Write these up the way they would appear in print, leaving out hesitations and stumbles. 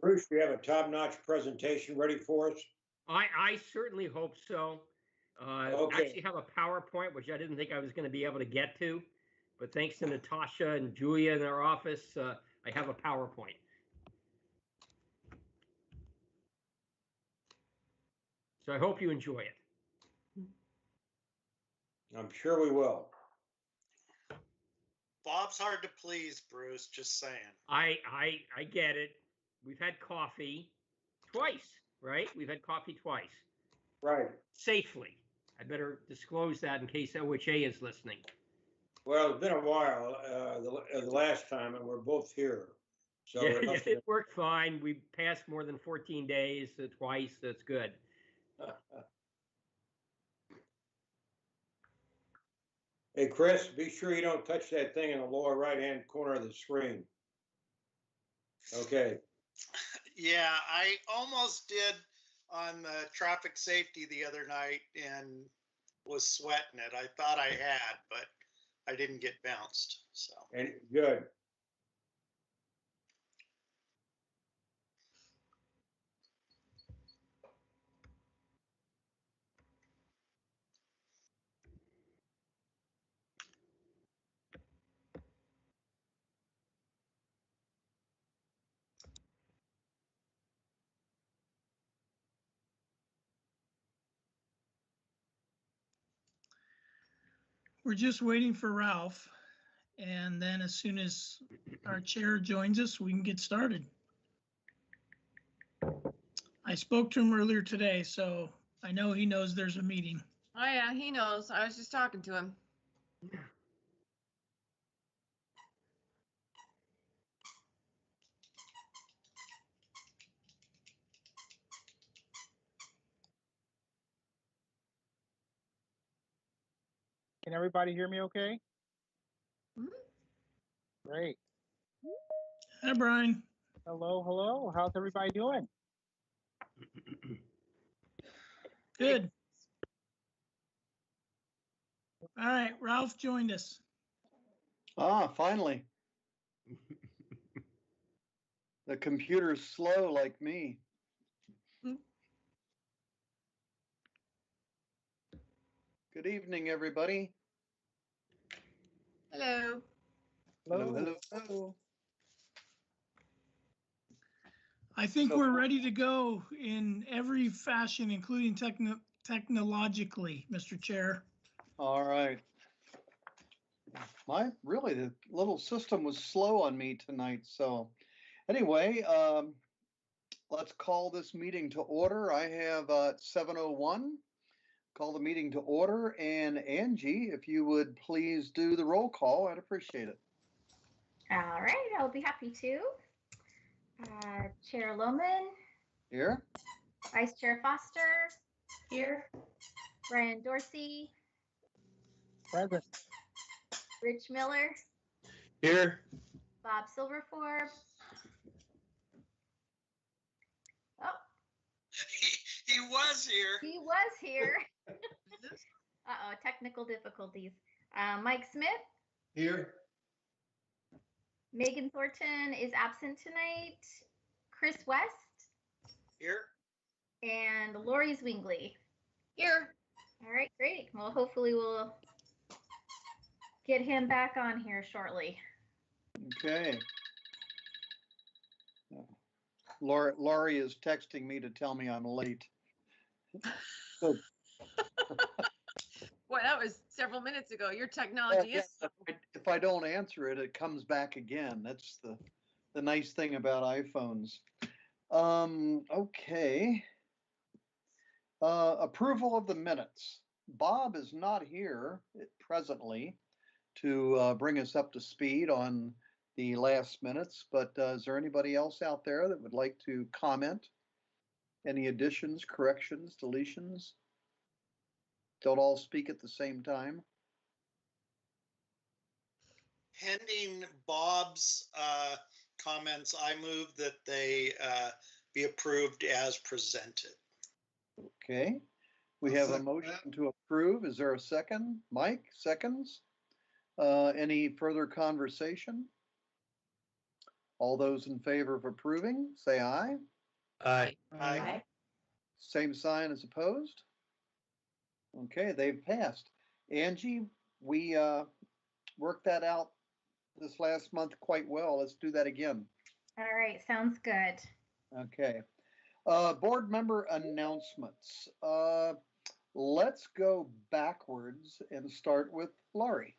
Bruce, do you have a top-notch presentation ready for us? I certainly hope so. Okay. Actually have a PowerPoint, which I didn't think I was going to be able to get to, but thanks to Natasha and Julia in our office, I have a PowerPoint. So I hope you enjoy it. I'm sure we will. Bob's hard to please, Bruce, just saying. I get it. We've had coffee twice, right? We've had coffee twice. Right. Safely. I better disclose that in case OHA is listening. Well, it's been a while, the last time, and we're both here. So yeah, it worked fine. We passed more than 14 days twice. That's good. Hey, Chris, be sure you don't touch that thing in the lower right-hand corner of the screen. Okay. Yeah, I almost did on the traffic safety the other night and was sweating it. I thought I had, but I didn't get bounced. So. And good. We're just waiting for Ralph, and then as soon as our chair joins us, we can get started. I spoke to him earlier today, so I know he knows there's a meeting. Oh yeah, he knows. I was just talking to him. Can everybody hear me okay? Mm-hmm. Great. Hi, Brian. Hello, hello. How's everybody doing? Good. All right, Ralph joined us. Ah, finally. The computer's slow like me. Good evening, everybody. Hello. Hello, hello, hello. I think we're ready to go in every fashion, including technologically, Mr. Chair. All right. Really, the little system was slow on me tonight. So anyway, let's call this meeting to order. I have 7:01. Call the meeting to order. And Angie, if you would please do the roll call, I'd appreciate it. All right, I'll be happy to. Chair Lohman. Here. Vice Chair Foster. Here. Brian Dorsey. Present. Rich Miller. Here. Bob Silverforb. Oh. He was here. He was here. Uh-oh, technical difficulties. Mike Smith. Here. Megan Thornton is absent tonight. Chris West. Here. And Lori Zwingli. Here. All right, great. Well, hopefully we'll get him back on here shortly. Okay. Laurie is texting me to tell me I'm late. So, Boy, that was several minutes ago. Your technology is. if I don't answer it, it comes back again. That's the nice thing about iPhones. Okay. Approval of the minutes. Bob is not here presently to bring us up to speed on the last minutes, but is there anybody else out there that would like to comment? Any additions, corrections, deletions? Don't all speak at the same time. Pending Bob's comments, I move that they be approved as presented. Okay. We have a motion to approve. Is there a second? Mike, seconds? Any further conversation? All those in favor of approving, say aye. Aye. Aye. Same sign as opposed. Okay, they've passed. Angie, we worked that out this last month quite well. Let's do that again. All right, sounds good. Okay. Board member announcements. Let's go backwards and start with Laurie.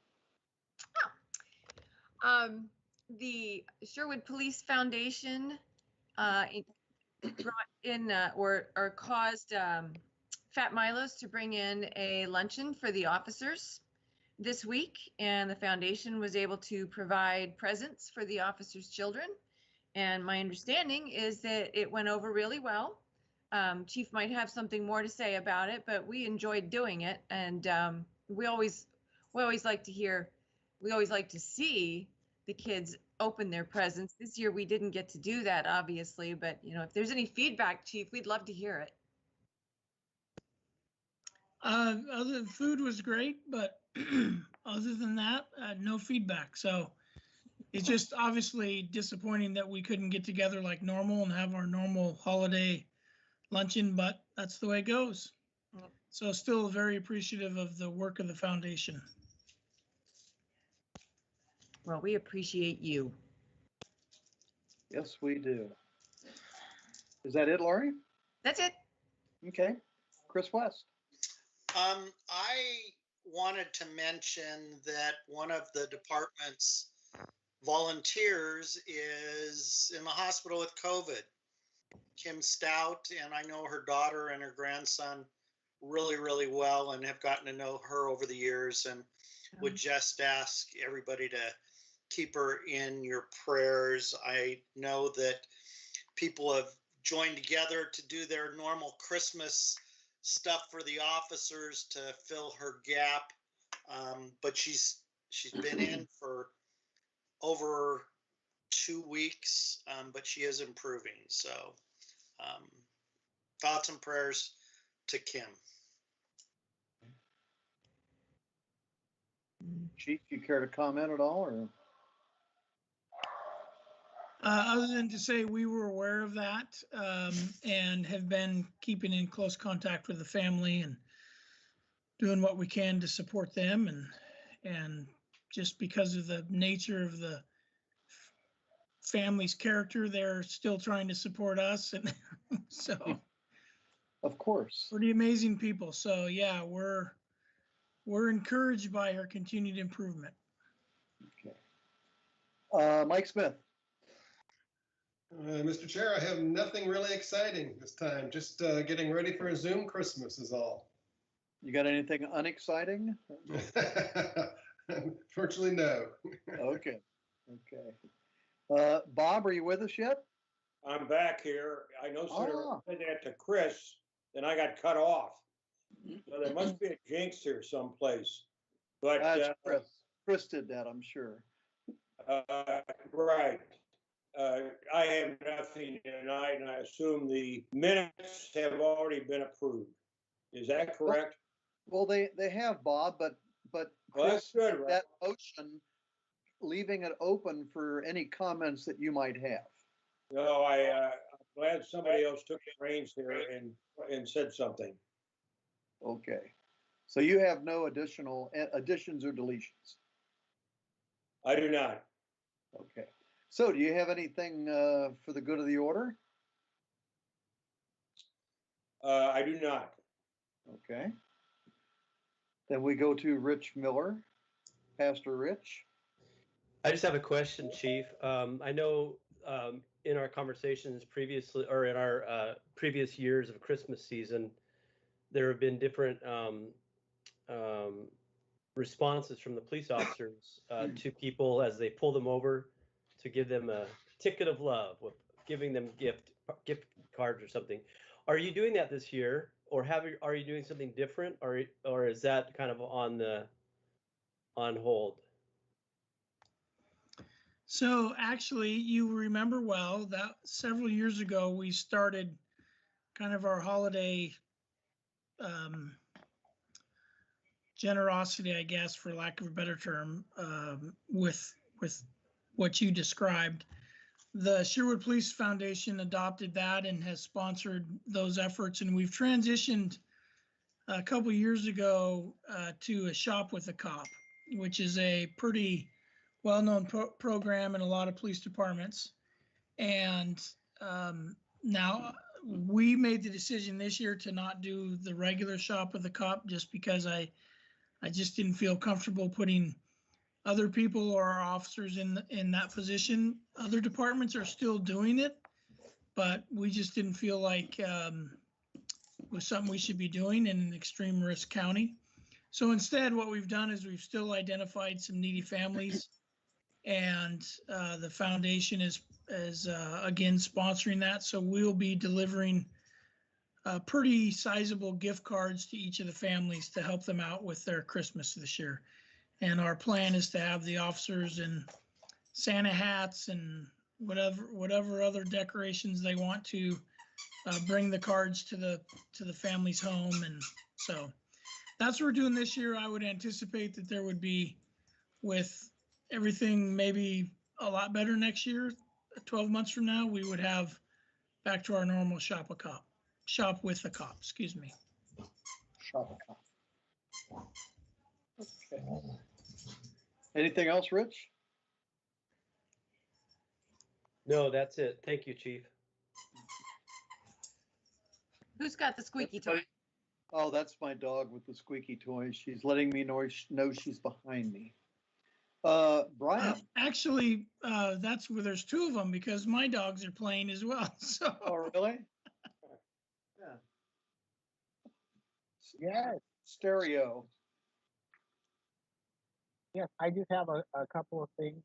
The Sherwood Police Foundation brought in or caused Fat Milo's to bring in a luncheon for the officers this week, and the foundation was able to provide presents for the officers' children. And my understanding is that it went over really well. Chief might have something more to say about it, but we enjoyed doing it, and we always like to see the kids open their presents. This year we didn't get to do that, obviously, but if there's any feedback, Chief, we'd love to hear it. Other than food was great, but other than that, no feedback. So it's just obviously disappointing that we couldn't get together like normal and have our normal holiday luncheon, but that's the way it goes. So still very appreciative of the work of the foundation. Well, we appreciate you. Yes, we do. Is that it, Laurie? That's it. Okay. Chris West. I wanted to mention that one of the department's volunteers is in the hospital with COVID. Kim Stout, and I know her daughter and her grandson really, really well and have gotten to know her over the years, and would just ask everybody to keep her in your prayers. I know that people have joined together to do their normal Christmas stuff for the officers to fill her gap, but she's been in for over 2 weeks, but she is improving. So thoughts and prayers to Kim. Chief, you care to comment at all, or? Other than to say we were aware of that and have been keeping in close contact with the family and doing what we can to support them, and just because of the nature of the family's character, they're still trying to support us, and so Of course. pretty amazing people. So yeah, we're encouraged by her continued improvement. Okay. Mike Smith. Mr. Chair, I have nothing really exciting this time. Just getting ready for a Zoom Christmas is all. You got anything unexciting? Unfortunately, no. Okay. Bob, are you with us yet? I'm back here. I no sooner Ah. said that to Chris than I got cut off. So there must be a jinx here someplace. But That's Chris. Chris did that, I'm sure. right. I have nothing tonight, and I assume the minutes have already been approved. Is that correct? Well, they have, Bob, but Well, Chris, that's good, right? that motion, leaving it open for any comments that you might have. No, I'm glad somebody else took the reins here and said something. Okay. So you have no additional additions or deletions? I do not. Okay. So do you have anything for the good of the order? I do not. Okay. Then we go to Rich Miller. Pastor Rich. I just have a question, Chief. I know in our conversations previously, or in our previous years of Christmas season, there have been different responses from the police officers to people as they pull them over to give them a ticket of love, with giving them gift cards or something. Are you doing that this year, or are you doing something different, or is that kind of on hold? So actually, you remember well that several years ago, we started kind of our holiday generosity, I guess, for lack of a better term, with what you described. the Sherwood Police Foundation adopted that and has sponsored those efforts. And we've transitioned a couple years ago to a Shop with a Cop, which is a pretty well-known program in a lot of police departments. And now we made the decision this year to not do the regular Shop with a Cop just because I just didn't feel comfortable putting other people or our officers in that position. Other departments are still doing it, but we just didn't feel like it was something we should be doing in an extreme risk county. So instead, what we've done is we've still identified some needy families, and the foundation is again sponsoring that. So we'll be delivering pretty sizable gift cards to each of the families to help them out with their Christmas this year. And our plan is to have the officers in Santa hats and whatever other decorations they want to bring the cards to the family's home. And so that's what we're doing this year. I would anticipate that there would be, with everything maybe a lot better next year, 12 months from now, we would have back to our normal Shop with a Cop, excuse me. Shop a cop. Okay. Anything else, Rich? No, that's it. Thank you, Chief. Who's got the squeaky toy? Oh, that's my dog with the squeaky toy. She's letting me know she's behind me. Brian. Actually, that's where there's two of them because my dogs are playing as well. So. Oh, really? Yeah. Yes, Stereo. yes, I just have a couple of things.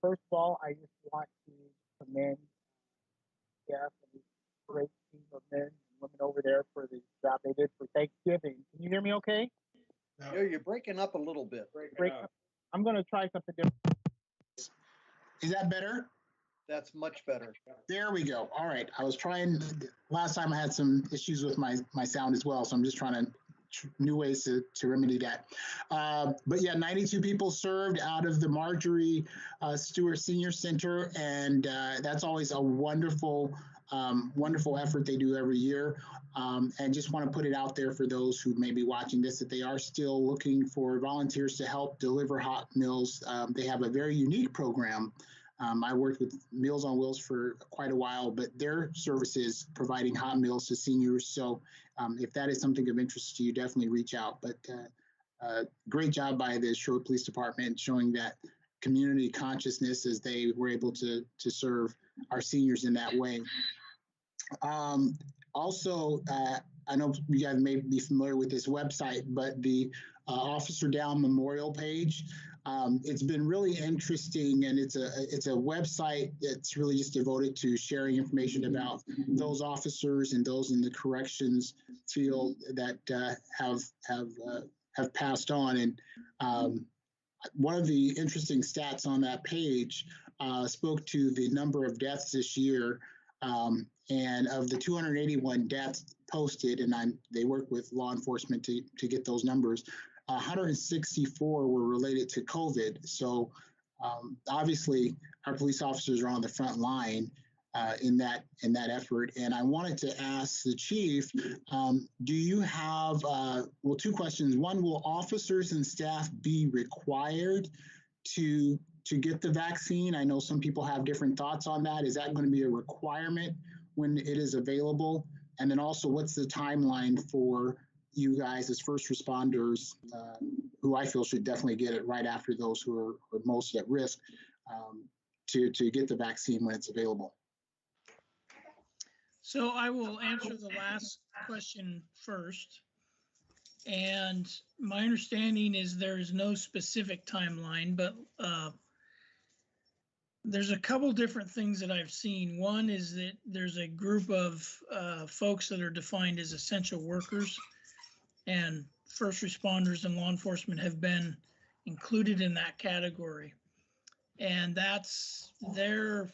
First of all, I just want to commend Jeff and the great team of men and women over there for the job they did for Thanksgiving. Can you hear me okay? No. Yeah, you're breaking up a little bit. I'm going to try something different. Is that better? That's much better. There we go. All right. I was trying, last time I had some issues with my sound as well. So I'm just trying to new ways to remedy that. But yeah, 92 people served out of the Marjorie Stewart Senior Center. And that's always a wonderful effort they do every year. And just want to put it out there for those who may be watching this, that they are still looking for volunteers to help deliver hot meals. They have a very unique program. I worked with Meals on Wheels for quite a while, but their service is providing hot meals to seniors. So if that is something of interest to you, definitely reach out. But great job by the Sherwood Police Department showing that community consciousness as they were able to serve our seniors in that way. Also, I know you guys may be familiar with this website, but the Officer Down Memorial page, it's been really interesting, and it's a website that's really just devoted to sharing information about those officers and those in the corrections field that have passed on. And one of the interesting stats on that page spoke to the number of deaths this year. And of the 281 deaths posted, and they work with law enforcement to get those numbers, 164 were related to COVID. So obviously our police officers are on the front line in that effort. And I wanted to ask the chief, do you have, well, two questions. One, will officers and staff be required to get the vaccine? I know some people have different thoughts on that. Is that going to be a requirement when it is available? And then also, what's the timeline for you guys as first responders, who I feel should definitely get it right after those who are most at risk, to get the vaccine when it's available? So I will answer the last question first. And my understanding is there is no specific timeline, but there's a couple different things that I've seen. One is that there's a group of folks that are defined as essential workers, and first responders and law enforcement have been included in that category. And they're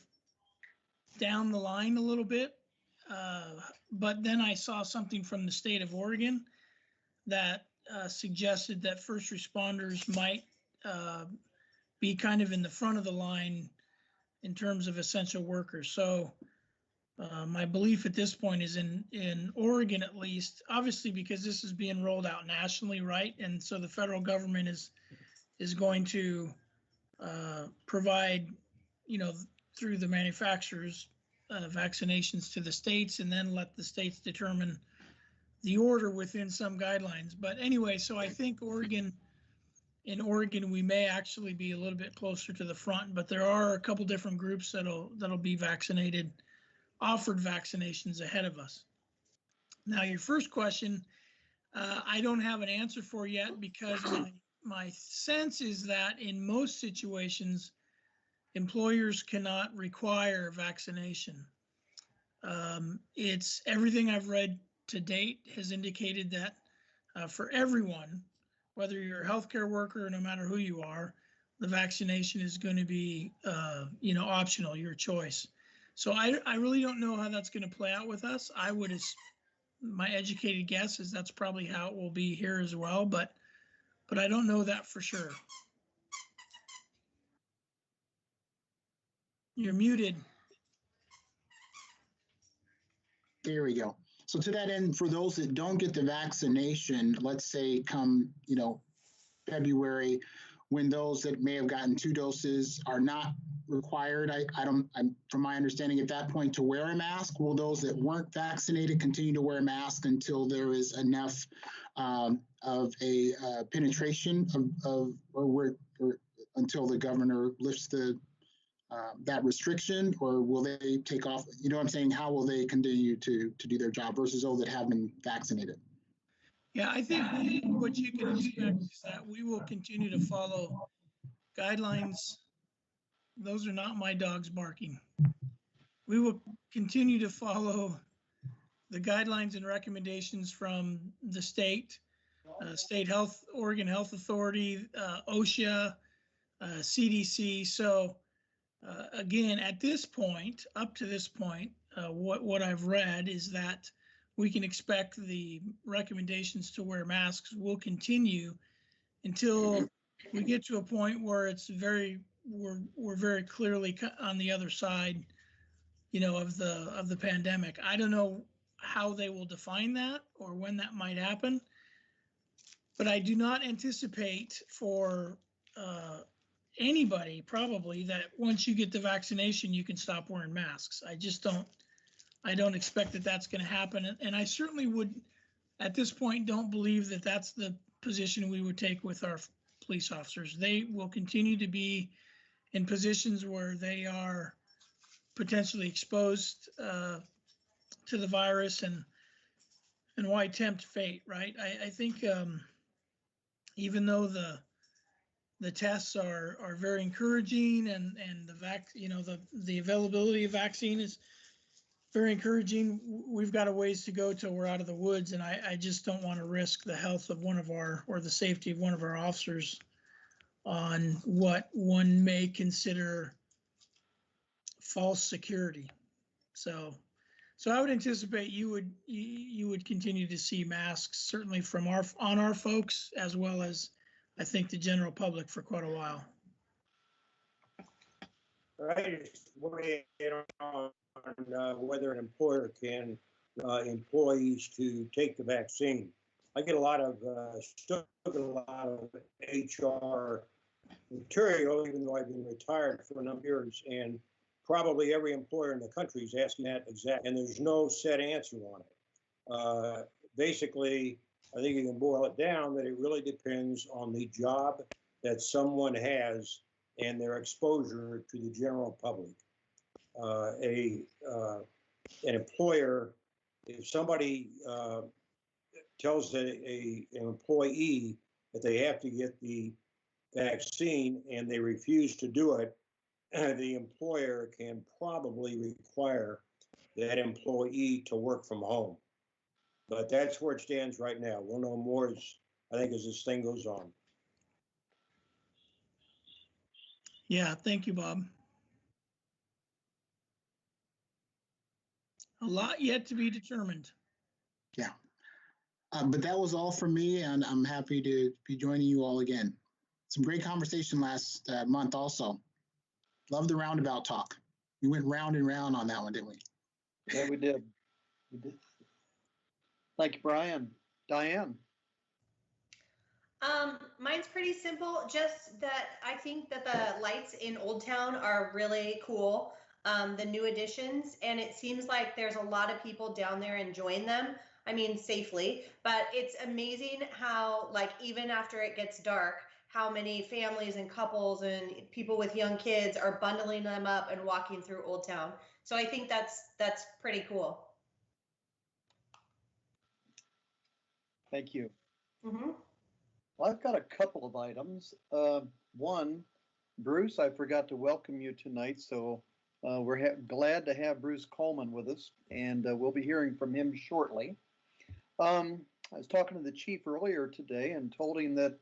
down the line a little bit. But then I saw something from the state of Oregon that suggested that first responders might be kind of in the front of the line in terms of essential workers. So my belief at this point is in Oregon, at least, obviously, because this is being rolled out nationally, right? And so the federal government is going to provide, through the manufacturers, vaccinations to the states, and then let the states determine the order within some guidelines. But anyway, so I think in Oregon, we may actually be a little bit closer to the front, but there are a couple different groups that'll be vaccinated, offered vaccinations ahead of us. Now, your first question, I don't have an answer for yet, because my sense is that in most situations, employers cannot require vaccination. It's everything I've read to date has indicated that for everyone, whether you're a healthcare worker or no matter who you are, the vaccination is going to be, optional, your choice. So I really don't know how that's going to play out with us. My educated guess is that's probably how it will be here as well, but I don't know that for sure. You're muted. There we go. So to that end, for those that don't get the vaccination, let's say come, February, when those that may have gotten 2 doses are not required, I'm from my understanding at that point, to wear a mask. Will those that weren't vaccinated continue to wear a mask until there is enough of a penetration or until the governor lifts that restriction, or will they take off? You know what I'm saying? How will they continue to do their job versus those that have been vaccinated? Yeah, I think what you can expect is that we will continue to follow guidelines. Those are not my dogs barking. We will continue to follow the guidelines and recommendations from the state health, Oregon Health Authority, OSHA, CDC. So again, at this point, up to this point, what I've read is that we can expect the recommendations to wear masks will continue until we get to a point where we're very clearly on the other side, of the pandemic. I don't know how they will define that or when that might happen, but I do not anticipate for anybody probably that once you get the vaccination, you can stop wearing masks. I don't expect that that's going to happen. And I certainly would, at this point, don't believe that that's the position we would take with our police officers. They will continue to be in positions where they are potentially exposed to the virus, and why tempt fate, right? I think even though the tests are very encouraging, and the availability of vaccine is very encouraging, we've got a ways to go till we're out of the woods, and I just don't want to risk the health of or the safety of one of our officers on what one may consider false security. So I would anticipate you would continue to see masks, certainly from on our folks, as well as I think the general public, for quite a while. I just weigh in on whether an employer can employees to take the vaccine. I get a lot of HR material, even though I've been retired for a number of years, and probably every employer in the country is asking that exact, and there's no set answer on it. Basically, I think you can boil it down that it really depends on the job that someone has and their exposure to the general public. An employer, if somebody tells an employee that they have to get the vaccine and they refuse to do it, the employer can probably require that employee to work from home. But that's where it stands right now. We'll know more, I think, as this thing goes on. Yeah, thank you, Bob. A lot yet to be determined. Yeah. But that was all for me, and I'm happy to be joining you all again. Some great conversation last month also. Love the roundabout talk. We went round and round on that one, didn't we? Yeah, we did. We did. Thank you, Brian. Diane. Mine's pretty simple, just that I think that the lights in Old Town are really cool. The new additions, and it seems like there's a lot of people down there enjoying them. I mean, safely, but it's amazing how, like, even after it gets dark, how many families and couples and people with young kids are bundling them up and walking through Old Town. So I think that's pretty cool. Thank you. Mm-hmm. Well, I've got a couple of items. One, Bruce, I forgot to welcome you tonight, so we're glad to have Bruce Coleman with us, and we'll be hearing from him shortly. I was talking to the chief earlier today and told him that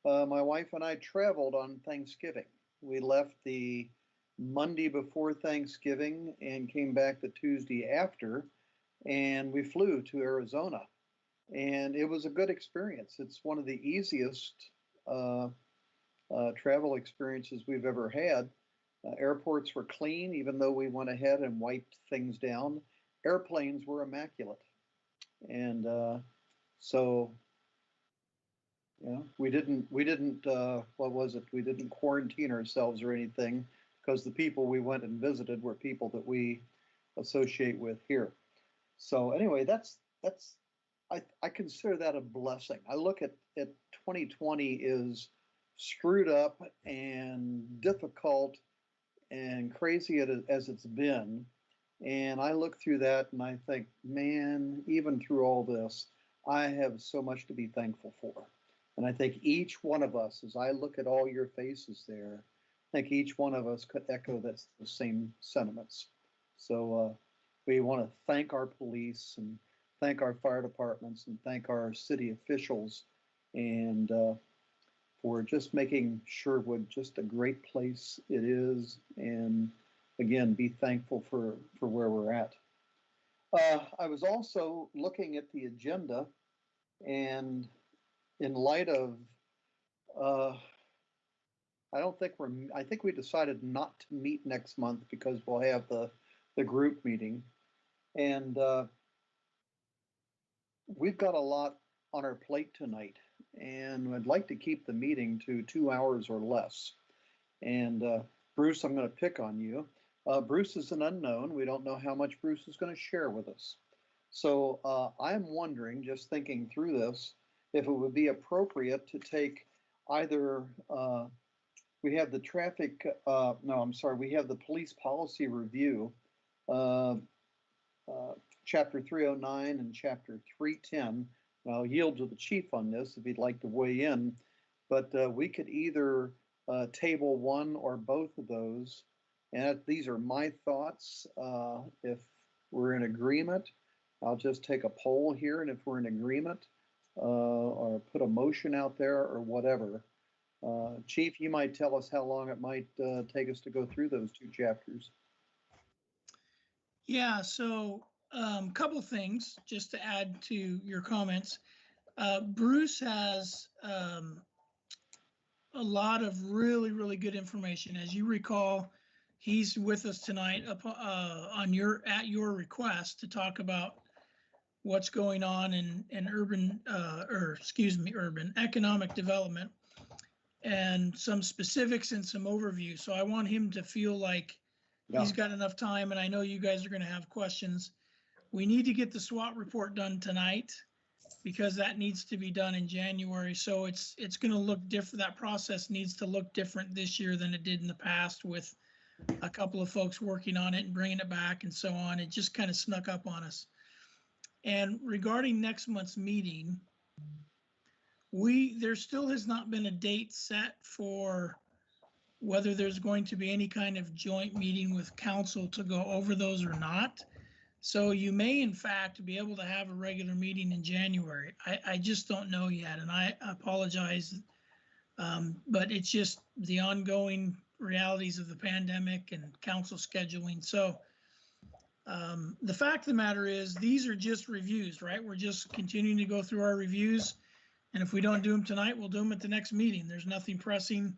my wife and I traveled on Thanksgiving. We left the Monday before Thanksgiving and came back the Tuesday after, and we flew to Arizona. And it was a good experience. It's one of the easiest travel experiences we've ever had. Airports were clean, even though we went ahead and wiped things down. Airplanes were immaculate. And so, you know, we didn't, what was it? We didn't quarantine ourselves or anything, because the people we went and visited were people that we associate with here. So anyway, I consider that a blessing. I look at 2020 is screwed up and difficult and crazy as it's been. And I look through that and I think, man, even through all this, I have so much to be thankful for. And I think each one of us, as I look at all your faces there, I think each one of us could echo the same sentiments. So we want to thank our police and thank our fire departments and thank our city officials and for just making Sherwood just a great place it is. And again, be thankful for where we're at. I was also looking at the agenda, and in light of, I think we decided not to meet next month because we'll have the group meeting. And we've got a lot on our plate tonight, and I'd like to keep the meeting to 2 hours or less. And Bruce, I'm going to pick on you. Bruce is an unknown. We don't know how much Bruce is going to share with us. So I'm wondering, just thinking through this, if it would be appropriate to take either, we have the we have the police policy review, Chapter 309 and Chapter 310. I'll yield to the chief on this if he'd like to weigh in, but we could either table one or both of those. And these are my thoughts. If we're in agreement, I'll just take a poll here, and if we're in agreement, or put a motion out there or whatever. Chief, you might tell us how long it might take us to go through those two chapters. Yeah, so couple things just to add to your comments. Bruce has a lot of really, really good information. As you recall, he's with us tonight at your request to talk about what's going on in urban economic development and some specifics and some overview. So I want him to feel like he's got enough time, and I know you guys are going to have questions. We need to get the SWOT report done tonight because that needs to be done in January. So it's going to look different. That process needs to look different this year than it did in the past, with a couple of folks working on it and bringing it back and so on. It just kind of snuck up on us. And regarding next month's meeting, there still has not been a date set for whether there's going to be any kind of joint meeting with council to go over those or not. So you may, in fact, be able to have a regular meeting in January. I just don't know yet, and I apologize, but it's just the ongoing realities of the pandemic and council scheduling. So the fact of the matter is, these are just reviews, right? We're just continuing to go through our reviews, and if we don't do them tonight, we'll do them at the next meeting. There's nothing pressing.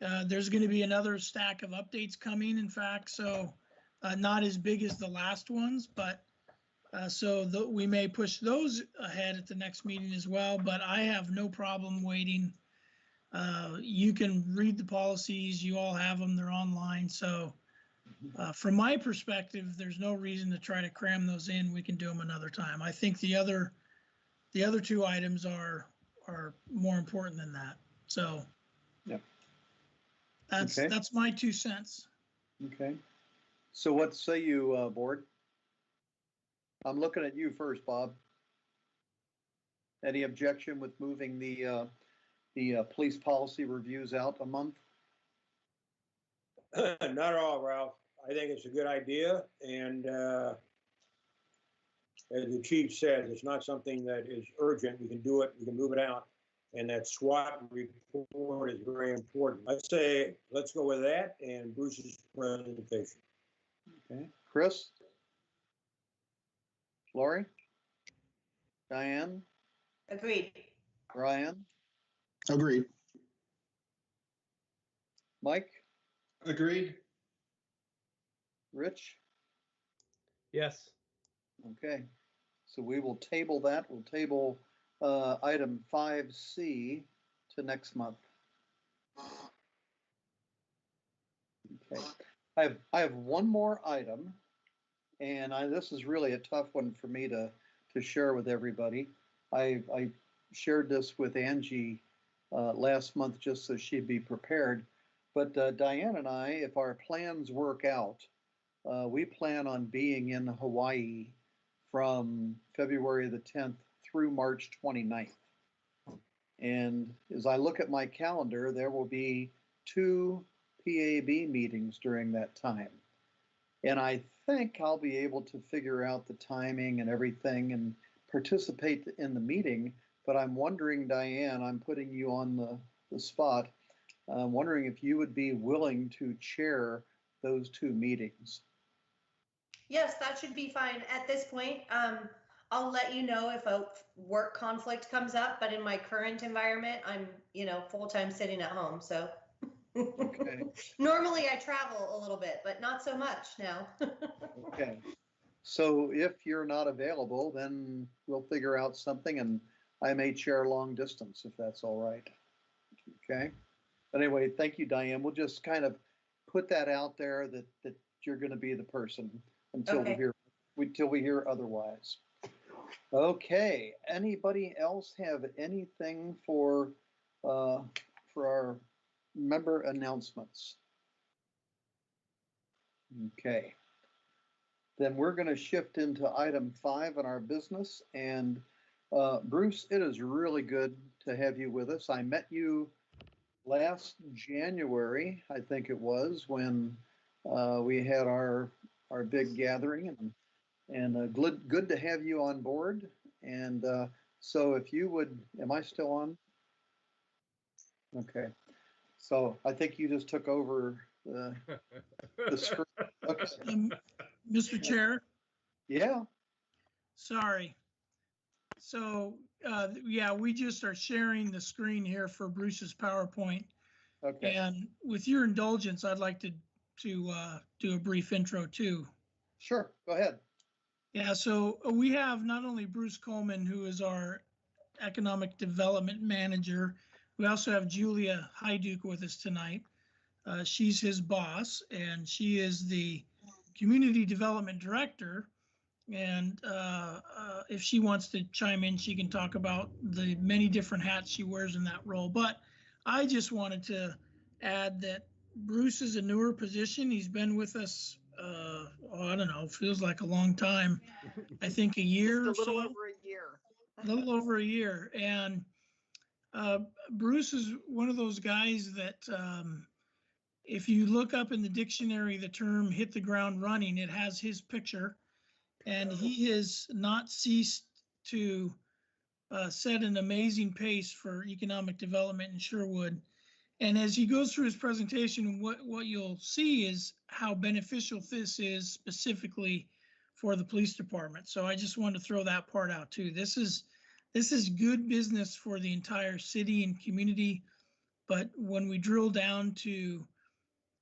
There's going to be another stack of updates coming, in fact, so not as big as the last ones, but we may push those ahead at the next meeting as well, but I have no problem waiting. You can read the policies, you all have them, they're online, so from my perspective, there's no reason to try to cram those in. We can do them another time. I think the other two items are more important than that. So Yep. That's my 2 cents. Okay. So what say you, board? I'm looking at you first, Bob. Any objection with moving the police policy reviews out a month? Not at all, Ralph. I think it's a good idea, and as the chief said, it's not something that is urgent. We can do it, we can move it out, and that SWOT report is very important. I'd say let's go with that and Bruce's presentation. Okay. Chris? Lori? Diane? Agreed. Ryan? Agreed. Mike? Agreed. Rich? Yes. Okay. So we will table that. We'll table item 5C to next month. Okay. I have one more item, and this is really a tough one for me to share with everybody. I shared this with Angie last month just so she'd be prepared. But Diane and I, if our plans work out, we plan on being in Hawaii from February the 10th through March 29th. And as I look at my calendar, there will be 2 PAB meetings during that time. And I think I'll be able to figure out the timing and everything and participate in the meeting. But I'm wondering, Diane, I'm putting you on the spot. I'm wondering if you would be willing to chair those 2 meetings. Yes, that should be fine. At this point, I'll let you know if a work conflict comes up, but in my current environment, I'm, full-time sitting at home, so. Okay. Normally I travel a little bit, but not so much now. Okay. So if you're not available, then we'll figure out something, and I may chair long distance if that's all right. Okay. But anyway, thank you, Diane. We'll just kind of put that out there that you're going to be the person until we hear otherwise. Okay. Anybody else have anything for our member announcements? Okay. Then we're going to shift into item 5 in our business. And Bruce, it is really good to have you with us. I met you last January, I think it was, when we had our big gathering, and good to have you on board. And so if you would, am I still on? Okay. So I think you just took over the screen. Okay. Mr. Chair? Yeah. Sorry. So, yeah, we just are sharing the screen here for Bruce's PowerPoint. Okay. And with your indulgence, I'd like to do a brief intro too. Sure, go ahead. Yeah, so we have not only Bruce Coleman, who is our Economic Development Manager. We also have Julia Hyduke with us tonight. She's his boss, and she is the Community Development Director. And if she wants to chime in, she can talk about the many different hats she wears in that role. But I just wanted to add that Bruce is a newer position. He's been with us, I don't know, feels like a long time. I think a year or so. A little over a year. A little over a year. And Bruce is one of those guys that if you look up in the dictionary the term hit the ground running, it has his picture. And he has not ceased to set an amazing pace for economic development in Sherwood. And as he goes through his presentation, what you'll see is how beneficial this is specifically for the police department. So I just wanted to throw that part out too. This is good business for the entire city and community, But when we drill down to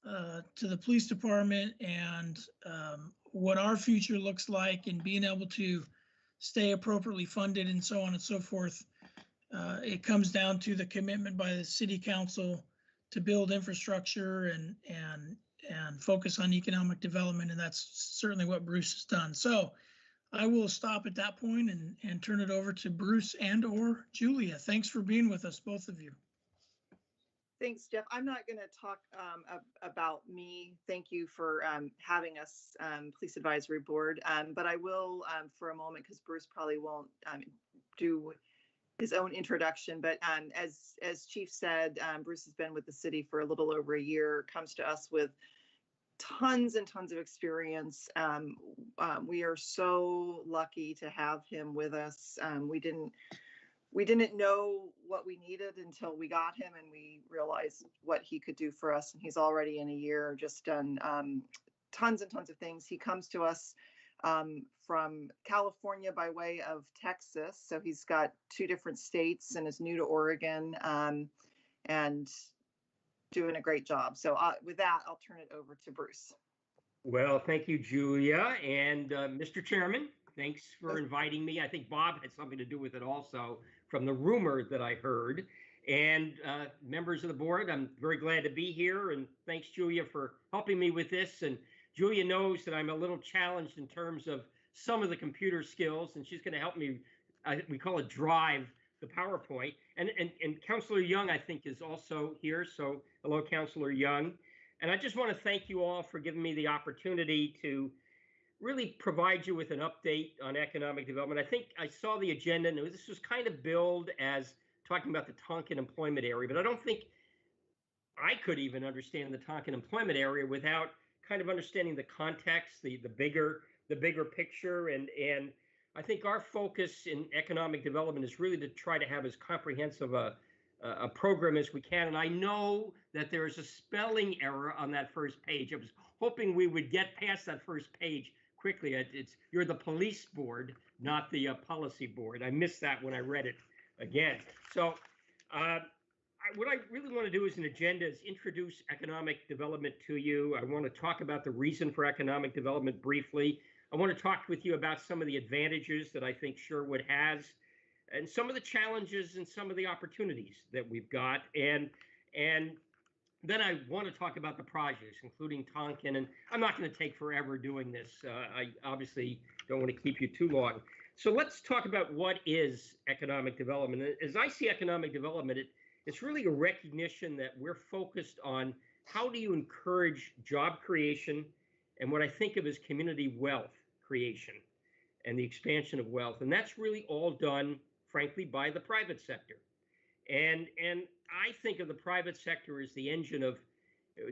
the police department and what our future looks like and being able to stay appropriately funded and so on and so forth, it comes down to the commitment by the city council to build infrastructure and focus on economic development. And that's certainly what Bruce has done. So I will stop at that point and turn it over to Bruce and or Julia. Thanks for being with us, both of you. Thanks, Jeff. I'm not going to talk about me. Thank you for having us, Police Advisory Board. But I will for a moment, because Bruce probably won't do his own introduction. But as Chief said, Bruce has been with the city for a little over a year, comes to us with tons and tons of experience. We are so lucky to have him with us. We didn't know what we needed until we got him, and we realized what he could do for us. And he's already in a year just done tons and tons of things. He comes to us from California by way of Texas. So he's got 2 different states and is new to Oregon and doing a great job. So with that, I'll turn it over to Bruce. Well, thank you, Julia. And Mr. Chairman, thanks for inviting me. I think Bob had something to do with it also, from the rumor that I heard. And members of the board, I'm very glad to be here. And thanks, Julia, for helping me with this. And Julia knows that I'm a little challenged in terms of some of the computer skills, and she's going to help me, we call it drive the PowerPoint. And Councilor Young, I think, is also here. So hello, Councilor Young. And I just want to thank you all for giving me the opportunity to really provide you with an update on economic development. I think I saw the agenda, and this was kind of billed as talking about the Tonquin employment area, but I don't think I could even understand the Tonquin employment area without kind of understanding the context, the bigger picture. And I think our focus in economic development is really to try to have as comprehensive a program as we can. And I know that there is a spelling error on that first page. I was hoping we would get past that first page quickly. You're the police board, not the policy board. I missed that when I read it again. So what I really want to do as an agenda is introduce economic development to you. I want to talk about the reason for economic development briefly. I want to talk with you about some of the advantages that I think Sherwood has, and some of the challenges and some of the opportunities that we've got. And then I want to talk about the projects, including Tonquin, and I'm not going to take forever doing this. I obviously don't want to keep you too long. So let's talk about what is economic development. As I see economic development, it's really a recognition that we're focused on how do you encourage job creation and what I think of as community wealth creation and the expansion of wealth. And that's really all done, frankly, by the private sector. And I think of the private sector as the engine of,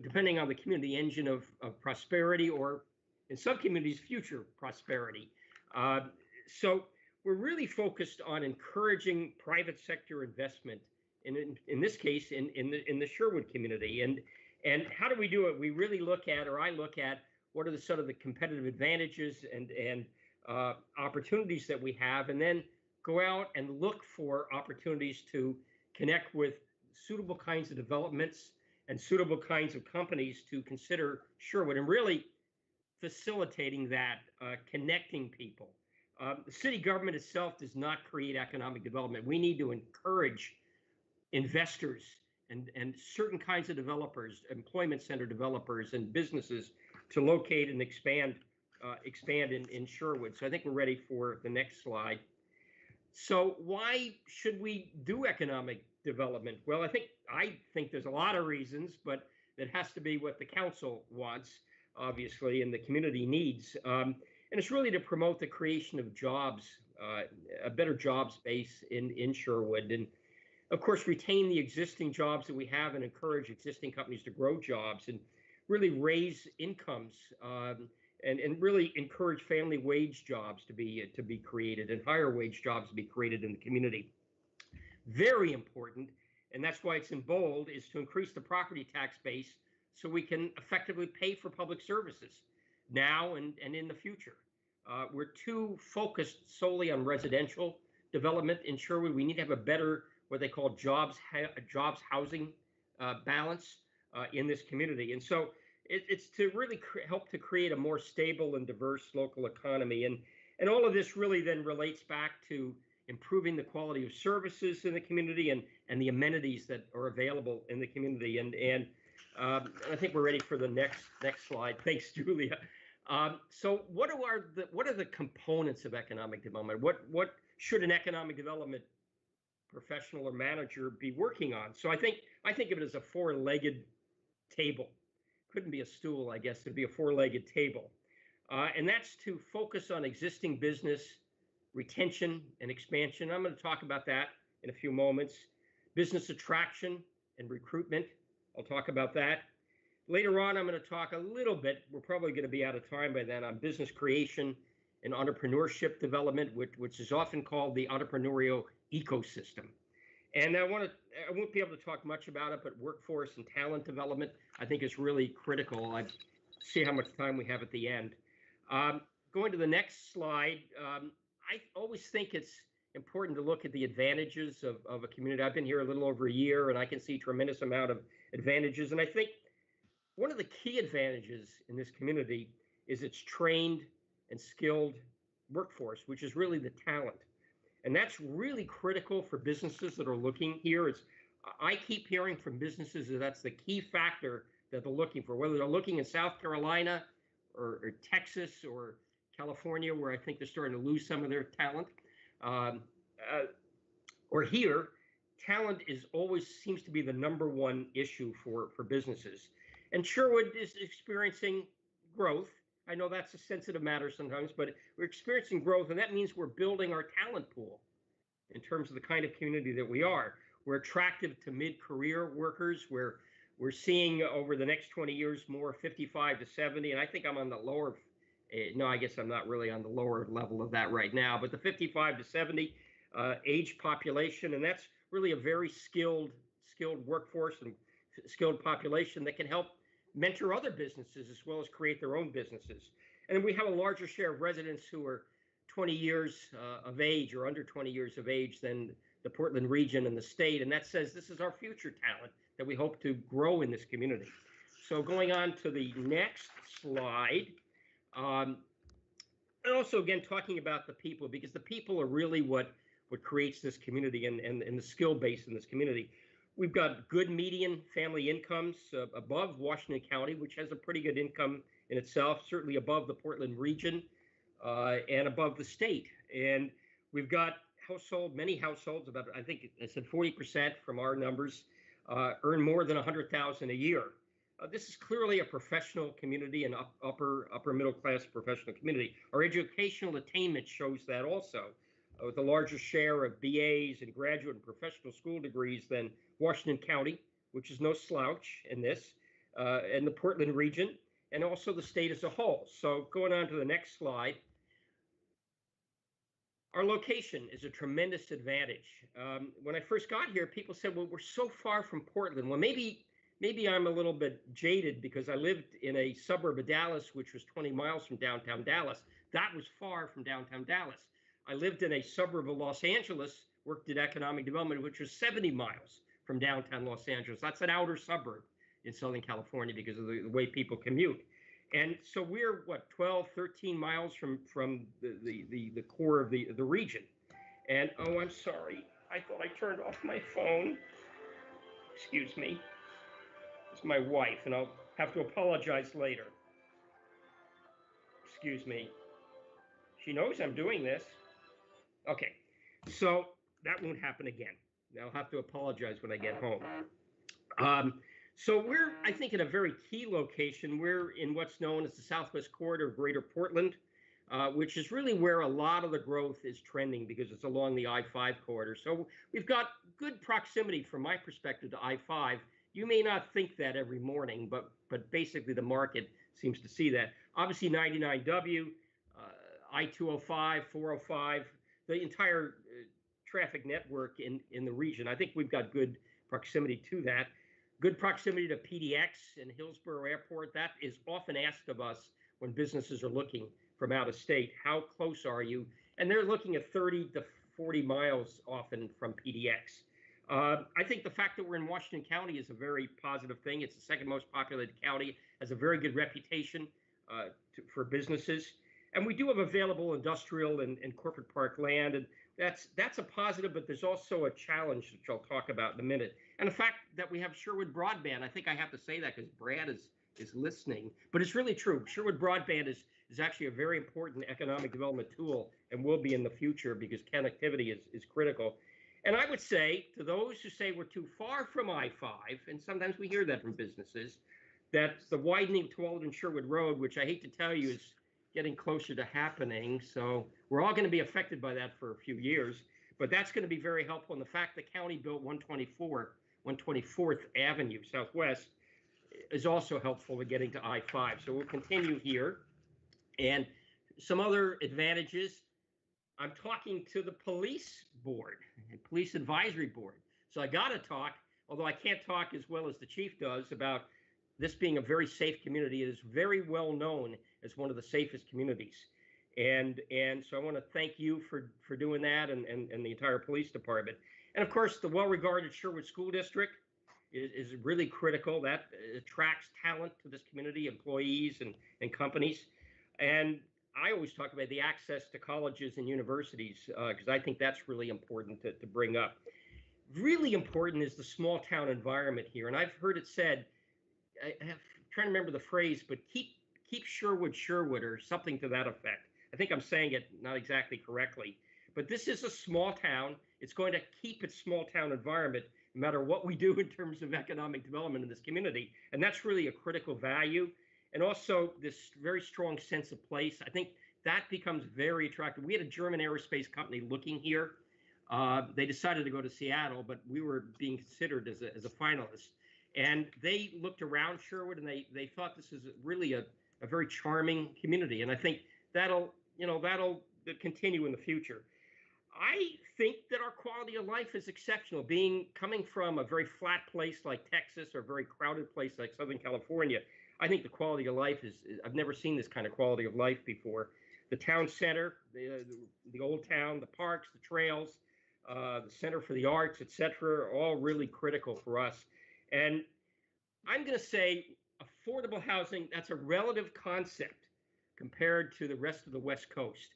depending on the community, the engine of prosperity, or in some communities, future prosperity. So we're really focused on encouraging private sector investment, in this case, in the Sherwood community. And how do we do it? We really look at, or I look at, what are the sort of the competitive advantages and opportunities that we have, and then go out and look for opportunities to connect with suitable kinds of developments and suitable kinds of companies to consider Sherwood, and really facilitating that, connecting people. The city government itself does not create economic development. We need to encourage investors and certain kinds of developers, employment center developers and businesses to locate and expand in Sherwood. So I think we're ready for the next slide. So why should we do economic development? Well, I think there's a lot of reasons, but it has to be what the council wants, obviously, and the community needs. And it's really to promote the creation of jobs, a better jobs base in Sherwood, and of course retain the existing jobs that we have and encourage existing companies to grow jobs and really raise incomes, and really encourage family wage jobs to be created and higher wage jobs to be created in the community. Very important, and that's why it's in bold, is to increase the property tax base so we can effectively pay for public services now and in the future. We're too focused solely on residential development in Sherwood. We need to have a better, what they call jobs housing balance in this community. And so it's to really help to create a more stable and diverse local economy. And all of this really then relates back to improving the quality of services in the community and the amenities that are available in the community. And I think we're ready for the next slide. Thanks, Julia. So what are the components of economic development? What should an economic development professional or manager be working on? So I think of it as a four-legged table. Couldn't be a stool, I guess. It'd be a four-legged table. And that's to focus on existing business, retention, and expansion. I'm going to talk about that in a few moments. Business attraction and recruitment. I'll talk about that. Later on, I'm going to talk a little bit, we're probably going to be out of time by then, on business creation and entrepreneurship development, which is often called the entrepreneurial ecosystem. And I won't be able to talk much about it, but workforce and talent development, I think, is really critical. I see how much time we have at the end. Going to the next slide, I always think it's important to look at the advantages of a community. I've been here a little over a year, and I can see a tremendous amount of advantages. And I think one of the key advantages in this community is its trained and skilled workforce, which is really the talent. And that's really critical for businesses that are looking here. I keep hearing from businesses that that's the key factor that they're looking for, whether they're looking in South Carolina or Texas or California, where I think they're starting to lose some of their talent, or here. Talent always seems to be the #1 issue for businesses. And Sherwood is experiencing growth. I know that's a sensitive matter sometimes, but we're experiencing growth, and that means we're building our talent pool in terms of the kind of community that we are. We're attractive to mid-career workers. We're seeing over the next 20 years more 55 to 70, and I think I'm on the lower, no, I guess I'm not really on the lower level of that right now, but the 55 to 70 age population, and that's really a very skilled workforce and skilled population that can help mentor other businesses as well as create their own businesses. And we have a larger share of residents who are 20 years of age or under 20 years of age than the Portland region and the state. And that says this is our future talent that we hope to grow in this community. So going on to the next slide. And also, again, talking about the people, because the people are really what creates this community and the skill base in this community. We've got good median family incomes above Washington County, which has a pretty good income in itself, certainly above the Portland region and above the state. And we've got many households, about, I think I said 40% from our numbers, earn more than $100,000 a year. This is clearly a professional community, an upper middle class professional community. Our educational attainment shows that also, with a larger share of BAs and graduate and professional school degrees than Washington County, which is no slouch in this, and the Portland region, and also the state as a whole. So going on to the next slide. Our location is a tremendous advantage. When I first got here, people said, well, we're so far from Portland. Well, maybe I'm a little bit jaded because I lived in a suburb of Dallas, which was 20 miles from downtown Dallas. That was far from downtown Dallas. I lived in a suburb of Los Angeles, worked at economic development, which was 70 miles from downtown Los Angeles. That's an outer suburb in Southern California because of the way people commute. And so we're, 12, 13 miles from the core of the region. And, oh, I'm sorry. I thought I turned off my phone. Excuse me. It's my wife, and I'll have to apologize later. Excuse me. She knows I'm doing this. Okay, so that won't happen again. I'll have to apologize when I get home. So we're, I think, in a very key location. We're in what's known as the Southwest Corridor of Greater Portland, which is really where a lot of the growth is trending because it's along the I-5 corridor. So we've got good proximity from my perspective to I-5. You may not think that every morning, but basically the market seems to see that. Obviously 99W, I-205, 405, the entire traffic network in the region. I think we've got good proximity to that. Good proximity to PDX and Hillsborough Airport. That is often asked of us when businesses are looking from out of state. How close are you? And they're looking at 30 to 40 miles often from PDX. I think the fact that we're in Washington County is a very positive thing. It's the second most populated county, has a very good reputation for businesses. And we do have available industrial and corporate park land, and that's a positive, but there's also a challenge, which I'll talk about in a minute. And the fact that we have Sherwood Broadband, I think I have to say that because Brad is listening, but it's really true. Sherwood Broadband is actually a very important economic development tool and will be in the future because connectivity is critical. And I would say to those who say we're too far from I-5, and sometimes we hear that from businesses, that the widening to Walden Sherwood Road, which I hate to tell you is getting closer to happening, so we're all going to be affected by that for a few years, but that's going to be very helpful. And the fact the county built 124th Avenue Southwest is also helpful with getting to I-5. So we'll continue here. And some other advantages, I'm talking to the police board, police advisory board. So I got to talk, although I can't talk as well as the chief does, about this being a very safe community. It is very well known as one of the safest communities. And so I want to thank you for doing that and the entire police department. And of course, the well-regarded Sherwood School District is really critical. That attracts talent to this community, employees and companies. And I always talk about the access to colleges and universities because I think that's really important to bring up. Really important is the small town environment here. And I've heard it said, I'm trying to remember the phrase, but keep Sherwood Sherwood or something to that effect. I think I'm saying it not exactly correctly. But this is a small town. It's going to keep its small town environment no matter what we do in terms of economic development in this community. And that's really a critical value. And also this very strong sense of place. I think that becomes very attractive. We had a German aerospace company looking here. They decided to go to Seattle, but we were being considered as a finalist. And they looked around Sherwood and they thought this is really a very charming community. And I think that'll continue in the future. I think that our quality of life is exceptional. Coming from a very flat place like Texas or a very crowded place like Southern California, I think the quality of life is I've never seen this kind of quality of life before. The town center, the old town, the parks, the trails, the Center for the Arts, etc., are all really critical for us. And I'm going to say affordable housing, that's a relative concept compared to the rest of the West Coast.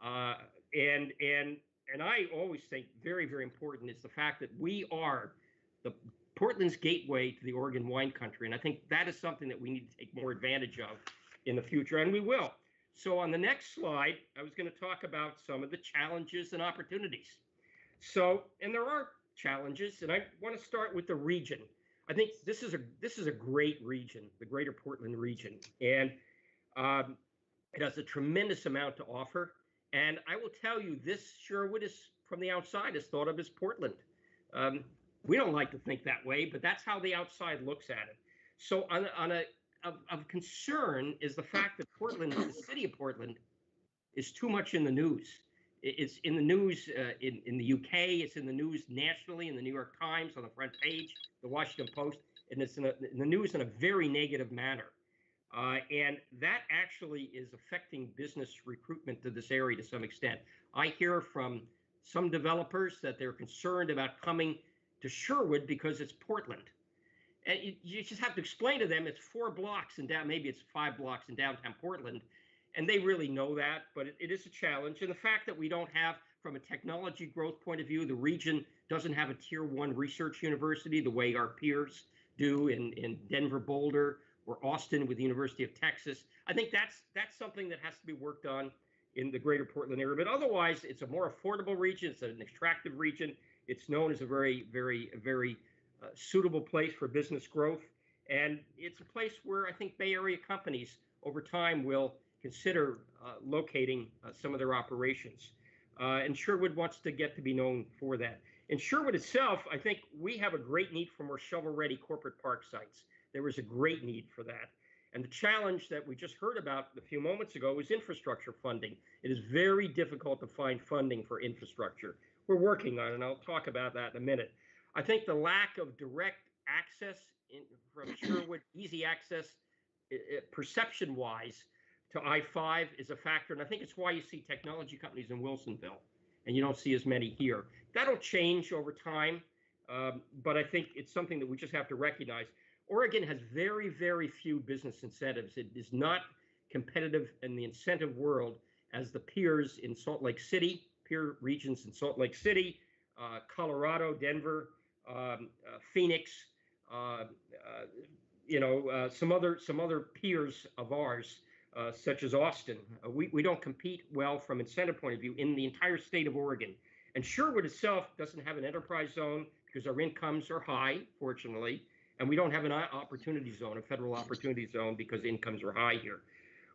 And I always think very, very important is the fact that we are Portland's gateway to the Oregon wine country. And I think that is something that we need to take more advantage of in the future, and we will. So on the next slide, I was going to talk about some of the challenges and opportunities. So, and there are challenges, and I want to start with the region. I think this is a great region, the Greater Portland region, and it has a tremendous amount to offer. And I will tell you, this Sherwood is, from the outside, is thought of as Portland. We don't like to think that way, but that's how the outside looks at it. So of concern is the fact that Portland, the city of Portland, is too much in the news. It's in the news in the UK. It's in the news nationally in the New York Times on the front page, the Washington Post, and it's in the news in a very negative manner. And that actually is affecting business recruitment to this area to some extent. I hear from some developers that they're concerned about coming to Sherwood because it's Portland. And you just have to explain to them it's 4 blocks and down, maybe it's 5 blocks in downtown Portland. And they really know that, but it is a challenge. And the fact that we don't have, from a technology growth point of view, the region doesn't have a tier 1 research university the way our peers do in Denver, Boulder, or Austin with the University of Texas. I think that's something that has to be worked on in the Greater Portland area. But otherwise, it's a more affordable region. It's an attractive region. It's known as a very, very, very suitable place for business growth. And it's a place where I think Bay Area companies over time will consider locating some of their operations. And Sherwood wants to get to be known for that. In Sherwood itself, I think we have a great need for more shovel-ready corporate park sites. There is a great need for that. And the challenge that we just heard about a few moments ago is infrastructure funding. It is very difficult to find funding for infrastructure. We're working on it, and I'll talk about that in a minute. I think the lack of direct access from Sherwood, easy access, perception-wise, to I-5 is a factor, and I think it's why you see technology companies in Wilsonville, and you don't see as many here. That'll change over time. But I think it's something that we just have to recognize. Oregon has very, very few business incentives. It is not competitive in the incentive world as the peers in Salt Lake City, peer regions in Salt Lake City, Colorado, Denver, Phoenix, some other peers of ours, such as Austin. We don't compete well from incentive point of view in the entire state of Oregon. And Sherwood itself doesn't have an enterprise zone because our incomes are high, fortunately, and we don't have an opportunity zone, a federal opportunity zone, because incomes are high here.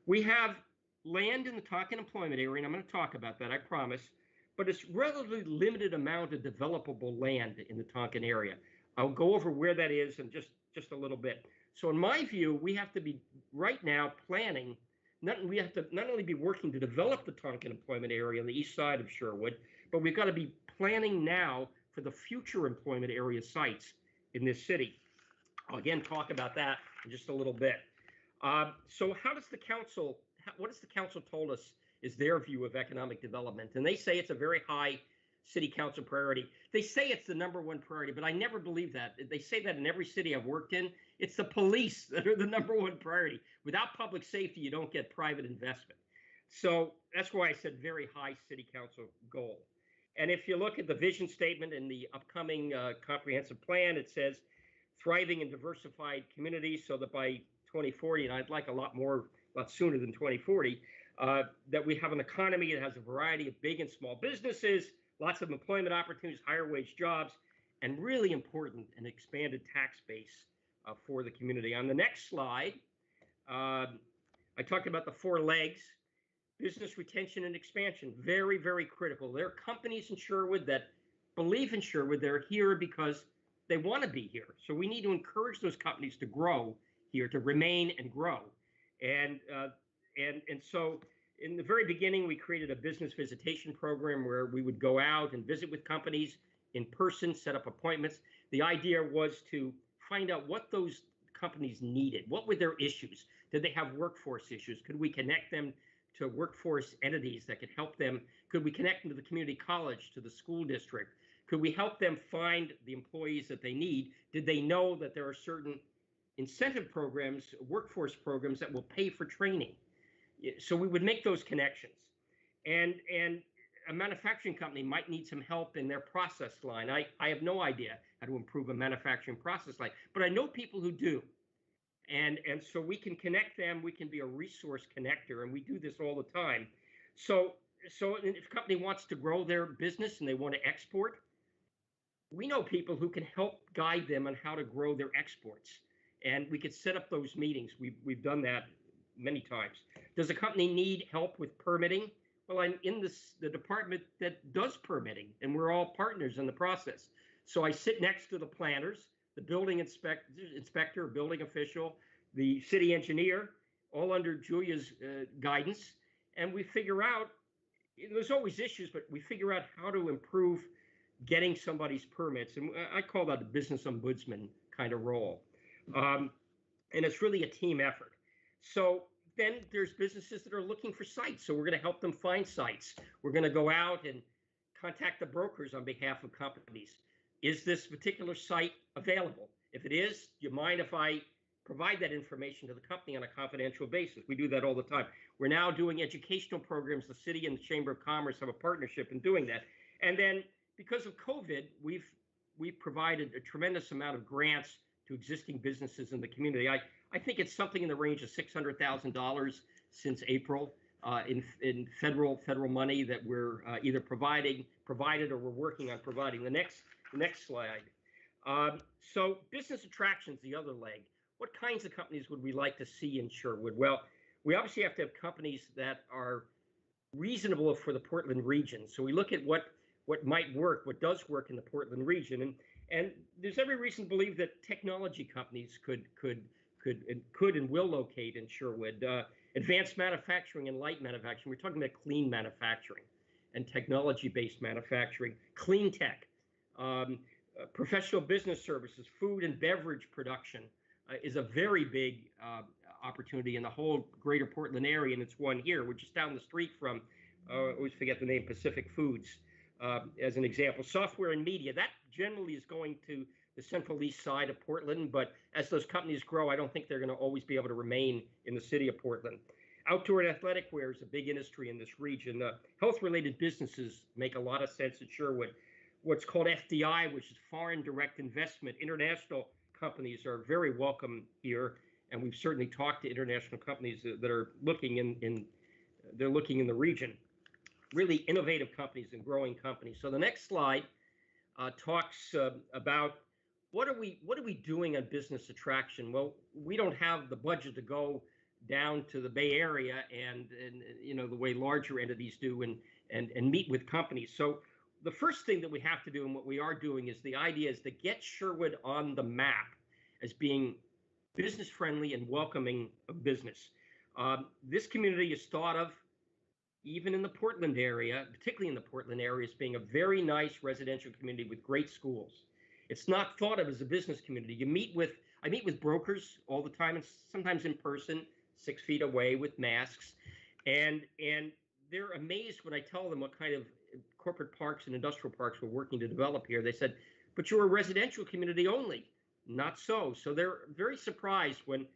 We have land in the Tonquin employment area, and I'm going to talk about that, I promise, but it's relatively limited amount of developable land in the Tonquin area. I'll go over where that is in just a little bit. So in my view, we have to be right now planning, we have to not only be working to develop the Tonquin employment area on the east side of Sherwood, but we've got to be planning now for the future employment area sites in this city. I'll again talk about that in just a little bit. So how does the council, what has the council told us is their view of economic development? And they say it's a very high city council priority. They say it's the #1 priority, but I never believe that. They say that in every city I've worked in. It's the police that are the #1 priority. Without public safety, you don't get private investment. So that's why I said very high city council goal. And if you look at the vision statement in the upcoming comprehensive plan, it says thriving and diversified communities, so that by 2040, and I'd like a lot sooner than 2040, that we have an economy that has a variety of big and small businesses, lots of employment opportunities, higher wage jobs, and really important, an expanded tax base for the community. On the next slide, I talked about the 4 legs. Business retention and expansion, very, very critical. There are companies in Sherwood that believe in Sherwood. They're here because they want to be here. So we need to encourage those companies to grow here, to remain and grow. And so in the very beginning, we created a business visitation program where we would go out and visit with companies in person, set up appointments. The idea was to find out what those companies needed. What were their issues? Did they have workforce issues? Could we connect them to workforce entities that could help them? Could we connect them to the community college, to the school district? Could we help them find the employees that they need? Did they know that there are certain incentive programs, workforce programs that will pay for training? So we would make those connections. And a manufacturing company might need some help in their process line. I have no idea how to improve a manufacturing process line, but I know people who do. And so we can connect them. We can be a resource connector, and we do this all the time. So if a company wants to grow their business and they want to export, we know people who can help guide them on how to grow their exports. And we could set up those meetings. We've done that many times. Does a company need help with permitting? Well, I'm in the department that does permitting, and we're all partners in the process. So I sit next to the planners, the building inspector, building official, the city engineer, all under Julia's guidance. And we figure out, there's always issues, but we figure out how to improve getting somebody's permits. And I call that a business ombudsman kind of role. And it's really a team effort. So then there's businesses that are looking for sites. So we're going to help them find sites. We're going to go out and contact the brokers on behalf of companies. Is this particular site available? If it is, do you mind if I provide that information to the company on a confidential basis? We do that all the time. We're now doing educational programs. The city and the Chamber of Commerce have a partnership in doing that. And then because of COVID, we've provided a tremendous amount of grants to existing businesses in the community. I think it's something in the range of $600,000 since April in federal money that we're either provided or we're working on providing. The next slide. So business attractions, the other leg. What kinds of companies would we like to see in Sherwood? Well, we obviously have to have companies that are reasonable for the Portland region. So we look at what might work, what does work in the Portland region, and there's every reason to believe that technology companies could and will locate in Sherwood. Advanced manufacturing and light manufacturing. We're talking about clean manufacturing and technology-based manufacturing, clean tech. Professional business services, food and beverage production is a very big opportunity in the whole greater Portland area, and it's one here. We're just down the street from, I always forget the name, Pacific Foods. as an example. Software and media, that generally is going to the central east side of Portland, but as those companies grow, I don't think they're going to always be able to remain in the city of Portland. Outdoor and athletic wear is a big industry in this region. Health-related businesses make a lot of sense at Sherwood. What's called FDI, which is foreign direct investment, international companies are very welcome here, and we've certainly talked to international companies that are looking in the region. Really innovative companies and growing companies. So the next slide talks about what are we doing on business attraction? Well, we don't have the budget to go down to the Bay Area and you know, the way larger entities do and meet with companies. So the first thing that we have to do, and what we are doing, is the idea is to get Sherwood on the map as being business friendly and welcoming of business. This community is thought of, even in the Portland area, particularly in the Portland area, as being a very nice residential community with great schools. It's not thought of as a business community. I meet with brokers all the time, and sometimes in person, 6 feet away with masks, and they're amazed when I tell them what kind of corporate parks and industrial parks we're working to develop here. They said, but you're a residential community only. Not so. So they're very surprised when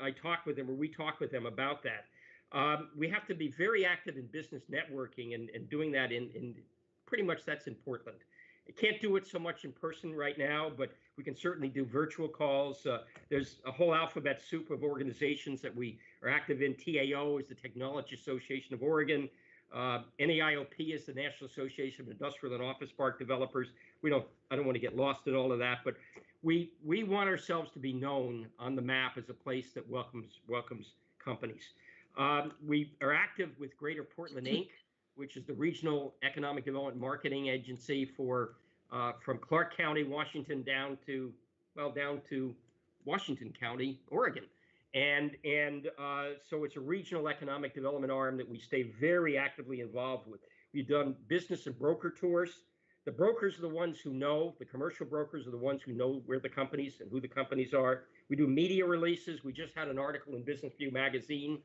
I talk with them, or we talk with them about that. We have to be very active in business networking and doing that in pretty much that's in Portland. I can't do it so much in person right now, but we can certainly do virtual calls. There's a whole alphabet soup of organizations that we are active in. TAO is the Technology Association of Oregon. NAIOP is the National Association of Industrial and Office Park Developers. I don't want to get lost in all of that, but we want ourselves to be known on the map as a place that welcomes companies. We are active with Greater Portland Inc., which is the regional economic development marketing agency for from Clark County, Washington, down to Washington County, Oregon. And so it's a regional economic development arm that we stay very actively involved with. We've done business and broker tours. The brokers are the ones who know, the commercial brokers are the ones who know where the companies and who the companies are. We do media releases. We just had an article in Business View magazine,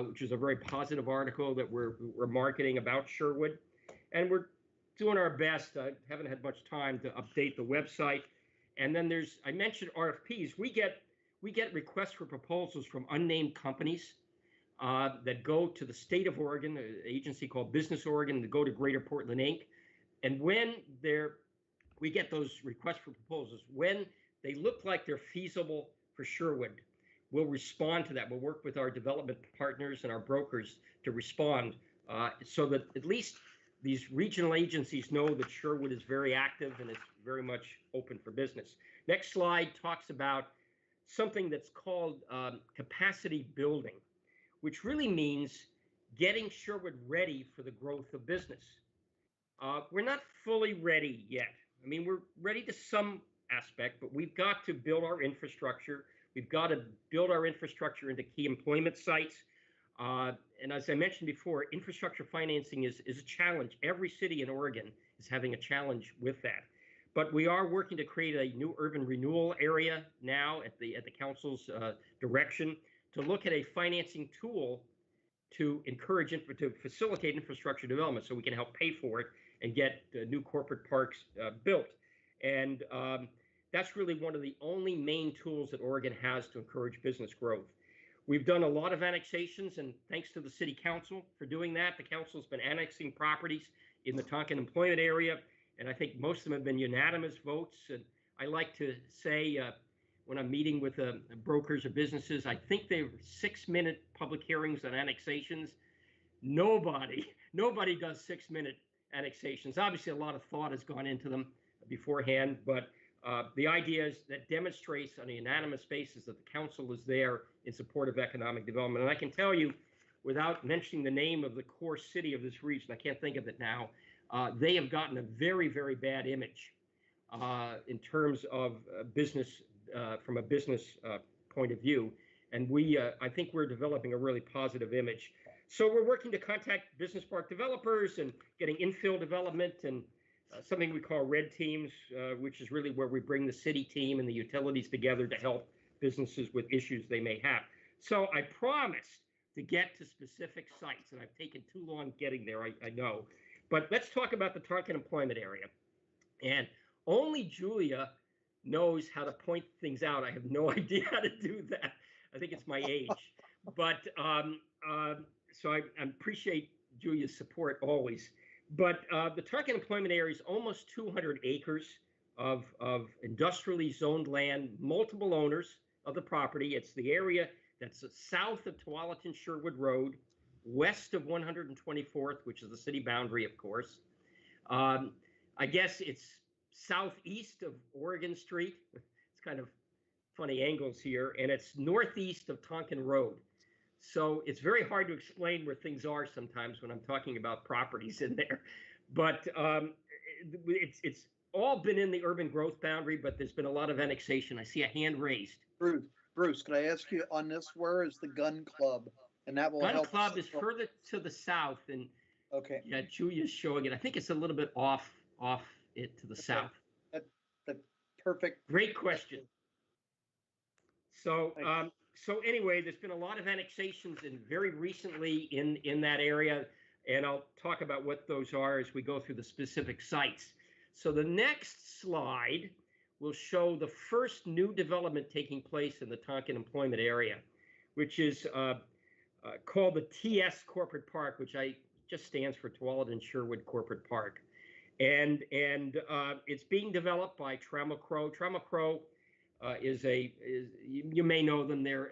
which is a very positive article that we're marketing about Sherwood. And we're doing our best. I haven't had much time to update the website. And then I mentioned RFPs. We get requests for proposals from unnamed companies that go to the state of Oregon, an agency called Business Oregon, that go to Greater Portland Inc. And when we get those requests for proposals, when they look like they're feasible for Sherwood, we'll respond to that. We'll work with our development partners and our brokers to respond so that at least these regional agencies know that Sherwood is very active and it's very much open for business. Next slide talks about something that's called capacity building, which really means getting Sherwood ready for the growth of business. We're not fully ready yet. I mean, we're ready to some aspect, but we've got to build our infrastructure. We've got to build our infrastructure into key employment sites. And as I mentioned before, infrastructure financing is a challenge. Every city in Oregon is having a challenge with that. But we are working to create a new urban renewal area now at the council's direction to look at a financing tool to facilitate infrastructure development so we can help pay for it and get new corporate parks built. And that's really one of the only main tools that Oregon has to encourage business growth. We've done a lot of annexations, and thanks to the city council for doing that. The council's been annexing properties in the Tonquin employment area, and I think most of them have been unanimous votes. And I like to say when I'm meeting with brokers or businesses, I think they were 6-minute public hearings on annexations. Nobody does 6-minute annexations. Obviously, a lot of thought has gone into them beforehand, but the idea is that demonstrates on a unanimous basis that the council is there in support of economic development. And I can tell you, without mentioning the name of the core city of this region, I can't think of it now, they have gotten a very, very bad image in terms of business, from a business point of view. And I think we're developing a really positive image. So we're working to contact business park developers and getting infill development and something we call red teams, which is really where we bring the city team and the utilities together to help businesses with issues they may have. So I promised to get to specific sites, and I've taken too long getting there, I know. But let's talk about the Tonquin employment area. And only Julia knows how to point things out. I have no idea how to do that. I think it's my age. But so I appreciate Julia's support always. But the Tonquin employment area is almost 200 acres of industrially zoned land, multiple owners of the property. It's the area that's south of Tualatin Sherwood Road, west of 124th, which is the city boundary, of course. I guess it's southeast of Oregon Street. It's kind of funny angles here, and it's northeast of Tonquin Road. So it's very hard to explain where things are sometimes when I'm talking about properties in there. But it's all been in the urban growth boundary, but there's been a lot of annexation. I see a hand raised. Bruce, can I ask you on this, where is the gun club? And that will Gun help. club is further to the south, and okay. Yeah, Julia's showing it. I think it's a little bit off it to the south. That's perfect. Great question. So so anyway, there's been a lot of annexations and very recently in that area, and I'll talk about what those are as we go through the specific sites. So the next slide will show the first new development taking place in the Tonquin employment area, which is called the TS Corporate Park, which just stands for Tualatin Sherwood Corporate Park. And it's being developed by Trammell Crow. Trammell Crow is you may know them. They're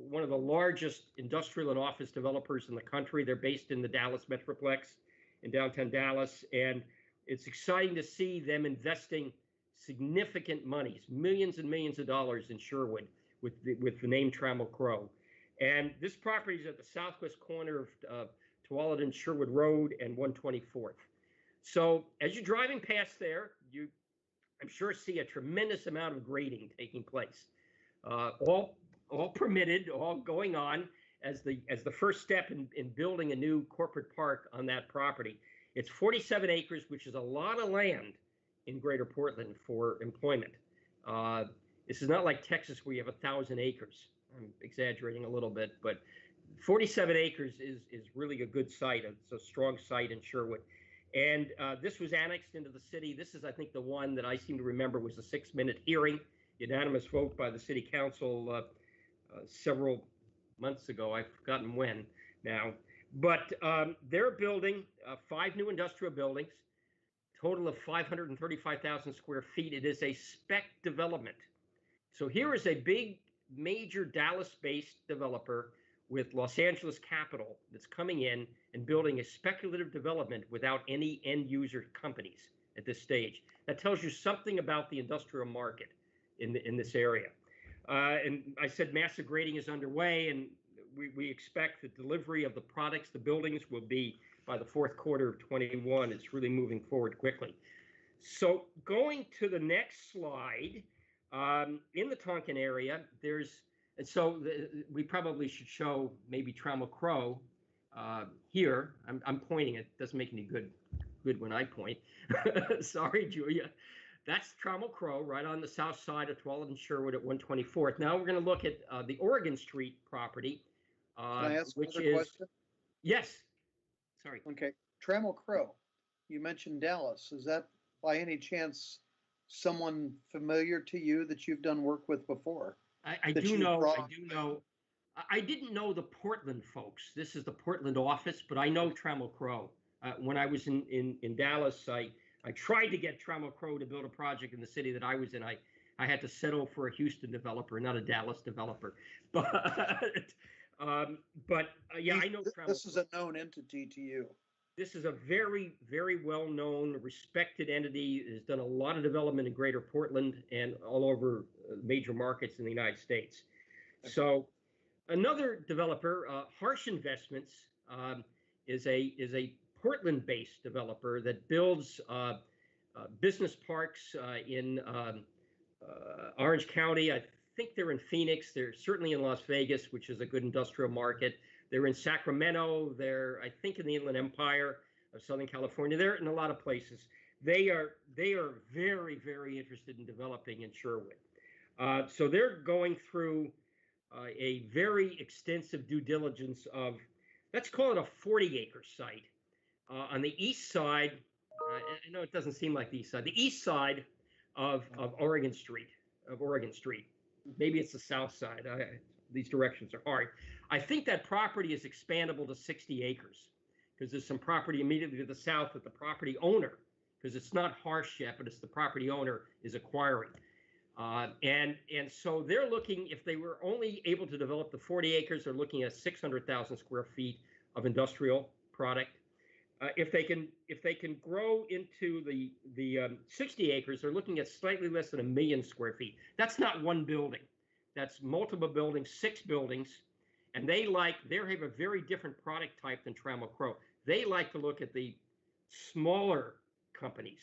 one of the largest industrial and office developers in the country. They're based in the Dallas Metroplex in downtown Dallas, and it's exciting to see them investing significant monies, millions and millions of dollars in Sherwood with the name Trammell Crow. And this property is at the southwest corner of Tualatin Sherwood Road and 124th. So as you're driving past there, I'm sure see a tremendous amount of grading taking place, all permitted, all going on as the first step in building a new corporate park on that property. It's 47 acres, which is a lot of land in Greater Portland for employment. This is not like Texas where you have 1,000 acres. I'm exaggerating a little bit, but 47 acres is really a good site. It's a strong site in Sherwood. And this was annexed into the city. This is, I think, the one that I seem to remember was a 6-minute hearing, unanimous vote by the city council several months ago. I've forgotten when now. But they're building 5 new industrial buildings, total of 535,000 square feet. It is a spec development. So here is a big, major Dallas-based developer with Los Angeles capital that's coming in and building a speculative development without any end user companies at this stage. That tells you something about the industrial market in this area. And I said massive grading is underway, and we expect the delivery of the products, the buildings, will be by the fourth quarter of 21. It's really moving forward quickly. So going to the next slide, in the Tonquin area, we probably should show maybe Trammell Crow here. I'm pointing. It doesn't make any good when I point. Sorry, Julia. That's Trammell Crow right on the south side of Tualatin Sherwood at 124th. Now we're going to look at the Oregon Street property. Can I ask which another question? Yes. Sorry. Okay. Trammell Crow, you mentioned Dallas. Is that by any chance someone familiar to you that you've done work with before? I do know. I didn't know the Portland folks. This is the Portland office, but I know Trammell Crow. When I was in Dallas, I tried to get Trammell Crow to build a project in the city that I was in. I had to settle for a Houston developer, not a Dallas developer. But yeah, I know Trammell Crow. This is a known entity to you. This is a very, very well-known, respected entity. It has done a lot of development in Greater Portland and all over major markets in the United States. So another developer, Harsh Investments, is a Portland-based developer that builds business parks in Orange County. I think they're in Phoenix. They're certainly in Las Vegas, which is a good industrial market. They're in Sacramento. They're, I think, in the Inland Empire of Southern California. They're in a lot of places. They are very, very interested in developing in Sherwood. So they're going through a very extensive due diligence of, let's call it a 40-acre site. On the east side, I know it doesn't seem like the east side. The east side of Oregon Street, Maybe it's the south side. These directions are hard. I think that property is expandable to 60 acres because there's some property immediately to the south that the property owner, because it's not Harsh yet, but it's the property owner is acquiring. And so they're looking, if they were only able to develop the 40 acres, they're looking at 600,000 square feet of industrial product. If they can grow into the 60 acres, they're looking at slightly less than 1 million square feet. That's not one building. That's multiple buildings, 6 buildings. And they have a very different product type than Trammell Crow. They like to look at the smaller companies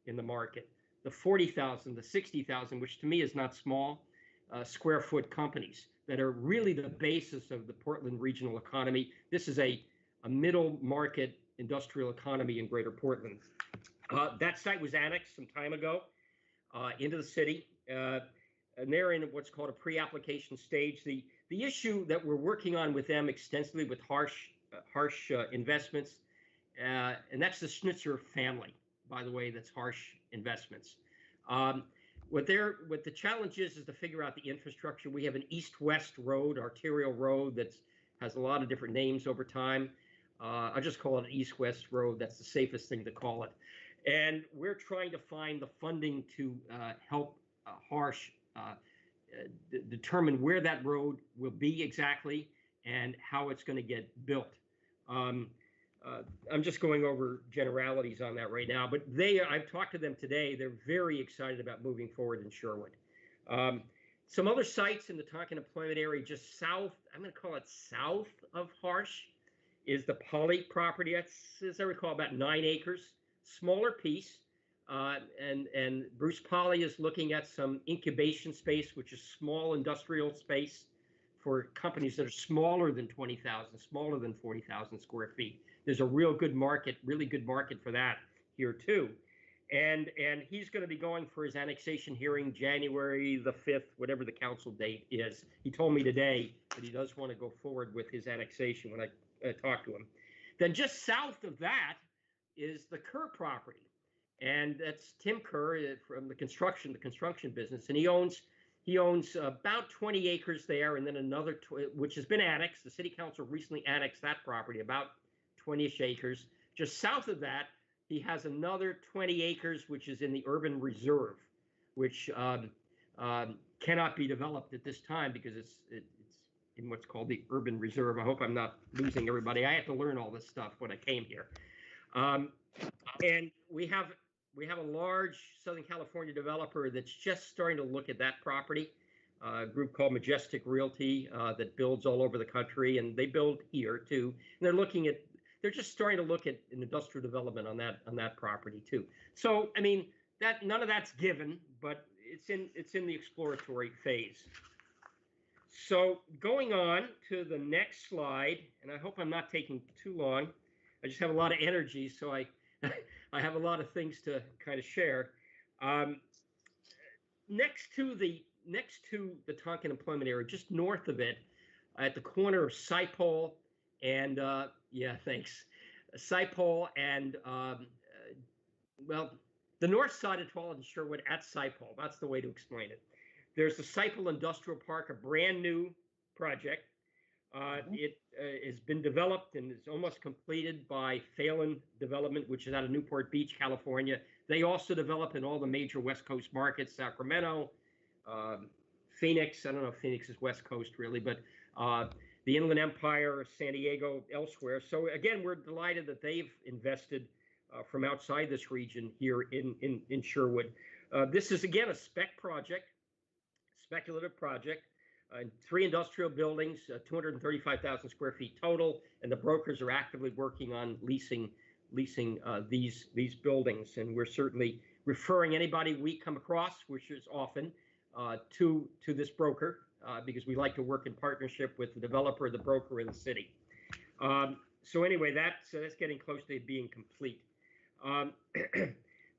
in the market, the 40,000, the 60,000, which to me is not small, square foot companies that are really the basis of the Portland regional economy. This is a middle market industrial economy in Greater Portland. That site was annexed some time ago into the city, and they're in what's called a pre-application stage. The issue that we're working on with them extensively with Harsh Investments, and that's the Schnitzer family, by the way, that's Harsh Investments. What the challenge is to figure out the infrastructure. We have an east-west road, arterial road that has a lot of different names over time. I'll just call it an east-west road. That's the safest thing to call it. And we're trying to find the funding to help Harsh determine where that road will be exactly and how it's going to get built. I'm just going over generalities on that right now, but I've talked to them today. They're very excited about moving forward in Sherwood. Some other sites in the Tonquin employment area just south, I'm going to call it south of Harsh, is the Poly property. That's, as I recall, about 9 acres, smaller piece. And Bruce Poly is looking at some incubation space, which is small industrial space for companies that are smaller than 20,000, smaller than 40,000 square feet. There's a really good market for that here too. And he's going to be going for his annexation hearing January the 5th, whatever the council date is. He told me today that he does want to go forward with his annexation when I talked to him. Then just south of that is the Kerr property. And that's Tim Kerr from the construction business. And he owns about 20 acres there, and then another, which has been annexed. The city council recently annexed that property, about 20-ish acres. Just south of that, he has another 20 acres, which is in the urban reserve, which cannot be developed at this time because it's in what's called the urban reserve. I hope I'm not losing everybody. I had to learn all this stuff when I came here. And we have a large Southern California developer that's just starting to look at that property, a group called Majestic Realty that builds all over the country, and they build here too. And they're just starting to look at an industrial development on that property too. So I mean, none of that's given, but it's in the exploratory phase. So going on to the next slide, and I hope I'm not taking too long. I just have a lot of energy, so I have a lot of things to kind of share. Next to the Tonquin employment area, just north of it, at the corner of Saipol and Saipol and well, the north side of Tualatin and Sherwood at Saipol. That's the way to explain it. There's the Saipol Industrial Park, a brand new project. It has been developed and is almost completed by Phelan Development, which is out of Newport Beach, California. They also develop in all the major West Coast markets, Sacramento, Phoenix. I don't know if Phoenix is West Coast really, but the Inland Empire, San Diego, elsewhere. So again, we're delighted that they've invested from outside this region here in Sherwood. This is again a speculative project. 3 industrial buildings, 235,000 square feet total, and the brokers are actively working on leasing these buildings. And we're certainly referring anybody we come across, which is often, to this broker because we like to work in partnership with the developer, the broker, and the city. So anyway, that's getting close to being complete. The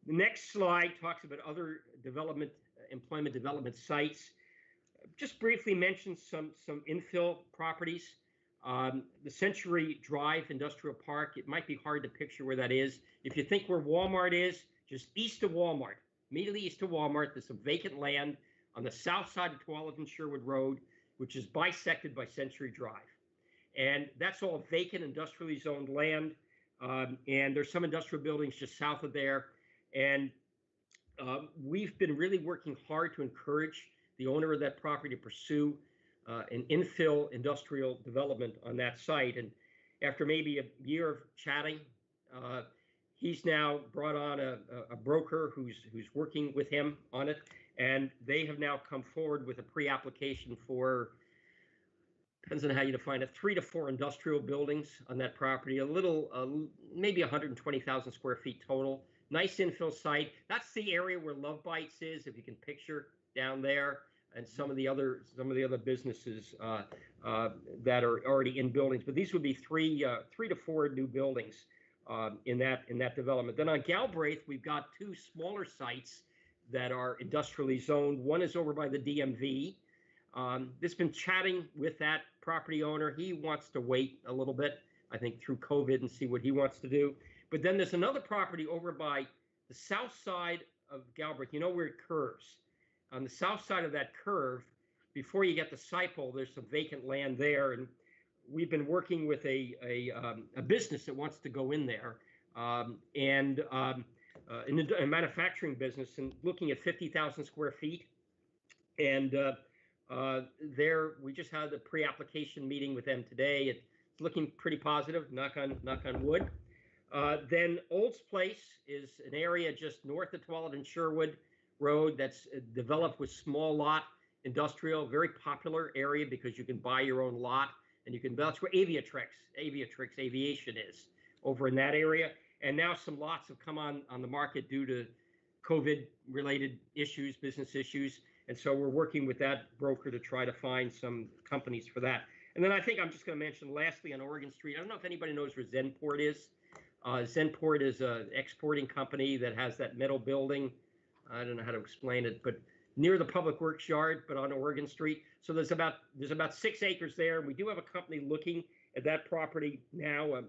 next slide talks about other employment development sites. Just briefly mention some infill properties. The Century Drive Industrial Park, it might be hard to picture where that is. If you think where Walmart is, just east of Walmart, immediately east of Walmart, there's some vacant land on the south side of Tualatin Sherwood Road, which is bisected by Century Drive. And that's all vacant, industrially zoned land. And there's some industrial buildings just south of there. And we've been really working hard to encourage the owner of that property to pursue an infill industrial development on that site. And after maybe a year of chatting, he's now brought on a broker who's working with him on it. And they have now come forward with a pre-application for, depends on how you define it, 3 to 4 industrial buildings on that property, a little, maybe 120,000 square feet total. Nice infill site. That's the area where Love Bites is, if you can picture down there, and some of the other businesses that are already in buildings. But these would be 3 to 4 new buildings in that development. Then on Galbraith, we've got 2 smaller sites that are industrially zoned. One is over by the DMV. This been chatting with that property owner. He wants to wait a little bit, I think, through COVID and see what he wants to do. But then there's another property over by the south side of Galbraith. You know where it curves. On the south side of that curve, before you get to Sipol, there's some vacant land there. And we've been working with a business that wants to go in there in a manufacturing business and looking at 50,000 square feet. And there, we just had a pre-application meeting with them today. It's looking pretty positive, knock on wood. Then Old's Place is an area just north of Tualatin Sherwood Road that's developed with small lot industrial, very popular area because you can buy your own lot, and you can, that's where Aviatrix Aviation is, over in that area. And now some lots have come on the market due to COVID-related issues, business issues. And so we're working with that broker to try to find some companies for that. And then I think I'm just going to mention lastly on Oregon Street, I don't know if anybody knows where Zenport is. Zenport is an exporting company that has that metal building. I don't know how to explain it, but near the Public Works Yard, but on Oregon Street. So there's about 6 acres there. We do have a company looking at that property now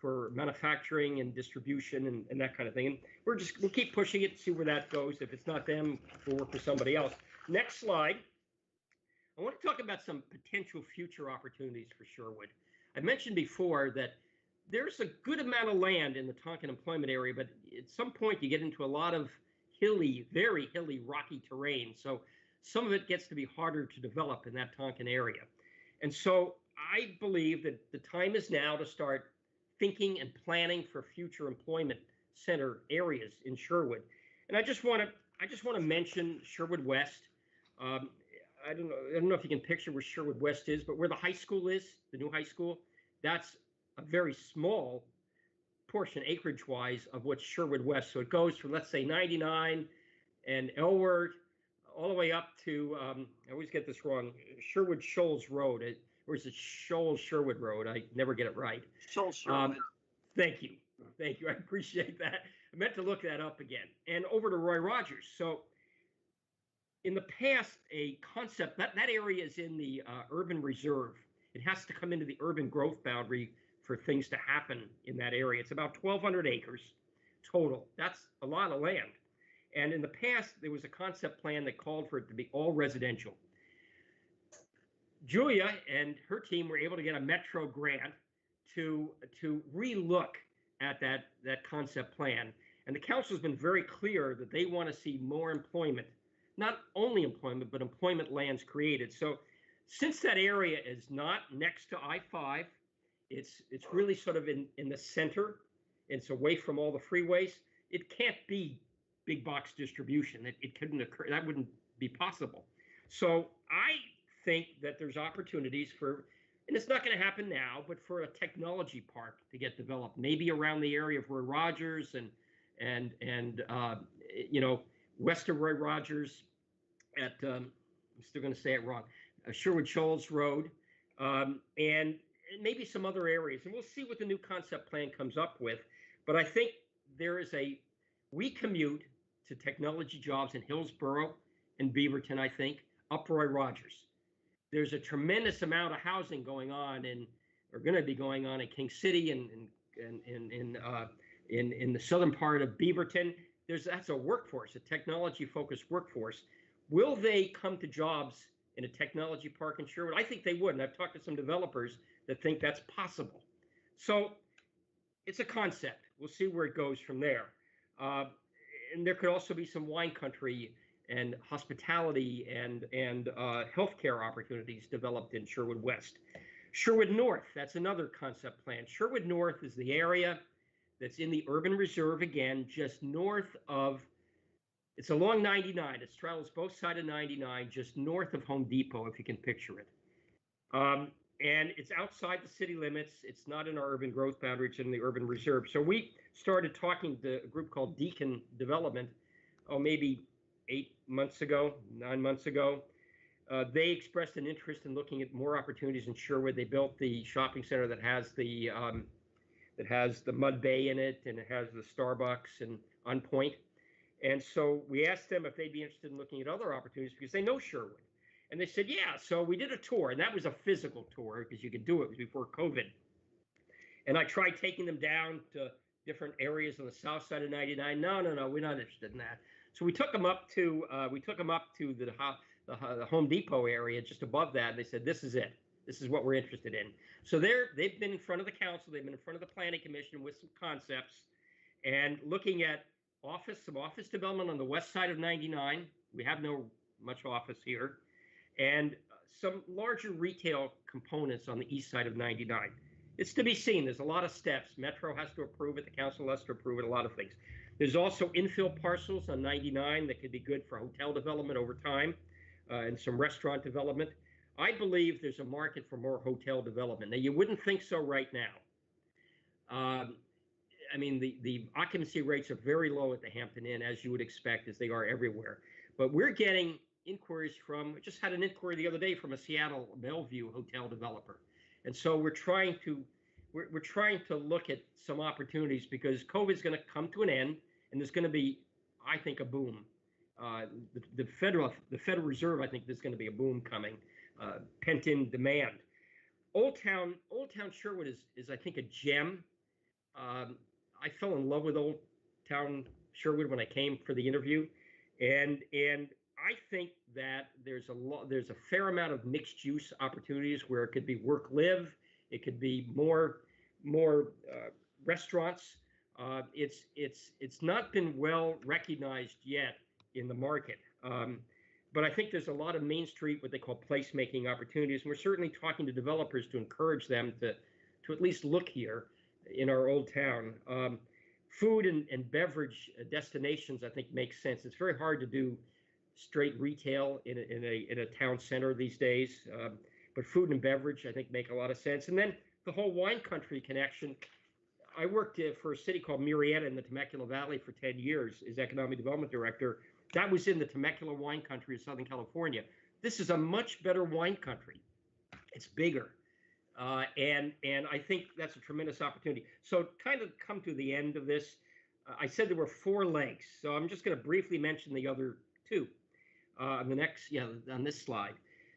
for manufacturing and distribution and that kind of thing. And we'll keep pushing it, see where that goes. If it's not them, we'll work with somebody else. Next slide. I want to talk about some potential future opportunities for Sherwood. I mentioned before that there's a good amount of land in the Tonquin employment area, but at some point you get into a lot of hilly, very hilly, rocky terrain. So some of it gets to be harder to develop in that Tonquin area. And so I believe that the time is now to start thinking and planning for future employment center areas in Sherwood. And I just want to mention Sherwood West. I don't know if you can picture where Sherwood West is, but where the high school is, the new high school, that's a very small portion acreage-wise of what's Sherwood West. So it goes from, let's say, 99 and Elward all the way up to, I always get this wrong, Sherwood Shoals Road. Or is it Shoals Sherwood Road? I never get it right. Shoals Sherwood. Thank you. I appreciate that. I meant to look that up again. And over to Roy Rogers. So in the past, a concept, that area is in the urban reserve. It has to come into the urban growth boundary for things to happen in that area. It's about 1,200 acres total. That's a lot of land. And in the past, there was a concept plan that called for it to be all residential. Julia and her team were able to get a Metro grant to relook at that concept plan. And the council has been very clear that they want to see more employment, not only employment, but employment lands created. So since that area is not next to I-5, it's really sort of in the center. It's away from all the freeways. It can't be big box distribution. It couldn't occur. That wouldn't be possible. So I think that there's opportunities for, and it's not going to happen now, but for a technology park to get developed, maybe around the area of Roy Rogers and west of Roy Rogers at, I'm still going to say it wrong, Sherwood Shoals Road, and maybe some other areas. And we'll see what the new concept plan comes up with. But I think we commute to technology jobs in Hillsborough and Beaverton, I think, up Roy Rogers. there's a tremendous amount of housing going on or going to be going on in King City and in the southern part of Beaverton. That's a workforce, a technology-focused workforce. Will they come to jobs in a technology park in Sherwood? I think they would, and I've talked to some developers that think that's possible. So it's a concept. We'll see where it goes from there. And there could also be some wine country and hospitality and healthcare opportunities developed in Sherwood West. Sherwood North, that's another concept plan. Sherwood North is the area that's in the urban reserve, again, just north of, it's along 99. It straddles both sides of 99, just north of Home Depot, if you can picture it. And it's outside the city limits. It's not in our urban growth boundary. It's in the urban reserve. So we started talking to a group called Deacon Development, maybe 9 months ago. They expressed an interest in looking at more opportunities in Sherwood. They built the shopping center that has the Mud Bay in it, and it has the Starbucks and On Point. And so we asked them if they'd be interested in looking at other opportunities because they know Sherwood. And they said, yeah. So we did a tour, and that was a physical tour because you could do it before COVID. And I tried taking them down to different areas on the south side of 99. No, we're not interested in that. So we took them up to the Home Depot area just above that. And they said, this is it. This is what we're interested in. So they've been in front of the council. They've been in front of the planning commission with some concepts and looking at some office development on the west side of 99. We have no much office here. And some larger retail components on the east side of 99. It's to be seen. There's a lot of steps. Metro has to approve it. The council has to approve it, a lot of things. There's also infill parcels on 99 that could be good for hotel development over time and some restaurant development. I believe there's a market for more hotel development. Now, you wouldn't think so right now. I mean, the occupancy rates are very low at the Hampton Inn, as you would expect, as they are everywhere. But we're getting inquiries we just had an inquiry the other day from a Seattle Bellevue hotel developer. And so we're trying to look at some opportunities because COVID's going to come to an end, and there's going to be, I think, a boom. The Federal Reserve, I think there's going to be a boom coming, pent-in demand. Old Town Sherwood is I think a gem. I fell in love with Old Town Sherwood when I came for the interview, and I think that there's a fair amount of mixed use opportunities where it could be work live, it could be more restaurants. It's not been well recognized yet in the market, but I think there's a lot of Main Street, what they call placemaking opportunities, and we're certainly talking to developers to encourage them to at least look here in our old town. Food and beverage destinations, I think, makes sense. It's very hard to do straight retail in a town center these days, but food and beverage, I think, make a lot of sense. And then the whole wine country connection. I worked for a city called Murrieta in the Temecula Valley for 10 years as economic development director. That was in the Temecula wine country of Southern California. This is a much better wine country. It's bigger. And I think that's a tremendous opportunity. So kind of come to the end of this, I said there were 4 legs. So I'm just going to briefly mention the other 2 on this slide.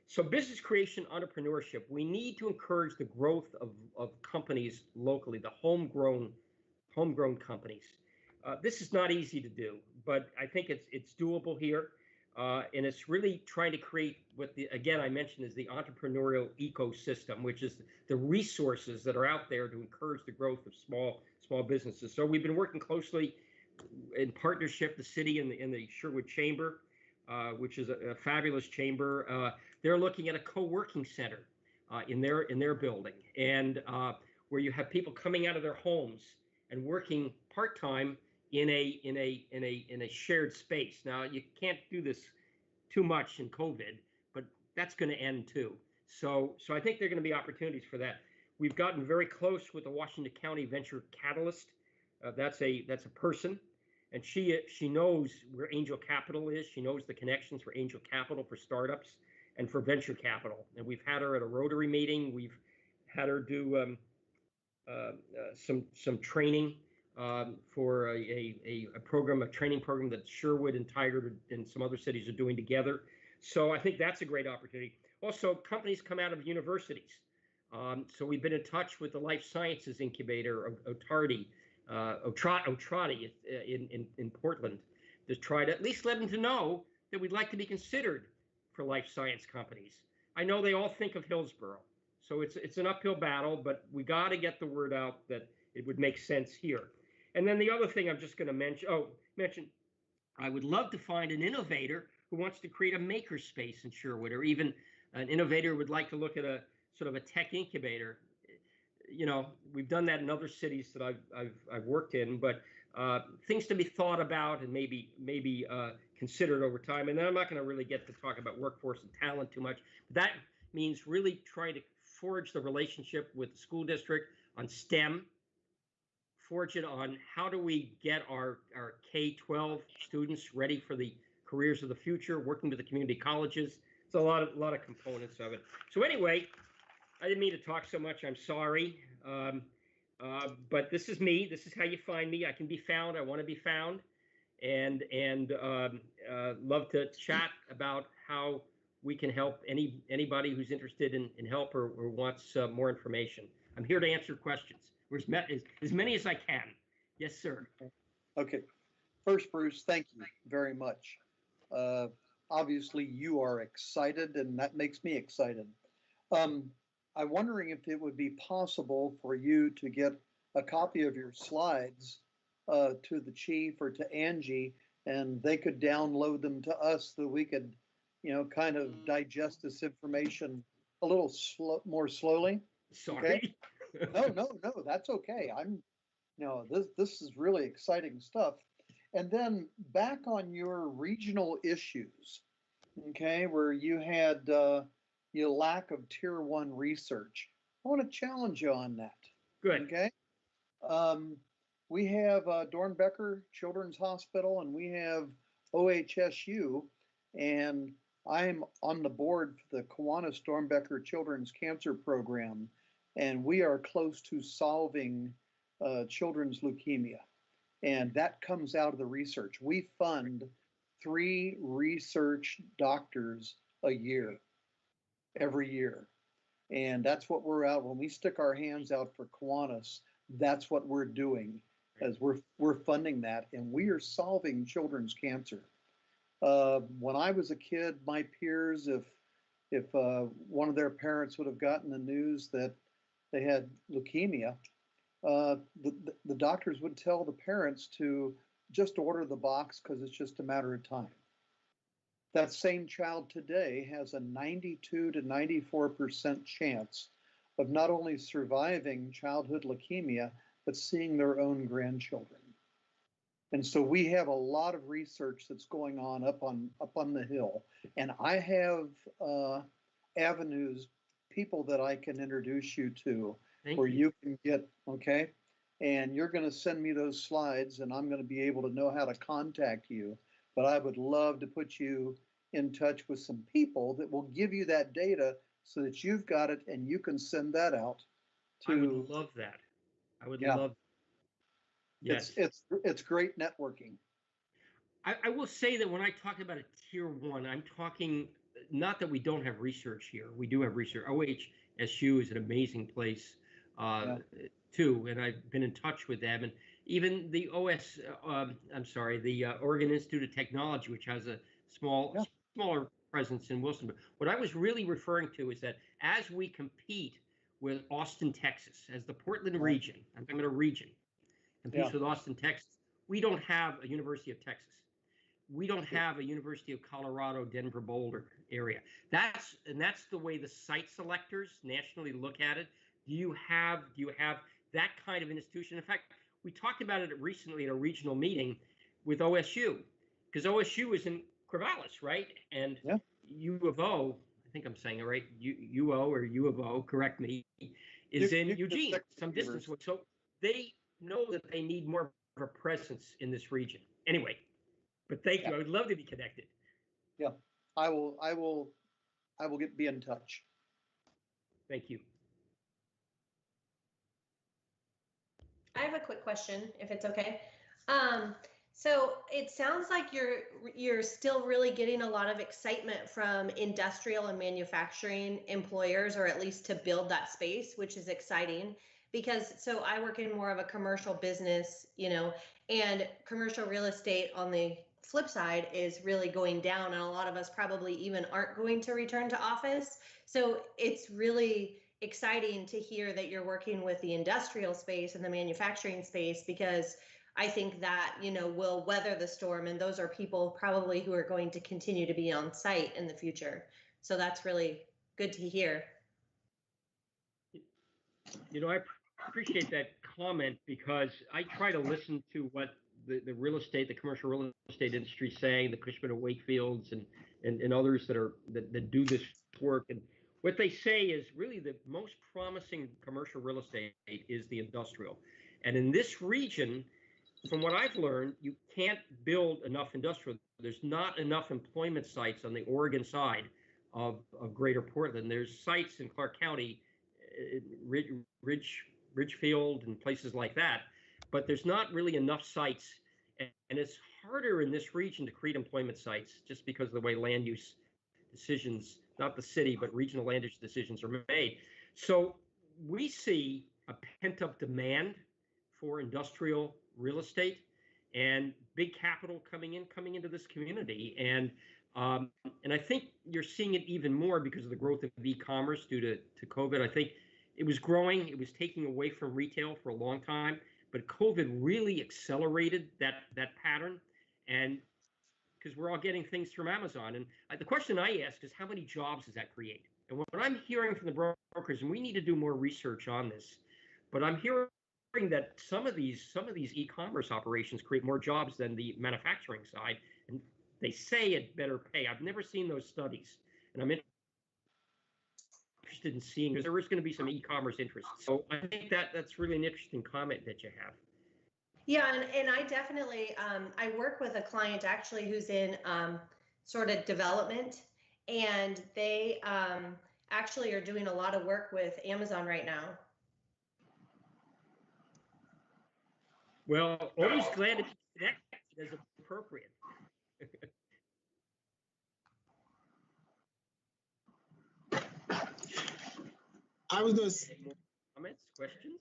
So business creation, entrepreneurship, we need to encourage the growth of companies locally, the homegrown companies. This is not easy to do, but I think it's doable here. And it's really trying to create what again, I mentioned is the entrepreneurial ecosystem, which is the resources that are out there to encourage the growth of small businesses. So we've been working closely in partnership, the city and the Sherwood Chamber, which is a fabulous chamber. They're looking at a co-working center in their building, and where you have people coming out of their homes and working part-time in a shared space. Now, you can't do this too much in COVID, but that's going to end too. So I think there are going to be opportunities for that. We've gotten very close with the Washington County Venture Catalyst. That's a person, and she knows where angel capital is. She knows the connections for angel capital, for startups, and for venture capital. And we've had her at a Rotary meeting. We've had her do some training for a training program that Sherwood and Tigard and some other cities are doing together. So I think that's a great opportunity. Also, companies come out of universities. So we've been in touch with the Life Sciences Incubator, Otrati in Portland, to try to at least let them to know that we'd like to be considered for life science companies. I know they all think of Hillsborough, so it's an uphill battle, but we got to get the word out that it would make sense here. And then the other thing I'm just going to mention, I would love to find an innovator who wants to create a maker space in Sherwood, or even an innovator who would like to look at a sort of a tech incubator. You know, we've done that in other cities that I've worked in, but things to be thought about and maybe considered over time. And then I'm not going to really get to talk about workforce and talent too much. But that means really trying to forge the relationship with the school district on STEM, forge it on how do we get our K-12 students ready for the careers of the future, working with the community colleges. It's a lot of components of it. So anyway, I didn't mean to talk so much. I'm sorry. But this is me. This is how you find me. I can be found. I want to be found, and love to chat about how we can help anybody who's interested in help or wants more information. I'm here to answer questions, or as many as I can. Yes, sir. Okay. First, Bruce, thank you very much. Obviously, you are excited, and that makes me excited. I'm wondering if it would be possible for you to get a copy of your slides to the chief or to Angie, and they could download them to us so we could, kind of digest this information a little more slowly. Sorry. Okay? No, that's okay. This is really exciting stuff. And then back on your regional issues, okay, where you had your lack of tier 1 research. I want to challenge you on that. Good. Okay. We have Dornbecker Children's Hospital, and we have OHSU, and I'm on the board for the Kiwanis Dornbecker Children's Cancer Program, and we are close to solving children's leukemia. And that comes out of the research. We fund 3 research doctors a year, every year. And that's what we're out. When we stick our hands out for Kiwanis, that's what we're doing, as we're funding that, and we are solving children's cancer. When I was a kid, my peers, if one of their parents would have gotten the news that they had leukemia, the doctors would tell the parents to just order the box because it's just a matter of time. That same child today has a 92 to 94% chance of not only surviving childhood leukemia, but seeing their own grandchildren. And so we have a lot of research that's going on up on the hill. And I have avenues, people that I can introduce you to where you can get, okay? And you're going to send me those slides, and I'm going to be able to know how to contact you. But I would love to put you in touch with some people that will give you that data so that you've got it and you can send that out to. I would love that. I would love. Yes. It's great networking. I will say that when I talk about a tier 1, I'm talking not that we don't have research here. We do have research. OHSU is an amazing place too, and I've been in touch with them, and even the the Oregon Institute of Technology, which has a smaller presence in Wilson. But what I was really referring to is that as we compete with Austin, Texas, as the Portland region, I'm talking about a region, competes with Austin, Texas, we don't have a University of Texas. We don't have a University of Colorado, Denver, Boulder area. That's the way the site selectors nationally look at it. Do you have that kind of institution? In fact, we talked about it recently at a regional meeting with OSU, because OSU is in Corvallis, right? And U of O, I think I'm saying it right, UO or U of O, correct me, is in Eugene, some distance away. So they know that they need more of a presence in this region. Anyway, but thank you. I would love to be connected. Yeah, I will be in touch. Thank you. I have a quick question, if it's okay. So it sounds like you're still really getting a lot of excitement from industrial and manufacturing employers, or at least to build that space, which is exciting. Because so I work in more of a commercial business, and commercial real estate on the flip side is really going down, and a lot of us probably even aren't going to return to office. So it's really exciting to hear that you're working with the industrial space and the manufacturing space, because I think that, will weather the storm. And those are people probably who are going to continue to be on site in the future. So that's really good to hear. I appreciate that comment, because I try to listen to what the real estate, the commercial real estate industry is saying, the Cushman and Wakefields and others that do this work. And what they say is really the most promising commercial real estate is the industrial. And in this region, from what I've learned, you can't build enough industrial. There's not enough employment sites on the Oregon side of Greater Portland. There's sites in Clark County, Ridgefield, and places like that, but there's not really enough sites, and it's harder in this region to create employment sites just because of the way land use decisions, not the city, but regional land use decisions are made. So we see a pent-up demand for industrial real estate and big capital coming into this community. And I think you're seeing it even more because of the growth of e-commerce due to COVID. I think it was growing. It was taking away from retail for a long time, but COVID really accelerated that pattern. And because we're all getting things from Amazon. And the question I ask is, how many jobs does that create? And what I'm hearing from the brokers, and we need to do more research on this, but I'm hearing that some of these e-commerce operations create more jobs than the manufacturing side, and they say it better pay. I've never seen those studies, and I'm interested in seeing, because there is going to be some e-commerce interest. So I think that's really an interesting comment that you have. Yeah, and I definitely, I work with a client actually who's in sort of development, and they actually are doing a lot of work with Amazon right now. Well, always glad to be connected as appropriate. I was going to comments, questions?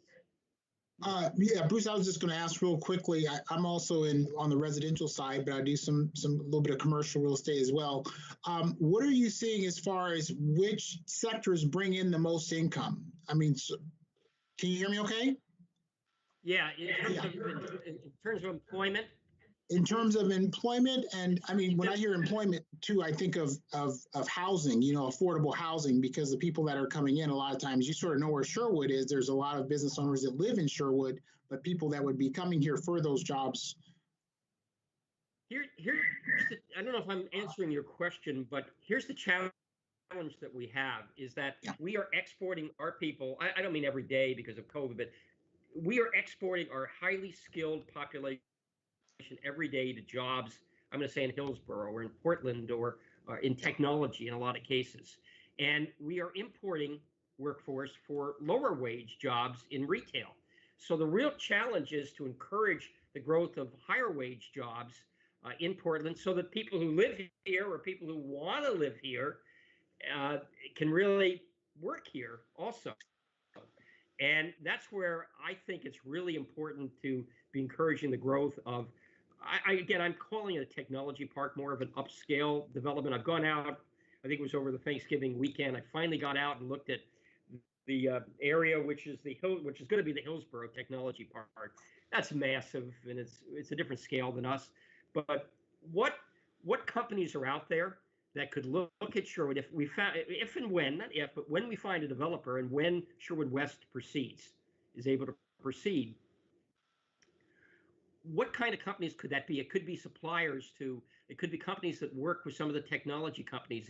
Yeah, Bruce, I was just going to ask real quickly. I'm also on the residential side, but I do some little bit of commercial real estate as well. What are you seeing as far as which sectors bring in the most income? I mean, can you hear me okay? Yeah, in terms of employment. In terms of employment, and I mean, when I hear employment too, I think of housing, affordable housing, because the people that are coming in, a lot of times, you sort of know where Sherwood is. There's a lot of business owners that live in Sherwood, but people that would be coming here for those jobs. I don't know if I'm answering your question, but here's the challenge that we have is that we are exporting our people. I don't mean every day because of COVID, but we are exporting our highly skilled population every day to jobs, I'm going to say in Hillsborough or in Portland or in technology in a lot of cases. And we are importing workforce for lower wage jobs in retail. So the real challenge is to encourage the growth of higher wage jobs in Portland so that people who live here or people who want to live here can really work here also. And that's where I think it's really important to be encouraging the growth of, again, I'm calling it a technology park, more of an upscale development. I've gone out, I think it was over the Thanksgiving weekend. I finally got out and looked at the area, which is going to be the Hillsborough Technology Park. That's massive, and it's a different scale than us. But what companies are out there that could look at Sherwood if and when, not if, but when we find a developer and when Sherwood West is able to proceed, what kind of companies could that be? It could be suppliers it could be companies that work with some of the technology companies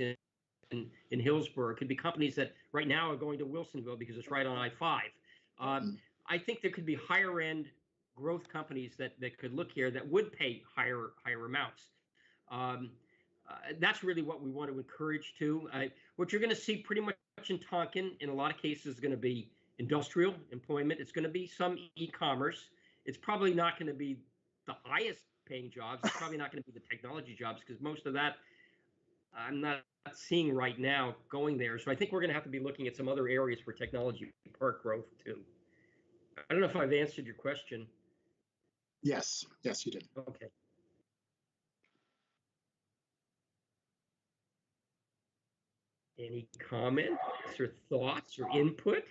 in Hillsborough. It could be companies that right now are going to Wilsonville because it's right on I-5. I think there could be higher end growth companies that could look here that would pay higher amounts. That's really what we want to encourage too. What you're going to see pretty much in Tonquin in a lot of cases is going to be industrial employment. It's going to be some e-commerce. It's probably not going to be the highest paying jobs. It's probably not going to be the technology jobs because most of that I'm not seeing right now going there. So I think we're going to have to be looking at some other areas for technology park growth too. I don't know if I've answered your question. Yes, yes, you did. Okay. Any comments or thoughts or input?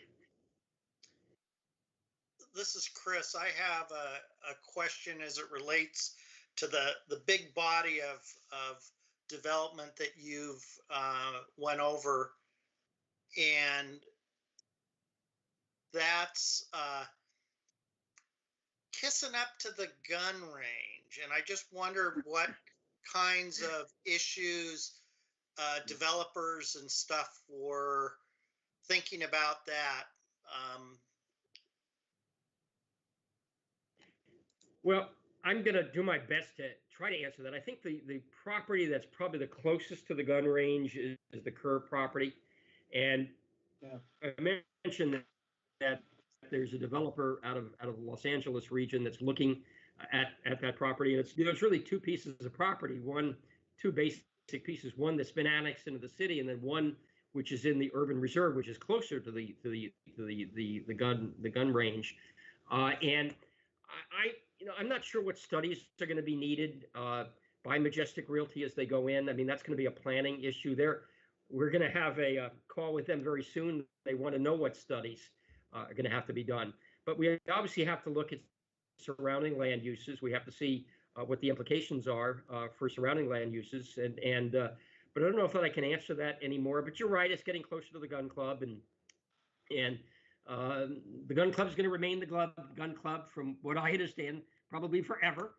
This is Chris. I have a question as it relates to the big body of development that you've went over, and that's kissing up to the gun range. And I just wondered what kinds of issues developers and stuff were thinking about that. Well, I'm going to do my best to try to answer that. I think the property that's probably the closest to the gun range is the Kerr property. And I mentioned that there's a developer out of the Los Angeles region that's looking at that property. And it's really two pieces of property. Two basic pieces. One that's been annexed into the city, and then one which is in the urban reserve, which is closer to the gun range. And I'm not sure what studies are going to be needed by Majestic Realty as they go in. I mean, that's going to be a planning issue there. We're going to have a call with them very soon. They want to know what studies are going to have to be done. But we obviously have to look at surrounding land uses. We have to see what the implications are for surrounding land uses. But I don't know if I can answer that anymore. But you're right. It's getting closer to the gun club, and the gun club is going to remain the gun club, from what I understand, probably forever,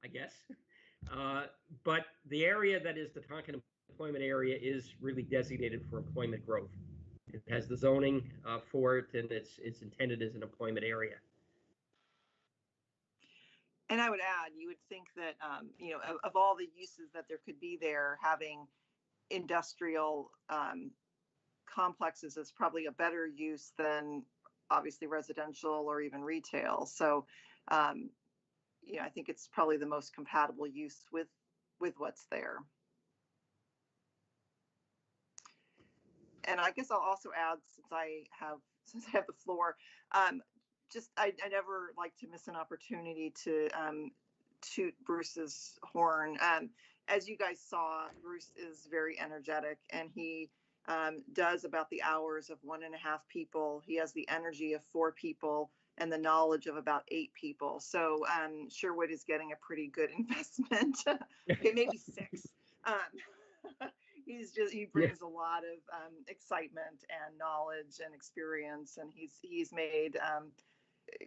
I guess. But the area that is the Tonquin employment area is really designated for employment growth. It has the zoning for it, and it's intended as an employment area. And I would add, you would think that, of all the uses that there could be there, having industrial complexes is probably a better use than obviously residential or even retail. So, I think it's probably the most compatible use with what's there. And I guess I'll also add, since I have the floor, I never like to miss an opportunity to toot Bruce's horn. As you guys saw, Bruce is very energetic, and he does about the hours of 1.5 people. He has the energy of 4 people and the knowledge of about 8 people. So Sherwood is getting a pretty good investment. Okay, maybe 6. He brings a lot of excitement and knowledge and experience, and he's made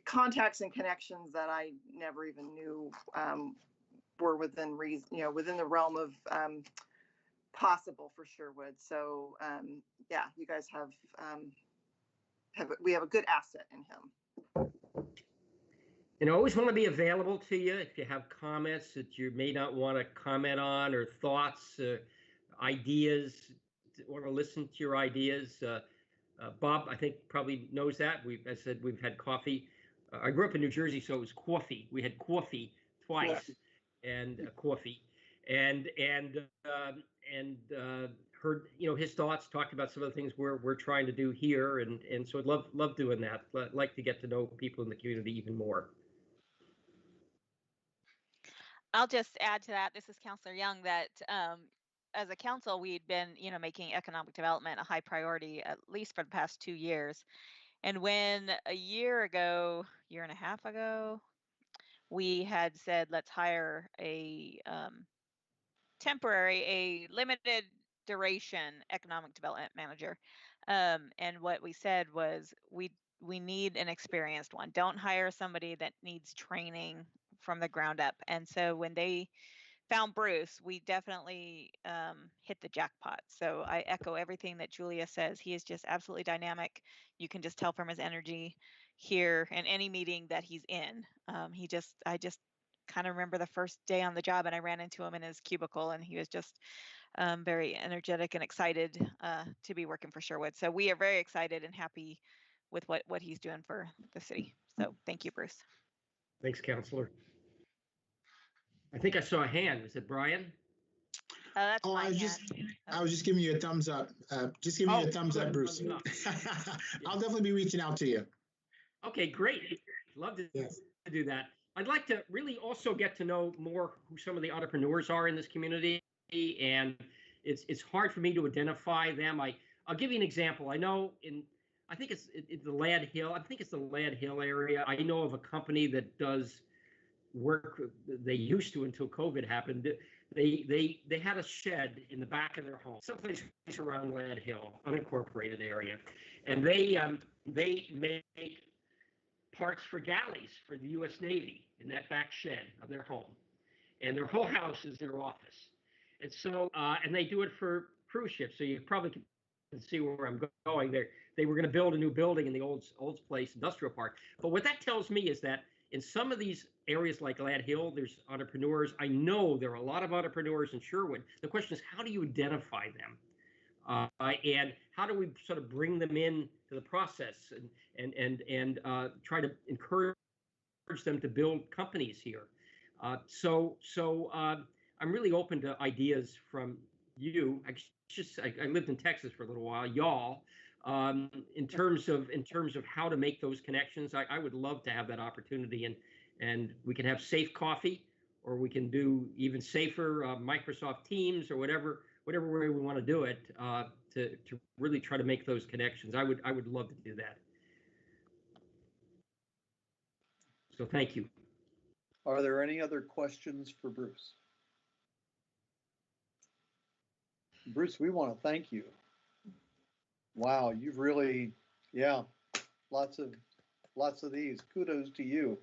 contacts and connections that I never even knew were within reason, within the realm of possible for Sherwood. So you guys we have a good asset in him. And I always want to be available to you if you have comments that you may not want to comment on, or thoughts, ideas, want to listen to your ideas. Bob, I think, probably knows that. I said we've had coffee. I grew up in New Jersey, so it was coffee. We had coffee twice, and coffee, and heard his thoughts, talked about some of the things we're trying to do here, and so I'd love doing that. I'd like to get to know people in the community even more. I'll just add to that. This is Councilor Young. That as a council, we'd been, making economic development a high priority, at least for the past 2 years. And when a year and a half ago, we had said, let's hire a limited duration economic development manager. And what we said was, we need an experienced one. Don't hire somebody that needs training from the ground up. And so when they found Bruce, we definitely hit the jackpot. So I echo everything that Julia says. He is just absolutely dynamic. You can just tell from his energy here in any meeting that he's in. I just kind of remember the first day on the job, and I ran into him in his cubicle, and he was just very energetic and excited to be working for Sherwood. So we are very excited and happy with what he's doing for the city. So thank you, Bruce. Thanks, Councilor. I think I saw a hand. Was it Brian? That's Oh, my I was hand. I was just giving you a thumbs up. Just giving you a Oh, thumbs up, good, Bruce. thumbs up. I'll definitely be reaching out to you. Okay, great. Love to Yes. do that. I'd like to really also get to know more who some of the entrepreneurs are in this community, and it's hard for me to identify them. I'll give you an example. I know I think it's the Lad Hill. I think it's the Lad Hill area. I know of a company that does work. They used to until COVID happened. They had a shed in the back of their home, someplace around Lad Hill, unincorporated area, and they make parts for galleys for the U.S. Navy in that back shed of their home, and their whole house is their office. And so, and they do it for cruise ships. So you probably can see where I'm going. They were going to build a new building in the old place industrial park. But what that tells me is that in some of these areas like Lad Hill, there's entrepreneurs. I know there are a lot of entrepreneurs in Sherwood. The question is, how do you identify them? And how do we sort of bring them in to the process and try to encourage them to build companies here? So I'm really open to ideas from you. I lived in Texas for a little while, y'all. In terms of how to make those connections, I would love to have that opportunity, and we can have safe coffee, or we can do even safer Microsoft Teams or whatever way we want to do it, to really try to make those connections. I would love to do that. So thank you. Are there any other questions for Bruce? Bruce, we want to thank you. Wow, you've really, yeah, lots of these. Kudos to you.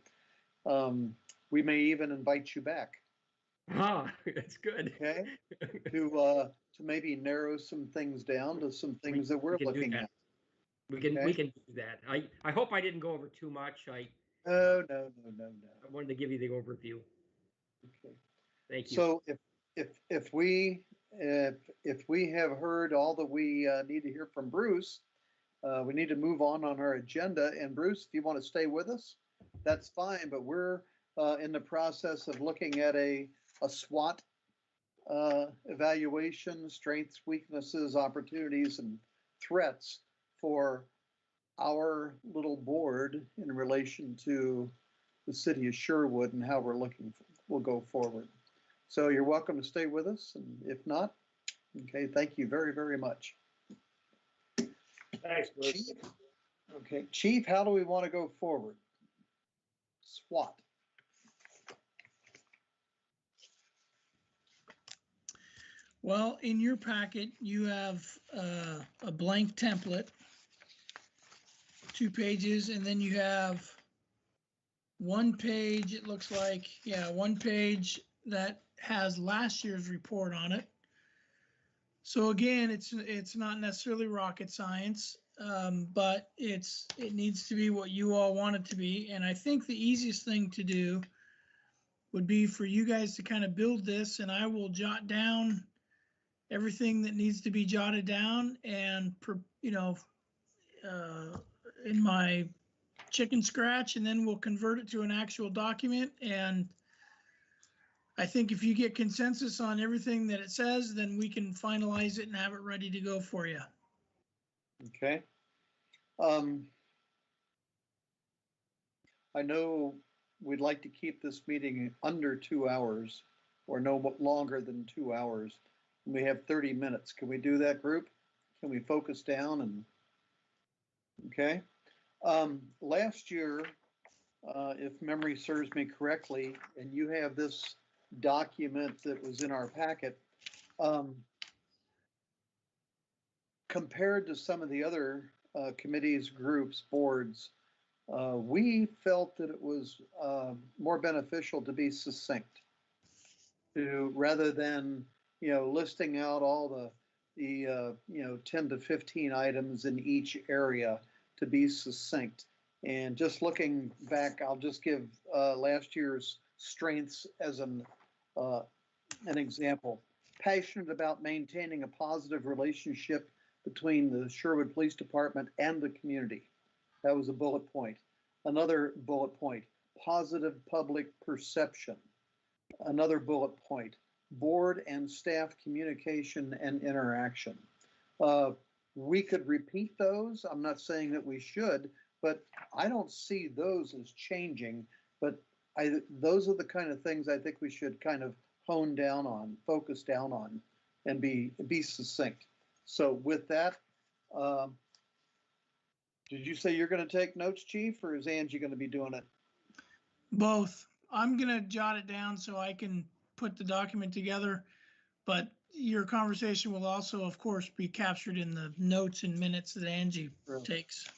We may even invite you back. Ah, that's good. Okay, to maybe narrow some things down to some things that we're looking at. We can do that. I hope I didn't go over too much. No. I wanted to give you the overview. Okay. Thank you. So if we have heard all that we need to hear from Bruce, we need to move on our agenda. And Bruce, if you want to stay with us, that's fine. But we're in the process of looking at a SWOT evaluation, strengths, weaknesses, opportunities, and threats for our little board in relation to the city of Sherwood and how we'll go forward. So you're welcome to stay with us, and if not, okay, thank you very, very much. Thanks, Bruce. Chief, okay, Chief, how do we want to go forward? SWOT. Well, in your packet, you have a blank template, 2 pages, and then you have 1 page, it looks like, yeah, 1 page that has last year's report on it. So again, it's not necessarily rocket science, but it needs to be what you all want it to be. And I think the easiest thing to do would be for you guys to kind of build this, and I will jot down everything that needs to be jotted down, and in my chicken scratch, and then we'll convert it to an actual document. And I think if you get consensus on everything that it says, then we can finalize it and have it ready to go for you. Okay. I know we'd like to keep this meeting under 2 hours, or no longer than 2 hours. We have 30 minutes. Can we do that, group? Can we focus down and, okay? Last year, if memory serves me correctly, and you have this document that was in our packet, compared to some of the other committees, groups, boards, we felt that it was more beneficial to be succinct, rather than listing out all the 10 to 15 items in each area, to be succinct. And just looking back, I'll just give last year's strengths as an example. Passionate about maintaining a positive relationship between the Sherwood Police Department and the community. That was a bullet point. Another bullet point, positive public perception. Another bullet point, board and staff communication and interaction. We could repeat those. I'm not saying that we should, but I don't see those as changing. But those are the kind of things I think we should kind of hone down on, focus down on, and be succinct. So with that, did you say you're going to take notes, Chief, or is Angie going to be doing it? Both. I'm going to jot it down so I can put the document together, but your conversation will also, of course, be captured in the notes and minutes that Angie takes.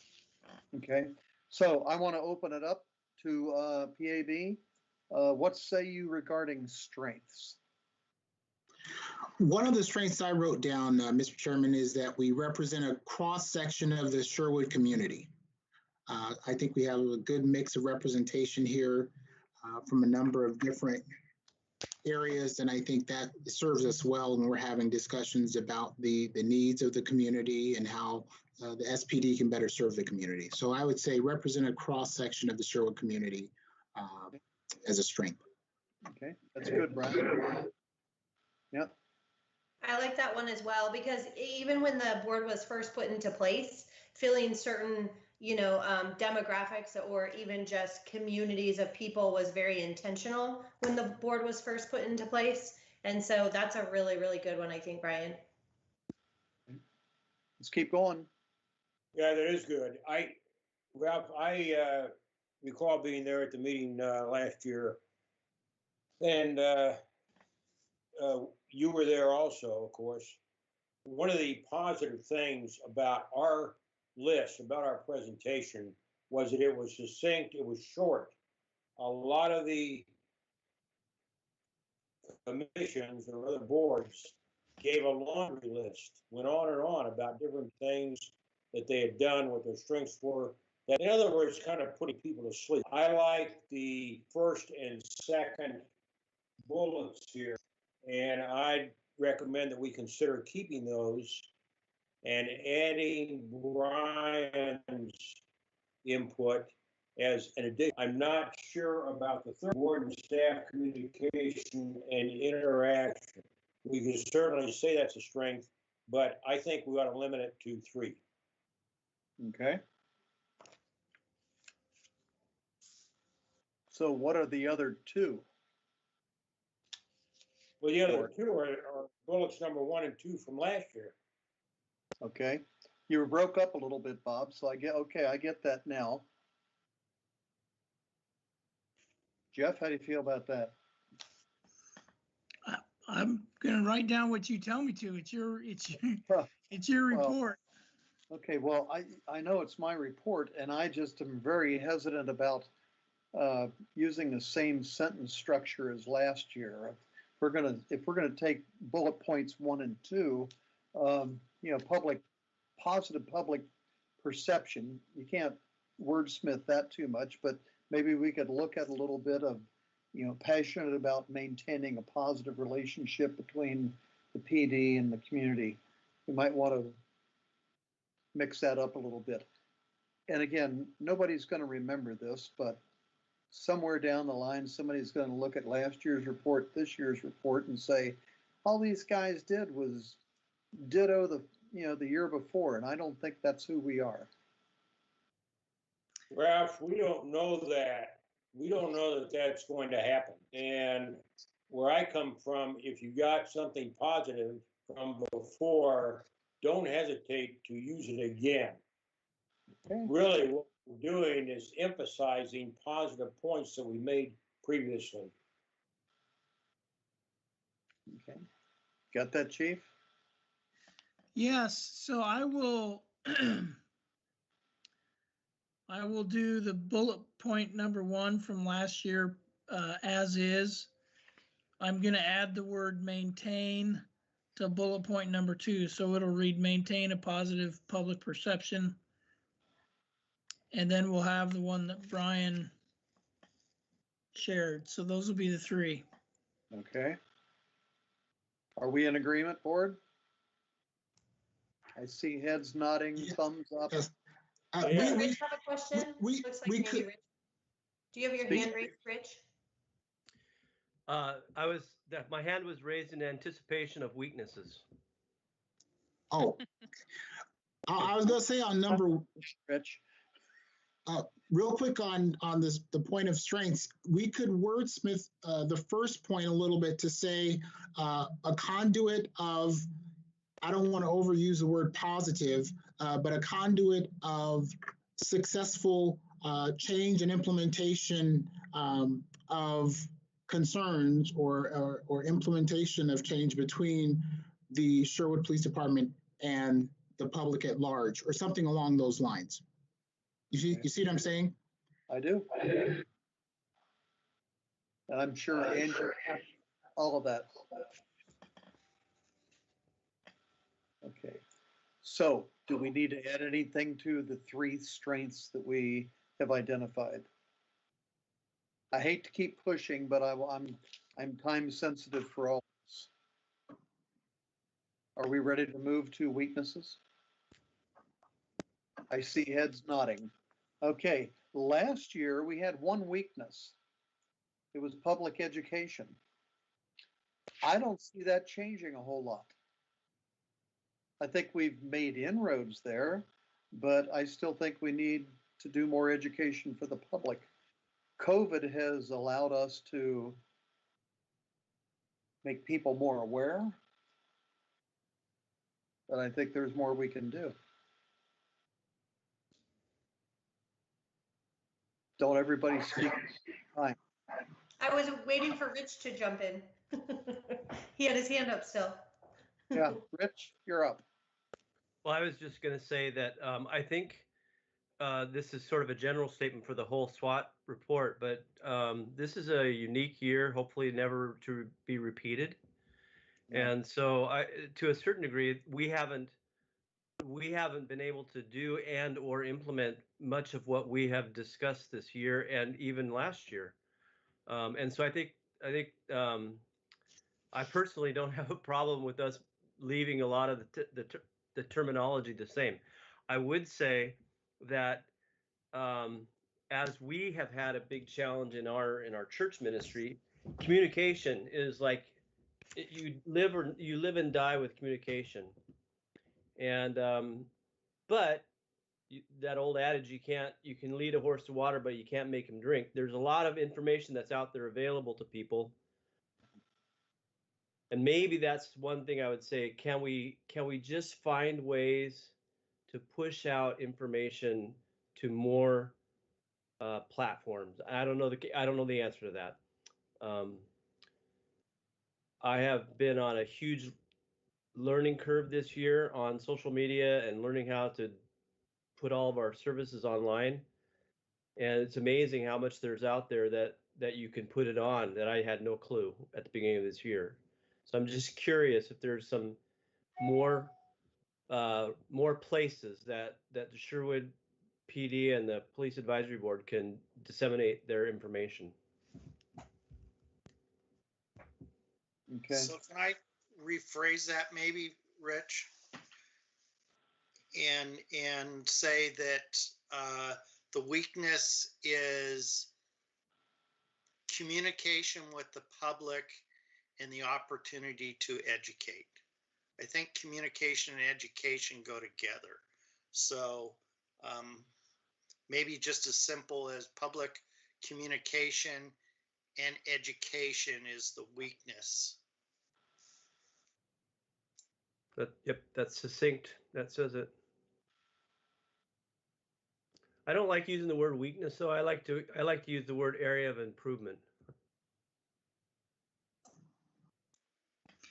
Okay, so I want to open it up to PAB. What say you regarding strengths? One of the strengths I wrote down, Mr. Chairman, is that we represent a cross-section of the Sherwood community. I think we have a good mix of representation here from a number of different areas, and I think that serves us well when we're having discussions about the needs of the community and how the SPD can better serve the community. So I would say represent a cross-section of the Sherwood community as a strength. Okay, that's good, Brian. Yep. I like that one as well, because even when the board was first put into place, filling certain, demographics or even just communities of people was very intentional when the board was first put into place. And so that's a really, really good one, I think, Brian. Let's keep going. Yeah, that is good. Ralph, I recall being there at the meeting last year, and you were there also, of course. One of the positive things about our list, about our presentation, was that it was succinct, it was short. A lot of the commissions or other boards gave a laundry list, went on and on about different things that they had done, what their strengths were. That, in other words, kind of putting people to sleep. I like the first and second bullets here, and I'd recommend that we consider keeping those and adding Brian's input as an addition. I'm not sure about the third, board and staff communication and interaction. We can certainly say that's a strength, but I think we ought to limit it to 3. Okay. So what are the other 2? Well, the other 2 are bullets number 1 and 2 from last year. Okay. You were broke up a little bit, Bob, so I get that now. Jeff, how do you feel about that? I'm gonna write down what you tell me to. It's your report. Okay, well, I know it's my report, and I just am very hesitant about using the same sentence structure as last year. If we're gonna take bullet points 1 and 2, positive public perception. You can't wordsmith that too much, but maybe we could look at a little bit of, passionate about maintaining a positive relationship between the PD and the community. You might want to mix that up a little bit. And again, nobody's going to remember this, but somewhere down the line, somebody's going to look at last year's report, this year's report, and say, all these guys did was ditto the year before, and I don't think that's who we are. Ralph, we don't know that. We don't know that that's going to happen. And where I come from, if you got something positive from before, don't hesitate to use it again. Okay. Really, what we're doing is emphasizing positive points that we made previously. Okay. Got that, Chief? Yes, so I will I will do the bullet point number 1 from last year as is. I'm going to add the word maintain to bullet point number 2. So it'll read maintain a positive public perception. And then we'll have the one that Brian shared. So those will be the 3. Okay. Are we in agreement, board? I see heads nodding, thumbs up. Yes. Rich, have a question? Looks like maybe Rich. Do you have your hand raised, Rich? My hand was raised in anticipation of weaknesses. Oh, I was going to say on number, Rich. real quick on this, the point of strengths, we could wordsmith the first point a little bit to say a conduit of, I don't want to overuse the word positive, but a conduit of successful change and implementation of concerns or implementation of change between the Sherwood Police Department and the public at large, or something along those lines. You see what I'm saying? I do. And I'm sure Andrew has all of that. Okay. So do we need to add anything to the 3 strengths that we have identified? I hate to keep pushing, but I'm time sensitive for all this. Are we ready to move to weaknesses? I see heads nodding. Okay, last year we had 1 weakness. It was public education. I don't see that changing a whole lot. I think we've made inroads there, but I still think we need to do more education for the public. COVID has allowed us to make people more aware, but I think there's more we can do. Don't everybody speak. Hi. I was waiting for Rich to jump in. He had his hand up still. Yeah, Rich, you're up. Well, I was just going to say that I think this is sort of a general statement for the whole SWAT report, but this is a unique year, hopefully never to be repeated. Yeah. And so, to a certain degree, we haven't been able to do and or implement much of what we have discussed this year and even last year. And so I think I personally don't have a problem with us leaving a lot of the terminology the same. I would say that as we have had a big challenge in our church ministry, communication is like you live and die with communication. And but that old adage, you can lead a horse to water, but you can't make him drink. There's a lot of information that's out there available to people. And maybe that's one thing I would say, can we just find ways to push out information to more platforms? I don't know the answer to that. I have been on a huge learning curve this year on social media and learning how to put all of our services online. And it's amazing how much there's out there that you can put it on that I had no clue at the beginning of this year. So I'm just curious if there's some more places that the Sherwood PD and the Police Advisory Board can disseminate their information. Okay. So can I rephrase that maybe, Rich? And say that the weakness is communication with the public and the opportunity to educate. I think communication and education go together. So maybe just as simple as public communication and education is the weakness. But yep, that's succinct. That says it. I don't like using the word weakness, so I like to use the word area of improvement.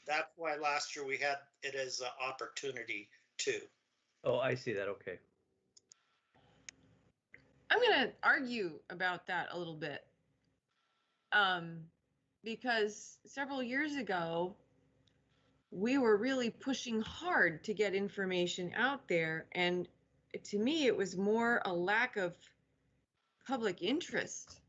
That's why last year we had it as an opportunity too. Oh, I see that. Okay. I'm going to argue about that a little bit. Because several years ago, we were really pushing hard to get information out there. And to me, it was more a lack of public interest.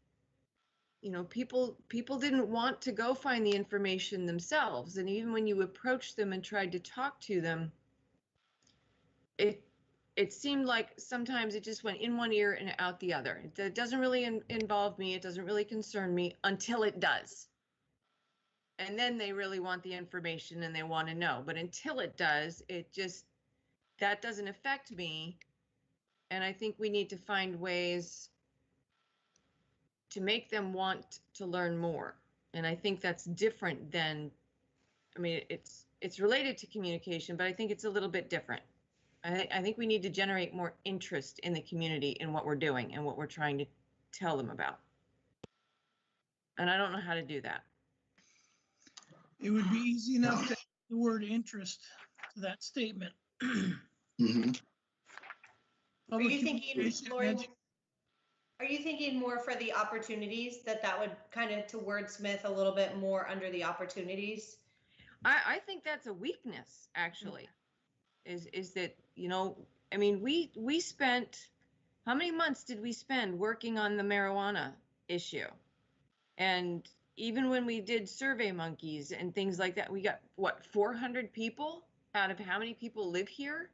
You know, people didn't want to go find the information themselves. And even when you approached them and tried to talk to them, it seemed like sometimes it just went in one ear and out the other. It doesn't really involve me. It doesn't really concern me until it does. And then they really want the information and they want to know. But until it does, that doesn't affect me. And I think we need to find ways to make them want to learn more. And I think that's different than, I mean, it's related to communication, but I think it's a little bit different. I think we need to generate more interest in the community in what we're doing and what we're trying to tell them about. And I don't know how to do that. It would be easy enough to add the word interest to that statement. Mhm. Are Public you thinking, communication Lauren, edu- are you thinking more for the opportunities that would kind of to wordsmith a little bit more under the opportunities? I think that's a weakness, actually, is that, you know, I mean, we spent, how many months did we spend working on the marijuana issue? And even when we did Survey Monkeys and things like that, we got, what, 400 people out of how many people live here?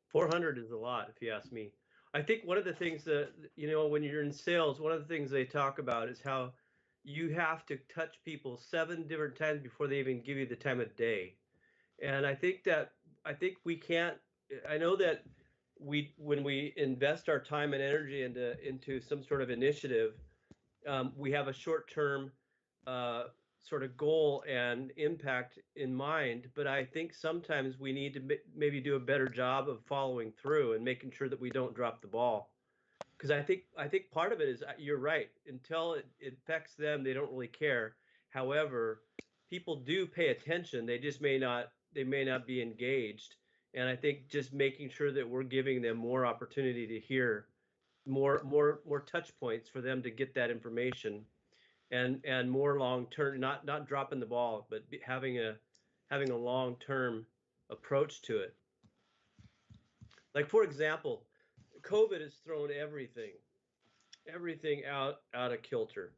400 is a lot, if you ask me. I think one of the things that, you know, when you're in sales, one of the things they talk about is how you have to touch people 7 different times before they even give you the time of day. And I think we can't, I know that when we invest our time and energy into some sort of initiative, we have a short-term sort of goal and impact in mind, but I think sometimes we need to maybe do a better job of following through and making sure that we don't drop the ball. Because I think part of it is, you're right, until it affects them, they don't really care. However, people do pay attention. They just may not be engaged. And I think just making sure that we're giving them more opportunity to hear, more touch points for them to get that information, and more long term, not dropping the ball, but having a long term approach to it. Like, for example, COVID has thrown everything out of kilter.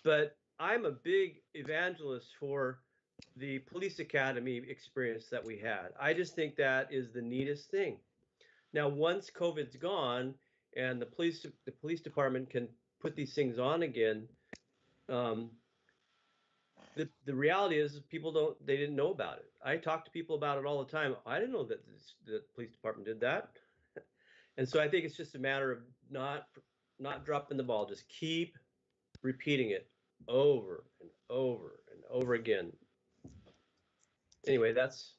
But I'm a big evangelist for the police academy experience that we had. I just think that is the neatest thing. Now, once COVID's gone and the police department can put these things on again, the reality is they didn't know about it. I talk to people about it all the time. I didn't know that the police department did that. And so I think it's just a matter of not dropping the ball. Just keep repeating it over and over and over again. Anyway, that's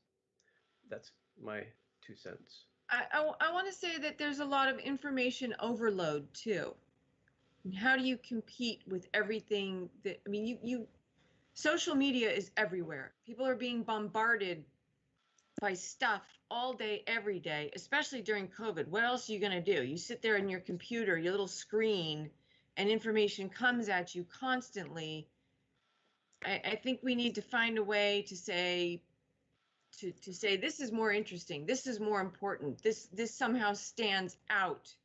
my 2 cents. I want to say that there's a lot of information overload too. And how do you compete with everything that, I mean, social media is everywhere. People are being bombarded by stuff all day, every day, especially during COVID. What else are you going to do? You sit there in your computer, your little screen, and information comes at you constantly. I think we need to find a way to say, to say this is more interesting, this is more important, this somehow stands out,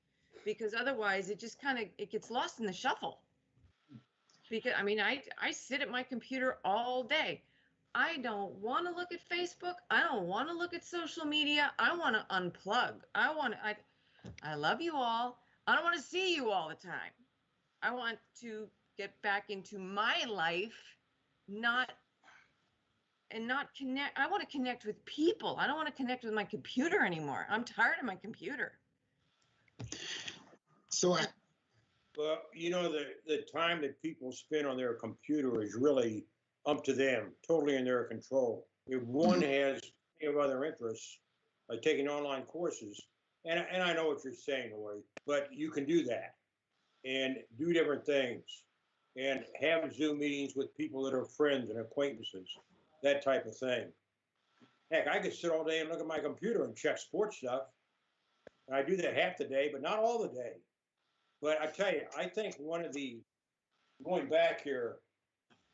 because otherwise it just kind of, it gets lost in the shuffle. Because I mean, I sit at my computer all day. I don't want to look at Facebook. I don't want to look at social media. I want to unplug. I love you all. I don't want to see you all the time. I want to get back into my life, not connect. I want to connect with people. I don't want to connect with my computer anymore. I'm tired of my computer. So Well, you know, the time that people spend on their computer is really up to them, totally in their control. If one has any of other interests, like taking online courses, and I know what you're saying, Lori, but you can do that and do different things and have Zoom meetings with people that are friends and acquaintances, that type of thing. Heck, I could sit all day and look at my computer and check sports stuff. And I do that half the day, but not all the day. But I tell you, I think one of the, going back here,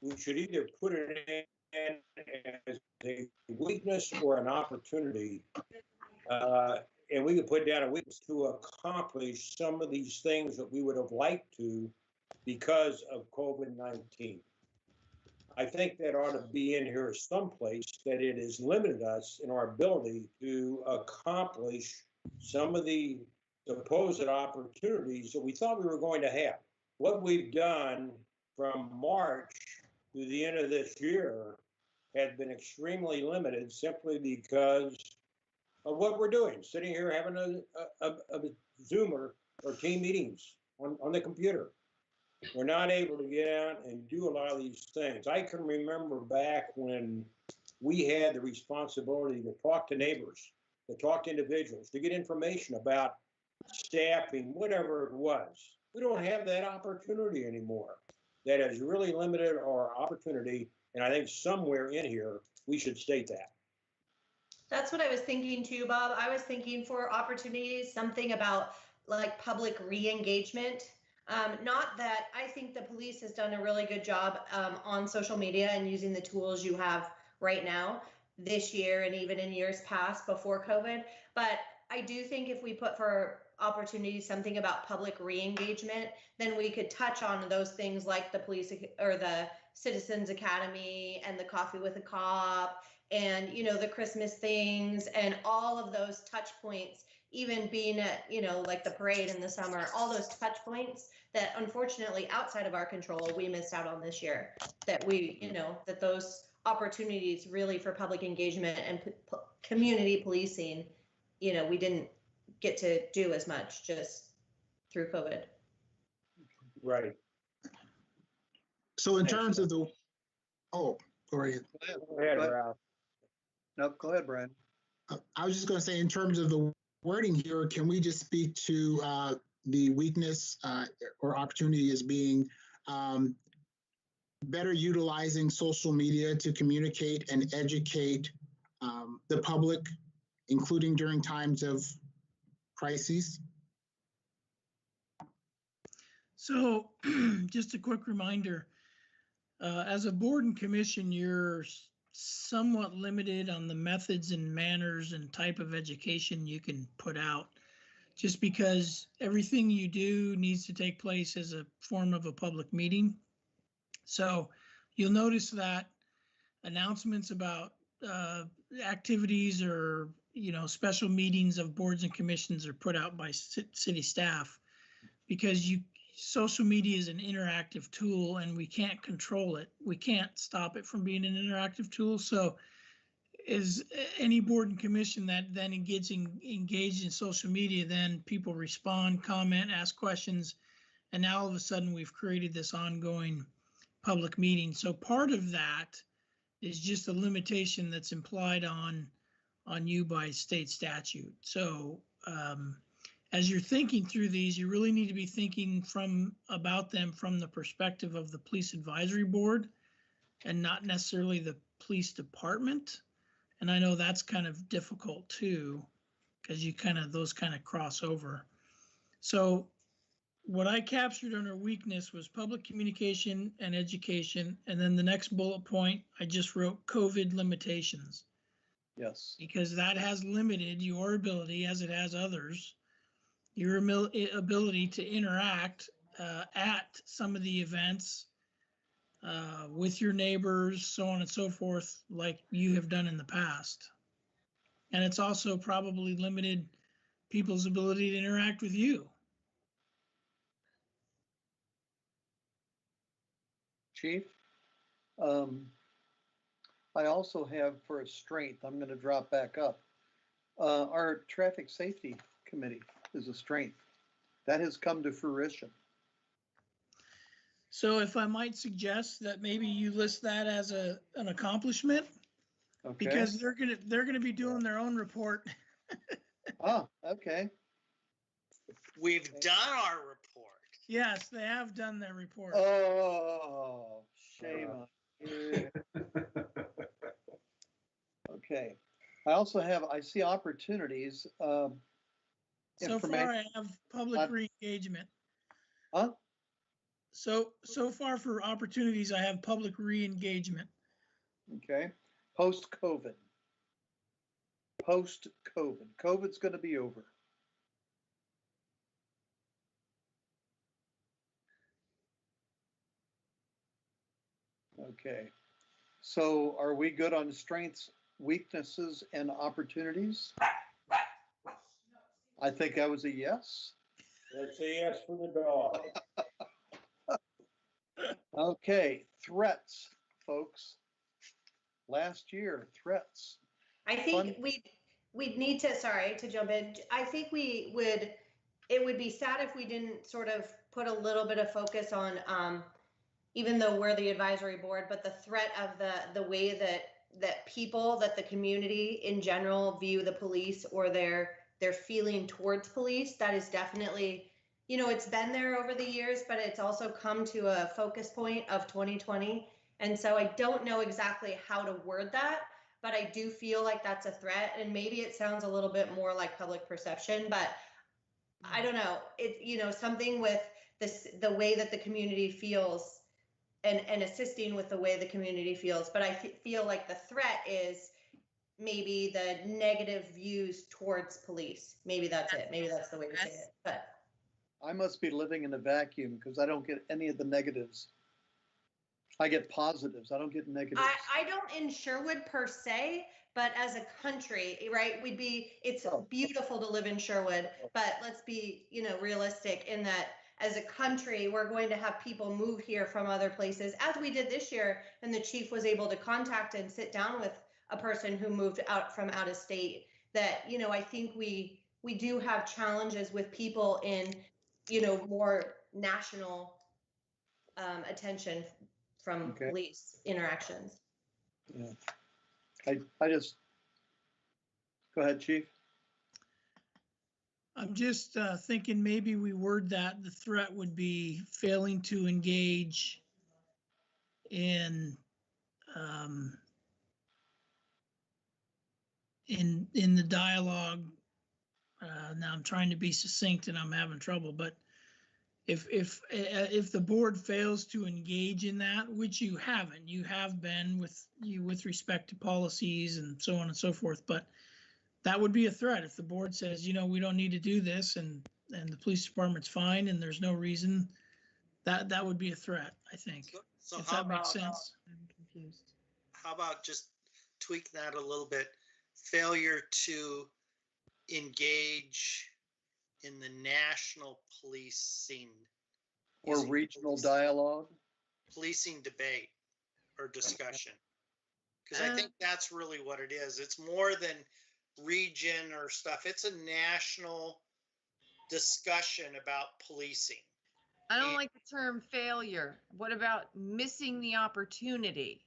we should either put it in as a weakness or an opportunity. And we could put down a weakness to accomplish some of these things that we would have liked to because of COVID-19. I think that ought to be in here someplace, that it has limited us in our ability to accomplish some of the supposed opportunities that we thought we were going to have. What we've done from March through the end of this year has been extremely limited simply because of what we're doing, sitting here having a Zoom or team meetings on the computer. We're not able to get out and do a lot of these things. I can remember back when we had the responsibility to talk to neighbors, to talk to individuals, to get information about staffing, whatever it was. We don't have that opportunity anymore. That has really limited our opportunity, and I think somewhere in here we should state that. That's what I was thinking too, Bob. I was thinking for opportunities, something about like public re-engagement. Not that I think the police has done a really good job on social media and using the tools you have right now this year and even in years past before COVID. But I do think if we put for opportunities something about public re-engagement, then we could touch on those things like the police or the Citizens Academy and the Coffee with a Cop and, you know, the Christmas things and all of those touch points, even being at, you know, like the parade in the summer, all those touch points that unfortunately outside of our control, we missed out on this year, that we, you know, that those opportunities really for public engagement and community policing, you know, we didn't get to do as much just through COVID. Right. So in terms of the, oh, go ahead. Go ahead, Ralph. No, go ahead, Brian. I was just going to say, in terms of the wording here, can we just speak to the weakness or opportunity as being better utilizing social media to communicate and educate the public, including during times of crises? So just a quick reminder, as a board and commission, you're somewhat limited on the methods and manners and type of education you can put out, just because everything you do needs to take place as a form of a public meeting. So you'll notice that announcements about activities or, you know, special meetings of boards and commissions are put out by city staff, because social media is an interactive tool and we can't control it. We can't stop it from being an interactive tool. So is any board and commission that then engaged in social media, then people respond, comment, ask questions, and now all of a sudden we've created this ongoing public meeting. So part of that is just a limitation that's implied on you by state statute. So as you're thinking through these, you really need to be thinking about them from the perspective of the police advisory board and not necessarily the police department. And I know that's kind of difficult too, because those kind of cross over. So what I captured under weakness was public communication and education. And then the next bullet point, I just wrote COVID limitations. Yes. Because that has limited your ability, as it has others, your ability to interact at some of the events with your neighbors, so on and so forth, like you have done in the past. And it's also probably limited people's ability to interact with you. Chief, I also have for a strength, I'm going to drop back up. Our traffic safety committee is a strength. That has come to fruition. So if I might suggest that maybe you list that as an accomplishment, Okay. because they're gonna be doing their own report. Oh, okay. We've done our report. Yes, they have done their report. Oh, shame on you. Okay. I see opportunities. So far, I have public re-engagement. Huh? So far for opportunities, I have public re-engagement. Okay. Post-COVID. Post-COVID. COVID's going to be over. Okay. So are we good on strengths, weaknesses, and opportunities? I think that was a yes. Let's say yes for the dog. Okay, threats. folks. Last year, threats. I think we'd need to, sorry to jump in. I think it would be sad if we didn't sort of put a little bit of focus on, even though we're the advisory board, but the threat of the way that people, that the community in general view the police, or their feeling towards police. That is definitely, it's been there over the years, but it's also come to a focus point of 2020. And so I don't know exactly how to word that, but I do feel like that's a threat. And maybe it sounds a little bit more like public perception, but I don't know. It's, something with the way that the community feels, and assisting with the way the community feels. But I feel like the threat is maybe the negative views towards police. Maybe that's it. Maybe that's the way to say it. But I must be living in a vacuum because I don't get any of the negatives. I get positives. I don't get negatives. I don't in Sherwood per se, but as a country, right? It's beautiful to live in Sherwood, but let's be, realistic in that as a country, we're going to have people move here from other places, as we did this year. And the chief was able to contact and sit down with a person who moved out from out of state. That, I think we do have challenges with people in, more national attention from police interactions. Yeah. I just, go ahead, Chief. I'm just thinking maybe we word that the threat would be failing to engage in the dialogue. Now I'm trying to be succinct and I'm having trouble, but if the board fails to engage in that, which you haven't, you have been with respect to policies and so on and so forth, but that would be a threat if the board says, we don't need to do this, and the police department's fine and there's no reason. That would be a threat, I think. So if how that makes about, sense. I'm confused. how about just tweak that a little bit? Failure to engage in the national policing Or regional dialogue. Policing debate or discussion. Because I think that's really what it is. It's more than region or stuff. It's a national discussion about policing. I don't like the term failure. What about missing the opportunity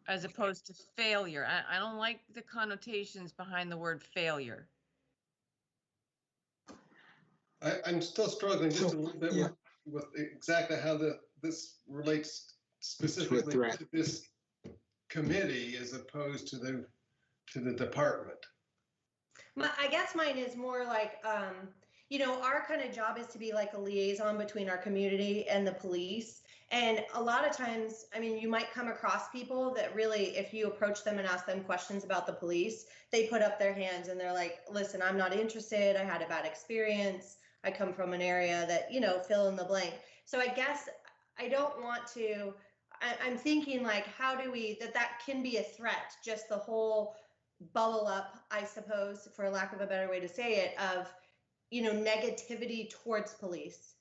as opposed to failure? I don't like the connotations behind the word failure. I'm still struggling just a little bit with exactly how this relates specifically to this committee as opposed to the department. I guess mine is more like, our kind of job is to be like a liaison between our community and the police. And a lot of times, you might come across people that really, if you approach them and ask them questions about the police, they put up their hands and they're like, listen, I'm not interested. I had a bad experience. I come from an area that, fill in the blank. So I guess I don't want to, I'm thinking like, how do we, that can be a threat, just the whole bubble up, I suppose, for lack of a better way to say it, of, negativity towards police.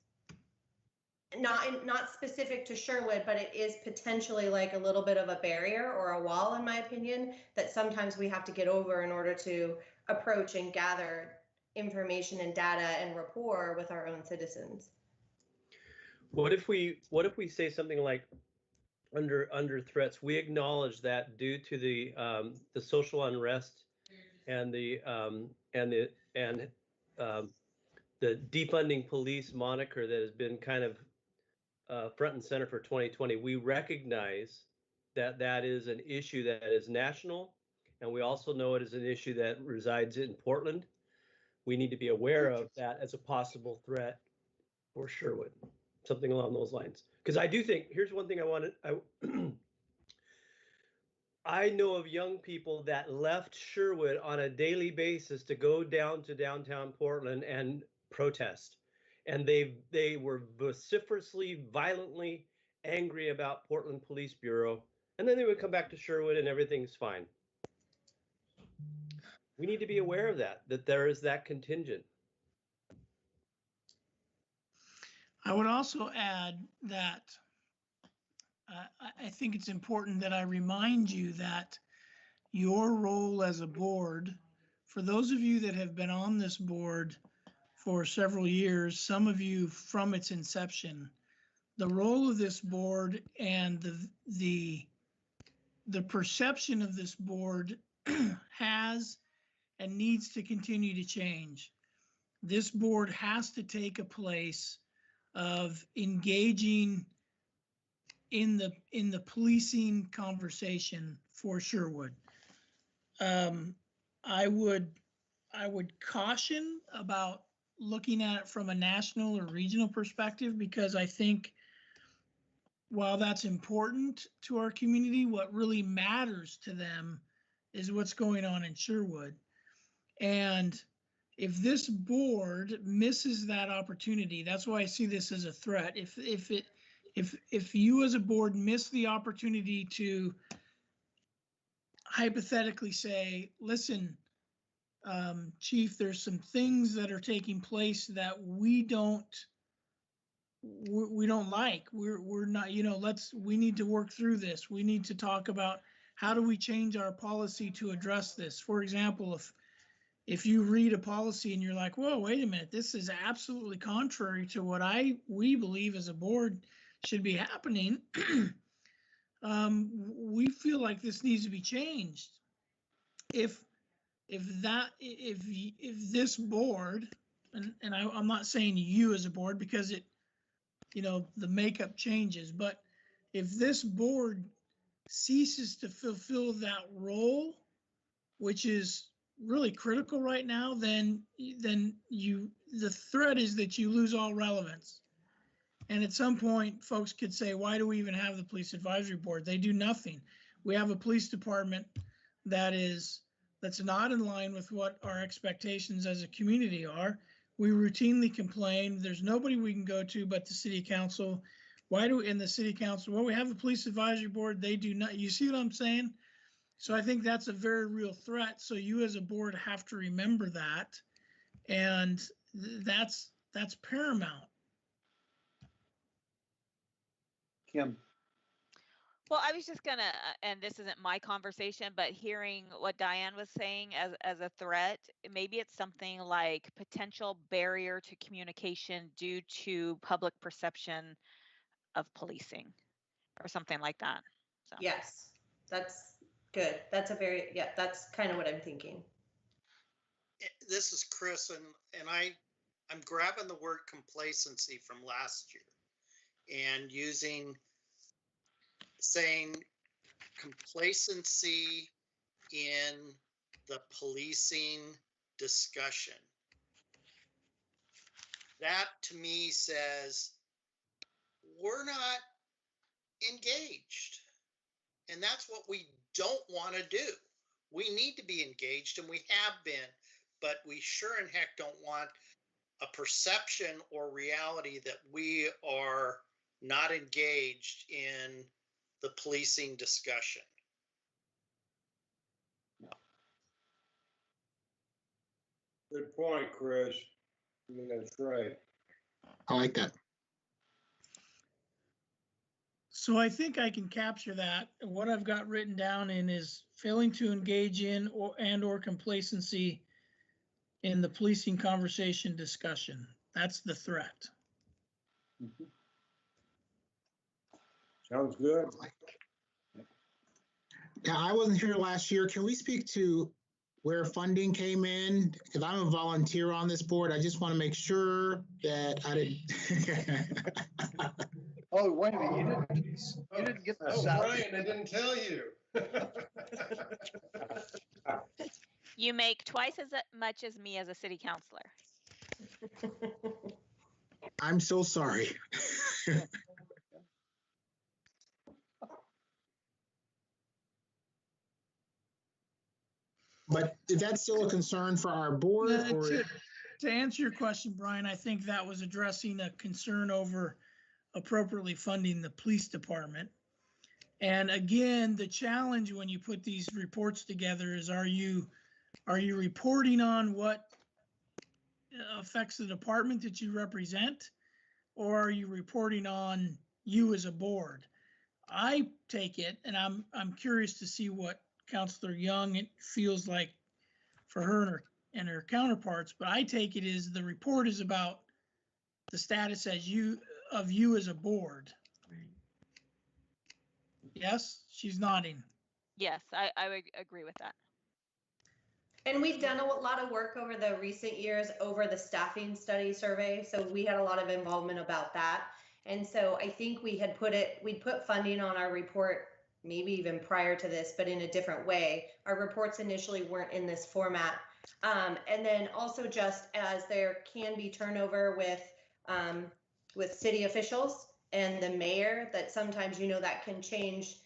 Not specific to Sherwood, but it is potentially like a little bit of a barrier or a wall, in my opinion, that sometimes we have to get over in order to approach and gather information and data and rapport with our own citizens. What if we say something like, under threats, we acknowledge that due to the social unrest and the defunding police moniker that has been kind of front and center for 2020, we recognize that is an issue that is national, and we also know it is an issue that resides in Portland. We need to be aware of that as a possible threat for Sherwood, something along those lines. Because I do think, here's one thing I know of young people that left Sherwood on a daily basis to go down to downtown Portland and protest. And they were vociferously, violently angry about Portland Police Bureau. And then they would come back to Sherwood and everything's fine. We need to be aware of that there is that contingent. I would also add that I think it's important that I remind you that your role as a board, for those of you that have been on this board for several years, some of you from its inception, the role of this board and the perception of this board has and needs to continue to change. This board has to take a place of engaging in the policing conversation for Sherwood. I would caution about looking at it from a national or regional perspective, because I think while that's important to our community, what really matters to them is what's going on in Sherwood. And if this board misses that opportunity, that's why I see this as a threat. If you as a board miss the opportunity to hypothetically say, listen, Chief, there's some things that are taking place that we don't like. We're not, we need to work through this. We need to talk about how do we change our policy to address this. For example, if you read a policy and you're like, whoa, wait a minute, this is absolutely contrary to what we believe as a board should be happening. We feel like this needs to be changed. If this board, and I'm not saying you as a board, because the makeup changes, but if this board ceases to fulfill that role, which is really critical right now, then the threat is that you lose all relevance. And at some point, folks could say, why do we even have the police advisory board? They do nothing. We have a police department that's not in line with what our expectations as a community are. We routinely complain. There's nobody we can go to but the city council. In the city council? Well, we have a police advisory board. They do not. You see what I'm saying? So I think that's a very real threat. So you as a board have to remember that. And that's paramount. Kim. Well, I was just gonna, and this isn't my conversation, but hearing what Diane was saying as a threat, maybe it's something like potential barrier to communication due to public perception of policing or something like that. So. Yes, that's good. That's that's kind of what I'm thinking. This is Chris, and I'm grabbing the word complacency from last year and saying complacency in the policing discussion. That to me says we're not engaged. And that's what we don't want to do. We need to be engaged, and we have been, but we sure and heck don't want a perception or reality that we are not engaged in the policing discussion. Good point, Chris. I mean, that's right. I like that. So I think I can capture that. What I've got written down is failing to engage in or complacency in the policing conversation discussion. That's the threat. Mm-hmm. Sounds good. Yeah, I wasn't here last year. Can we speak to where funding came in? Because I'm a volunteer on this board. I just want to make sure that I didn't. Oh, wait a minute. You didn't get the salary. Brian, I didn't tell you. You make twice as much as me as a city councilor. I'm so sorry. But is that still a concern for our board? To answer your question, Brian, I think that was addressing a concern over appropriately funding the police department. And again, the challenge when you put these reports together is, are you reporting on what affects the department that you represent, or are you reporting on you as a board? I take it, and I'm curious to see what Counselor Young it feels like for her and her counterparts, but I take it is the report is about the status as you as a board. Yes, she's nodding. Yes, I would agree with that. And we've done a lot of work over the recent years over the staffing study survey. So we had a lot of involvement about that. And so I think we'd put funding on our report, maybe even prior to this, but in a different way. Our reports initially weren't in this format. And then also just as there can be turnover with city officials and the mayor, that sometimes, that can change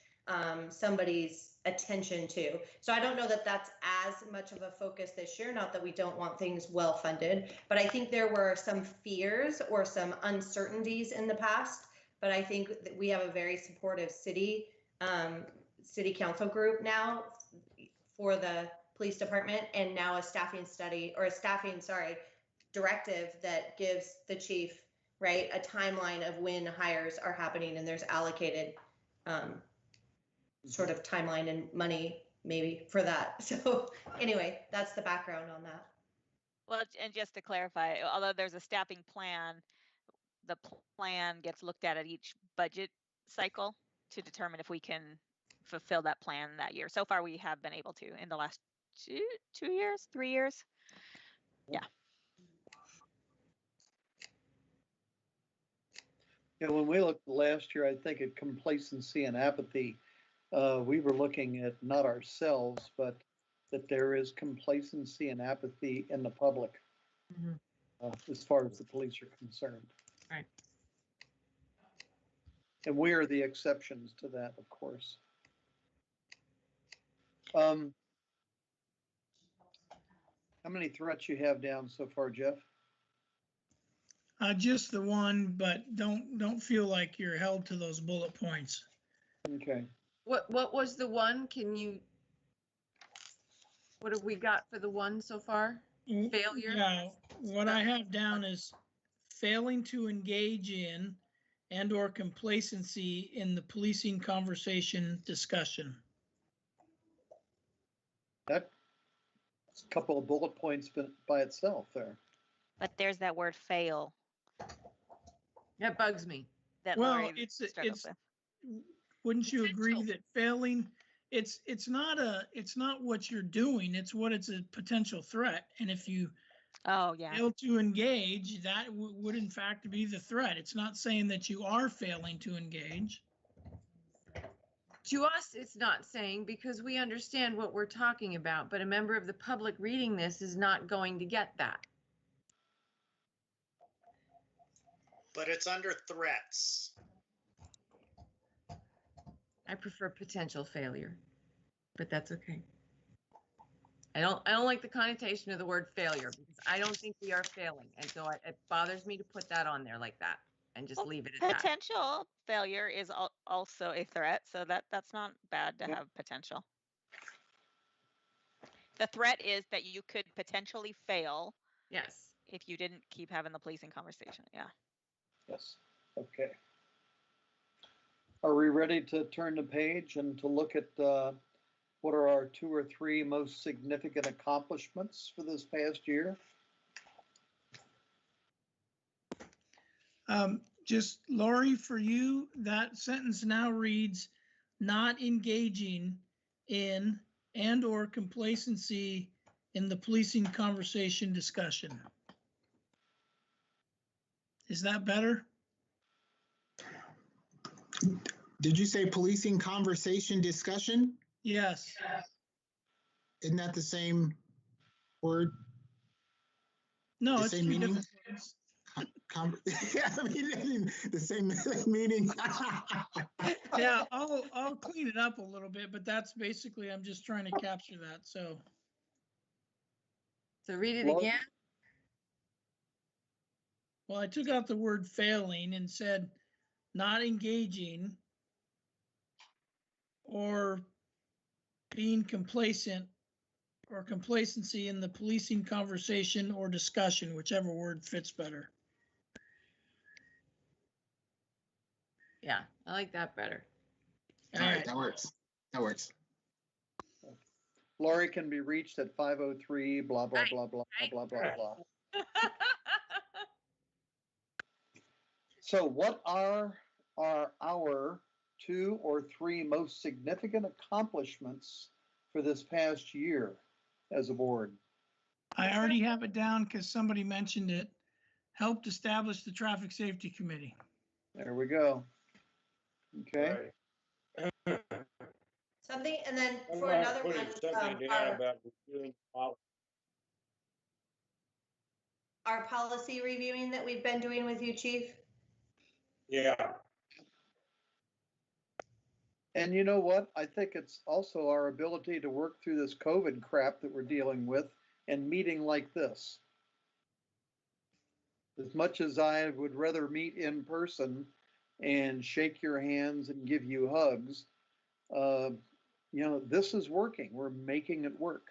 somebody's attention to. So I don't know that that's as much of a focus this year, not that we don't want things well funded, but I think there were some fears or some uncertainties in the past, but I think that we have a very supportive city council group now for the police department, and now a staffing directive that gives the chief, right, a timeline of when hires are happening, and there's allocated sort of timeline and money maybe for that. So anyway, that's the background on that. Well, and just to clarify, although there's a staffing plan, the plan gets looked at each budget cycle to determine if we can fulfill that plan that year. So far, we have been able to in the last 3 years. Yeah. Yeah, when we looked last year, I think at complacency and apathy, we were looking at not ourselves, but that there is complacency and apathy in the public as far as the police are concerned. Right. And we are the exceptions to that, of course. How many threats you have down so far, Jeff? Just the one, but don't feel like you're held to those bullet points. Okay. What was the one? What have we got for the one so far? Failure? Yeah, what I have down is failing to engage in and/or complacency in the policing conversation discussion. That's a couple of bullet points by itself there. But there's that word fail. That bugs me. That Well, Lori it's struggles with. wouldn't you agree that failing, it's not what you're doing, it's what it's a potential threat. And if you fail to engage, that would in fact be the threat. It's not saying that you are failing to engage. To us, it's not saying, because we understand what we're talking about, but a member of the public reading this is not going to get that. But it's under threats. I prefer potential failure, but that's okay. I don't like the connotation of the word failure, because I don't think we are failing. And so it bothers me to put that on there like that and just leave it at that. Potential failure is also a threat, so that's not bad to have potential. The threat is that you could potentially fail. Yes. If you didn't keep having the policing conversation. Yeah. Yes. Okay. Are we ready to turn the page and to look at what are our 2 or 3 most significant accomplishments for this past year? Just Lori, for you, that sentence now reads, not engaging in and/or complacency in the policing conversation discussion. Is that better? Did you say policing conversation discussion? Yes. Isn't that the same word? No, the it's same two meaning. Different words. Yeah, I mean, the same meaning. Yeah, I'll clean it up a little bit, but that's basically, I'm just trying to capture that. So read it again. Well, I took out the word failing and said not engaging or being complacent or complacency in the policing conversation or discussion, whichever word fits better. Yeah, I like that better. All right, that works. That works. Lori can be reached at 503, blah, blah, blah, blah, blah, blah, blah. So what are our 2 or 3 most significant accomplishments for this past year as a board? I already have it down because somebody mentioned it. Helped establish the traffic safety committee. There we go. Okay. Right. Something, and then What for about another putting one, something down about reviewing our policy reviewing that we've been doing with you, Chief. Yeah. And you know what? I think it's also our ability to work through this COVID crap that we're dealing with and meeting like this. As much as I would rather meet in person and shake your hands and give you hugs, you know, this is working. We're making it work.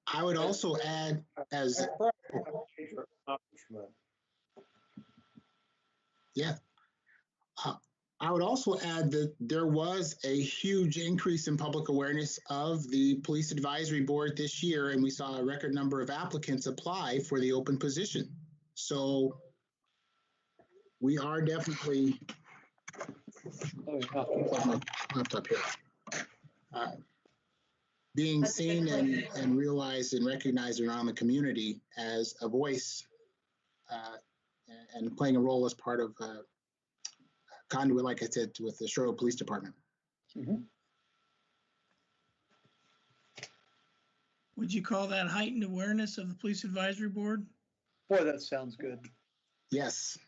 I would also add as That's probably a major accomplishment. yeah. I would also add that there was a huge increase in public awareness of the Police Advisory Board this year, and we saw a record number of applicants apply for the open position. So we are definitely laptop here. Being seen and realized and recognized around the community as a voice and playing a role as part of conduit, like I said, with the Sherwood Police Department. Mm-hmm. Would you call that heightened awareness of the Police Advisory Board? Boy, that sounds good. Yes.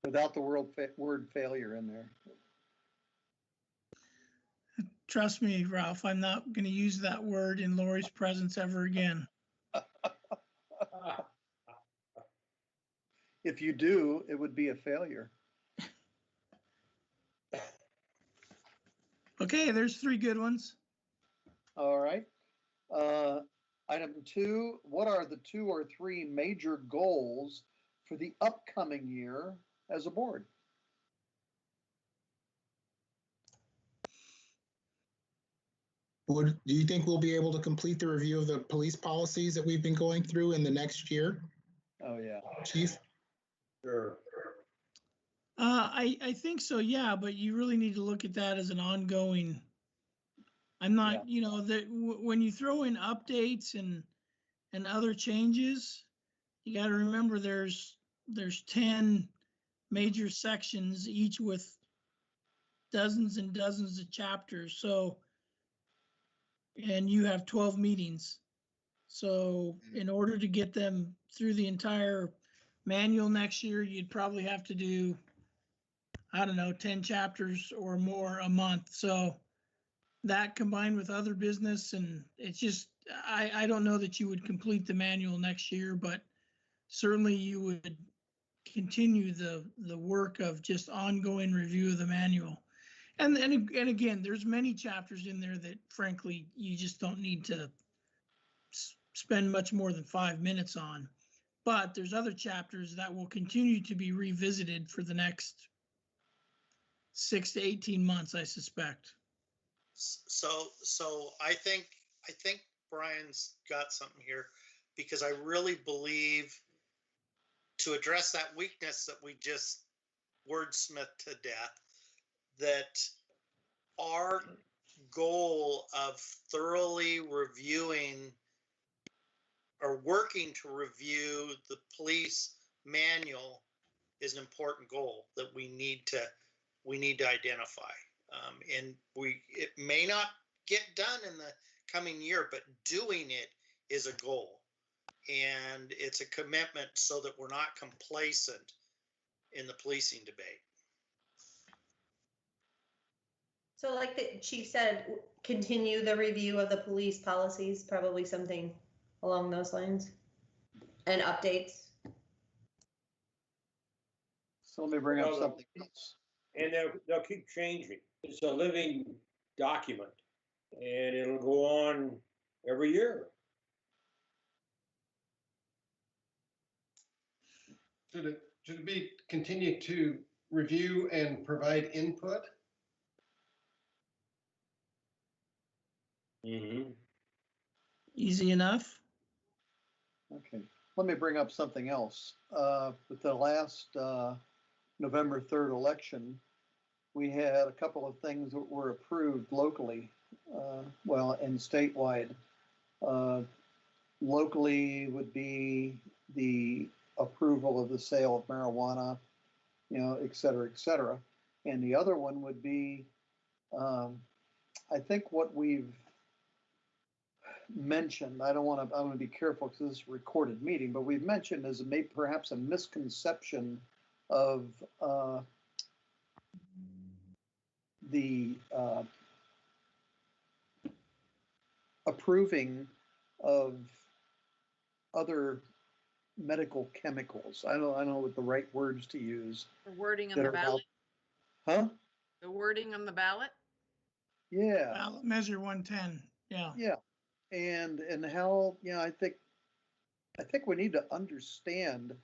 Without the word failure in there. Trust me, Ralph, I'm not going to use that word in Lori's presence ever again. If you do, it would be a failure. Okay, there's 3 good ones. All right. Item 2, what are the 2 or 3 major goals for the upcoming year as a board? Do you think we'll be able to complete the review of the police policies that we've been going through in the next year? Oh, yeah. Chief? Sure. I think so, yeah, but you really need to look at that as an ongoing. I'm not, you know, that when you throw in updates and other changes, you got to remember there's 10 major sections, each with dozens and dozens of chapters. So, and you have 12 meetings. So in order to get them through the entire manual next year, you'd probably have to do, I don't know, 10 chapters or more a month. So that combined with other business, and it's just, I don't know that you would complete the manual next year, but certainly you would continue the work of just ongoing review of the manual. And again, there's many chapters in there that frankly, you just don't need to spend much more than 5 minutes on. But there's other chapters that will continue to be revisited for the next 6 to 18 months, I suspect. So I think Brian's got something here, because I really believe to address that weakness that we just wordsmithed to death, that our goal of thoroughly reviewing or working to review the police manual is an important goal that we need to identify. And it may not get done in the coming year, but doing it is a goal. And it's a commitment so that we're not complacent in the policing debate. So like the chief said, continue the review of the police policies, probably something along those lines, and updates. So let me bring up something else. And they'll keep changing. It's a living document, and it'll go on every year. should it be continue to review and provide input? Easy enough. Okay, let me bring up something else. With the last November 3rd election, we had a couple of things that were approved locally, well, and statewide. Locally would be the approval of the sale of marijuana, you know, et cetera, et cetera. And the other one would be, I think what we've mentioned, I want to be careful because this is a recorded meeting, but we've mentioned is maybe perhaps a misconception of the approving of other medical chemicals. I don't know what the right words to use. The wording on that the are now- ballot. Huh? The wording on the ballot. Yeah. Ballot measure 110. Yeah. Yeah. And how, you know, I think we need to understand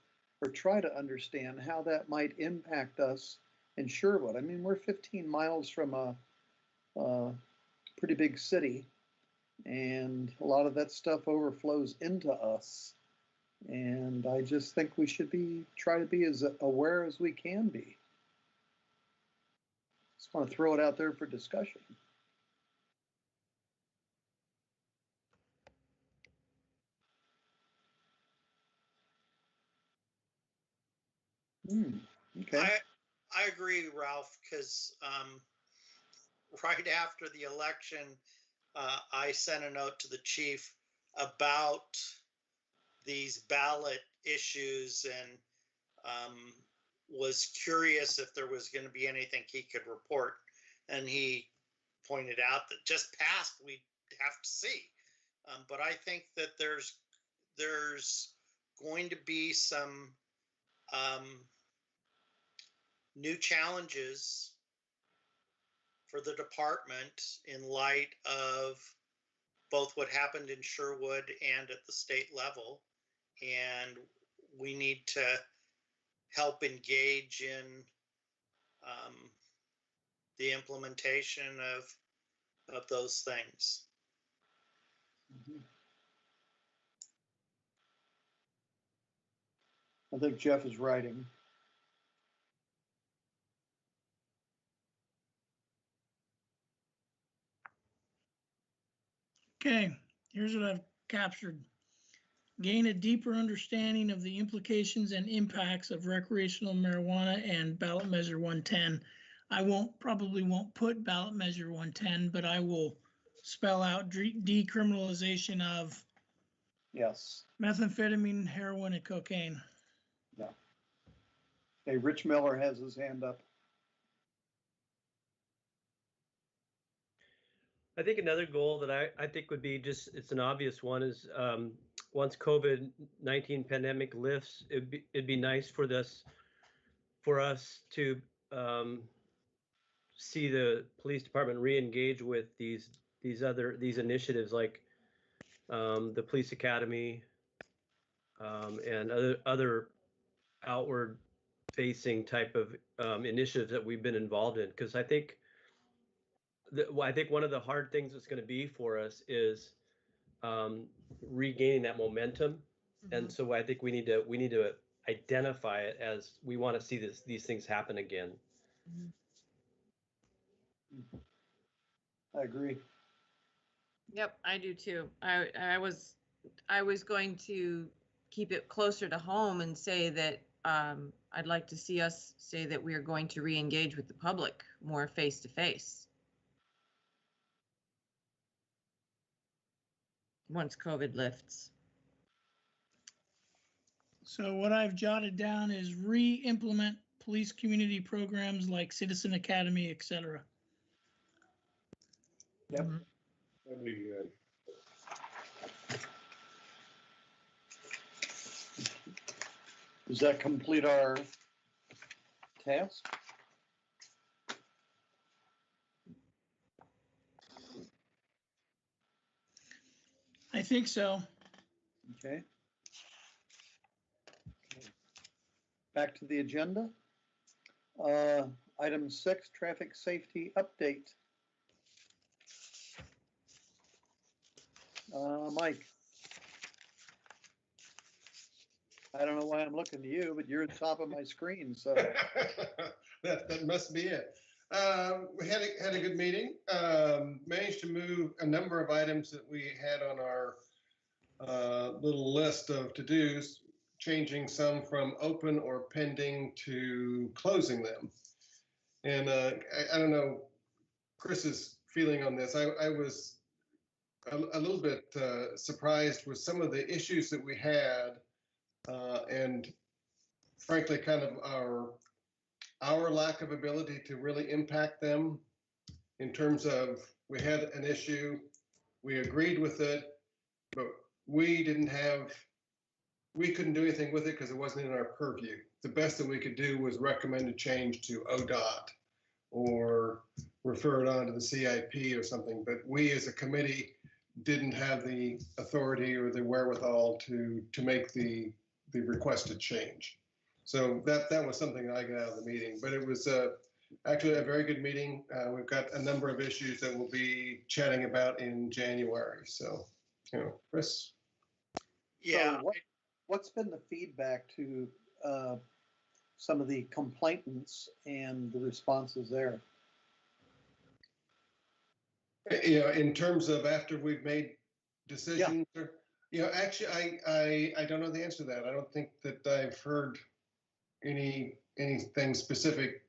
or try to understand how that might impact us in Sherwood. I mean, we're 15 miles from a pretty big city, and a lot of that stuff overflows into us. And I just think we should try to be as aware as we can be. Just want to throw it out there for discussion. Okay. I agree, Ralph, because right after the election, I sent a note to the chief about these ballot issues and was curious if there was going to be anything he could report. And he pointed out that just passed, we'd have to see. But I think that there's going to be some new challenges for the department in light of both what happened in Sherwood and at the state level. And we need to help engage in the implementation of those things. I think Jeff is writing. Okay, here's what I've captured. Gain a deeper understanding of the implications and impacts of recreational marijuana and ballot measure 110. I probably won't put ballot measure 110, but I will spell out decriminalization of Yes. methamphetamine, heroin, and cocaine. Yeah. Hey, Rich Miller has his hand up. I think another goal that I think would be it's an obvious one is once COVID-19 pandemic lifts, it'd be nice for us to see the police department re-engage with these initiatives like the police academy and other outward facing type of initiatives that we've been involved in, because I think one of the hard things that's going to be for us is regaining that momentum. And so I think we need to identify it as we want to see these things happen again. I agree. Yep, I do too. I was going to keep it closer to home and say that I'd like to see us say that we are going to re-engage with the public more face to face once COVID lifts. So what I've jotted down is re-implement police community programs like Citizen Academy, etc. Yep. That'd be good. Does that complete our task? I think so. Okay. back to the agenda. Item 6, traffic safety update. Mike. I don't know why I'm looking to you, but you're at the top of my screen, so. That must be it. We had a good meeting. Managed to move a number of items that we had on our little list of to-dos, changing some from open or pending to closing them. And I don't know Chris's feeling on this. I was a little bit surprised with some of the issues that we had, and frankly, kind of our lack of ability to really impact them in terms of we had an issue, we agreed with it, but we couldn't do anything with it because it wasn't in our purview. The best that we could do was recommend a change to ODOT or refer it on to the CIP or something. But we as a committee didn't have the authority or the wherewithal to make the requested change. So that was something that I got out of the meeting. But it was actually a very good meeting. We've got a number of issues that we'll be chatting about in January. So, Chris? Yeah. So what's been the feedback to some of the complainants and the responses there? In terms of after we've made decisions, actually, I don't know the answer to that. I don't think that I've heard anything specific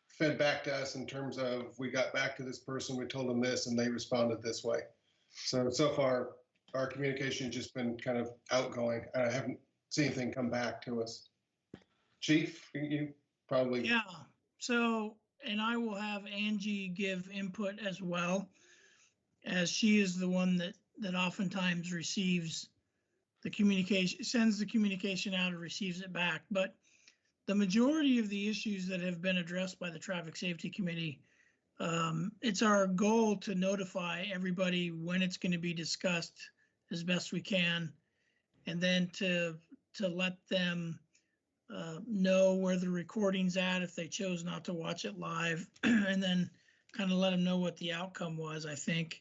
fed back to us in terms of we got back to this person, we told them this, and they responded this way. So far, our communication has just been kind of outgoing. I haven't seen anything come back to us. Chief, you probably. Yeah. So, and I will have Angie give input as well, as she is the one that oftentimes receives the communication, sends the communication out and receives it back. But the majority of the issues that have been addressed by the Traffic Safety Committee, it's our goal to notify everybody when it's going to be discussed as best we can, and then to let them know where the recording's at if they chose not to watch it live, and then kind of let them know what the outcome was, I think.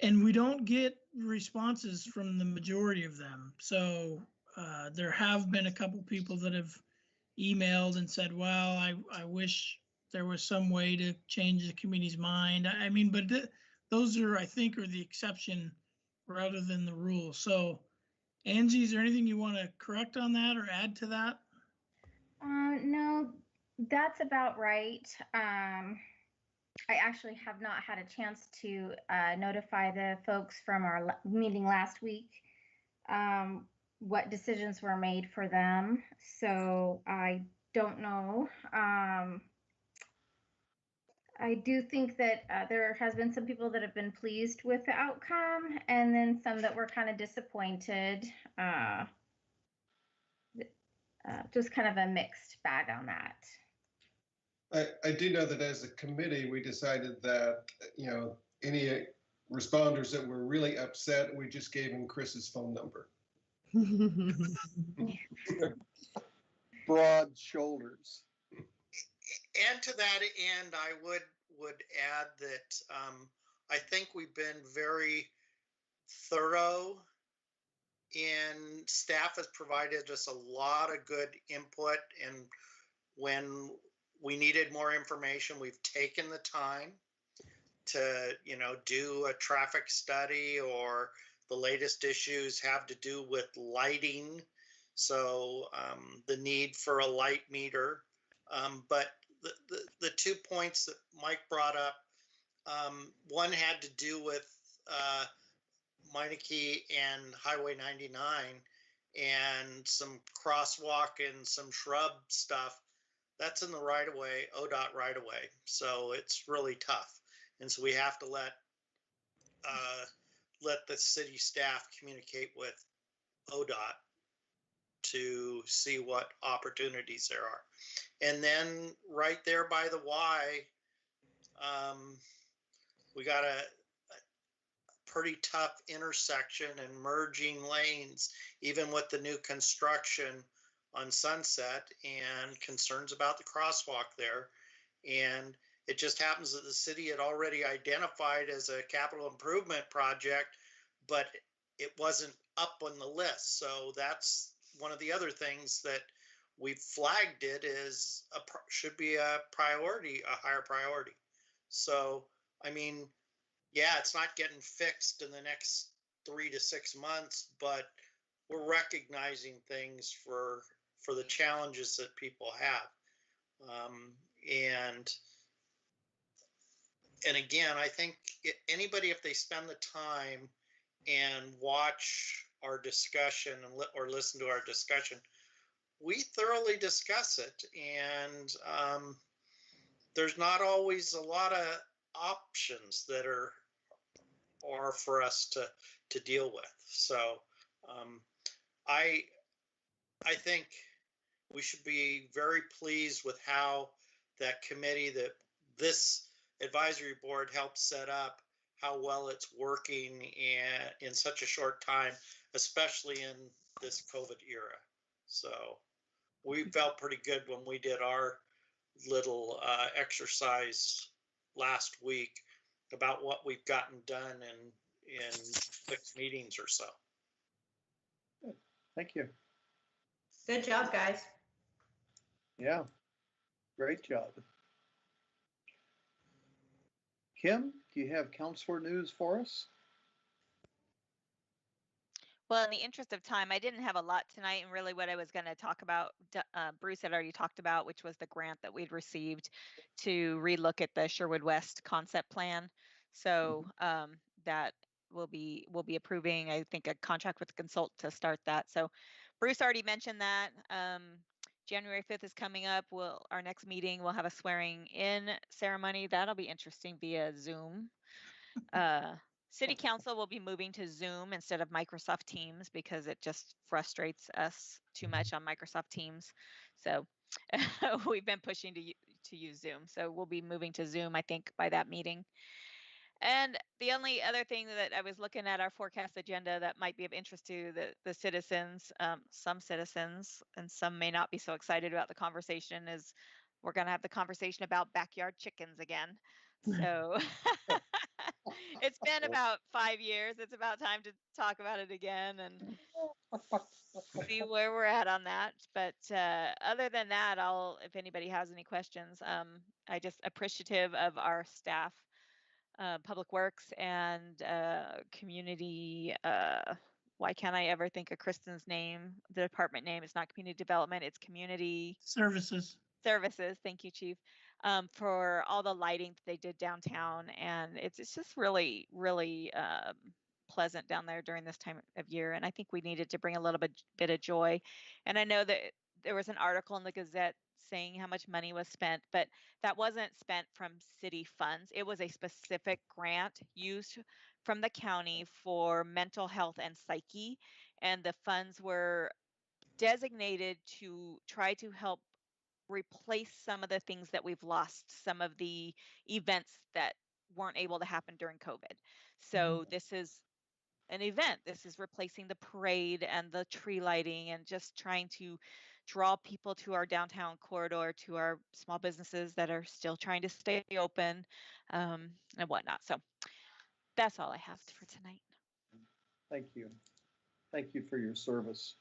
And we don't get responses from the majority of them. So there have been a couple people that have emailed and said, well, I wish there was some way to change the committee's mind. I mean, but those are, I think, are the exception rather than the rule. So Angie, is there anything you want to correct on that or add to that? No, that's about right. I actually have not had a chance to notify the folks from our meeting last week what decisions were made for them. So I don't know. I do think that there has been some people that have been pleased with the outcome, and then some that were kind of disappointed. Just kind of a mixed bag on that. I do know that as a committee, we decided that, any responders that were really upset, we just gave them Chris's phone number. Broad shoulders. And to that end, I would add that I think we've been very thorough, and staff has provided us a lot of good input. And when we needed more information, we've taken the time to, do a traffic study, or the latest issues have to do with lighting. So the need for a light meter. But the 2 points that Mike brought up, one had to do with Meineke and Highway 99 and some crosswalk and some shrub stuff. That's in the right of way, ODOT right of way. So it's really tough. And so we have to let the city staff communicate with ODOT to see what opportunities there are. And then right there by the Y, we got a pretty tough intersection and merging lanes, even with the new construction on Sunset and concerns about the crosswalk there. And it just happens that the city had already identified as a capital improvement project, but it wasn't up on the list. So that's one of the other things that we flagged it as should be a priority, a higher priority. So, I mean, yeah, it's not getting fixed in the next 3 to 6 months, but we're recognizing things for the challenges that people have. And again, I think anybody, if they spend the time and watch our discussion or listen to our discussion, we thoroughly discuss it. And there's not always a lot of options that are for us to deal with. So I think we should be very pleased with how that committee that this advisory board helped set up, how well it's working in such a short time, especially in this COVID era. So we felt pretty good when we did our little exercise last week about what we've gotten done in 6 meetings or so. Thank you. Good job, guys. Yeah, great job. Kim, do you have counselor news for us? Well, in the interest of time, I didn't have a lot tonight, and really what I was going to talk about, Bruce had already talked about, which was the grant that we'd received to relook at the Sherwood West concept plan. So that we'll be approving, I think, a contract with the consultant to start that. So Bruce already mentioned that. January 5th is coming up. Our next meeting, we'll have a swearing in ceremony. That'll be interesting via Zoom. City Council will be moving to Zoom instead of Microsoft Teams because it just frustrates us too much on Microsoft Teams. So we've been pushing to use Zoom. So we'll be moving to Zoom, I think, by that meeting. And the only other thing that I was looking at our forecast agenda that might be of interest to the citizens, some citizens, and some may not be so excited about the conversation, is we're going to have the conversation about backyard chickens again. So it's been about 5 years. It's about time to talk about it again and see where we're at on that. But other than that, if anybody has any questions, I just appreciative of our staff, Public Works and community. Why can't I ever think of Kristen's name? The department name is not community development. It's community Services. Thank you, Chief, for all the lighting that they did downtown. And it's just really, really pleasant down there during this time of year. And I think we needed to bring a little bit of joy. And I know that there was an article in the Gazette saying how much money was spent, but that wasn't spent from city funds. It was a specific grant used from the county for mental health and psyche. And the funds were designated to try to help replace some of the things that we've lost, some of the events that weren't able to happen during COVID. So this is an event. This is replacing the parade and the tree lighting and just trying to draw people to our downtown corridor, to our small businesses that are still trying to stay open and whatnot. So that's all I have for tonight. Thank you. Thank you for your service.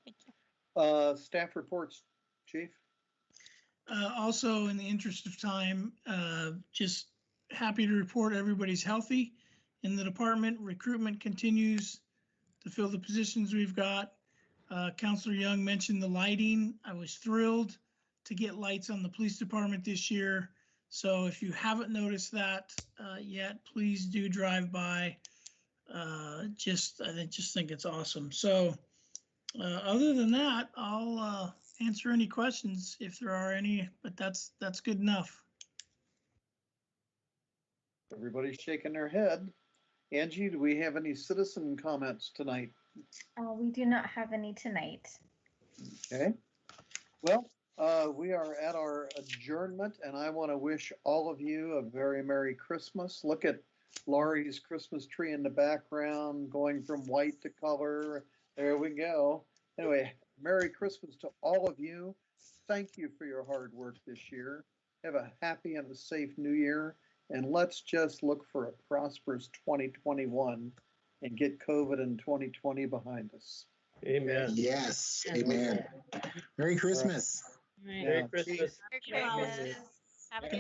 Thank you. Staff reports, Chief. Also, in the interest of time, just happy to report everybody's healthy in the department. Recruitment continues to fill the positions we've got. Councilor Young mentioned the lighting. I was thrilled to get lights on the police department this year. So if you haven't noticed that yet, please do drive by. I just think it's awesome. So other than that, I'll answer any questions if there are any, but that's good enough. Everybody's shaking their head. Angie, do we have any citizen comments tonight? We do not have any tonight. Okay. Well, we are at our adjournment, and I want to wish all of you a very Merry Christmas. Look at Laurie's Christmas tree in the background going from white to color. There we go. Anyway, Merry Christmas to all of you. Thank you for your hard work this year. Have a happy and a safe new year. And let's just look for a prosperous 2021 and get COVID in 2020 behind us. Amen. Yes, amen. Merry Christmas. Merry Christmas. Merry Christmas. Have a good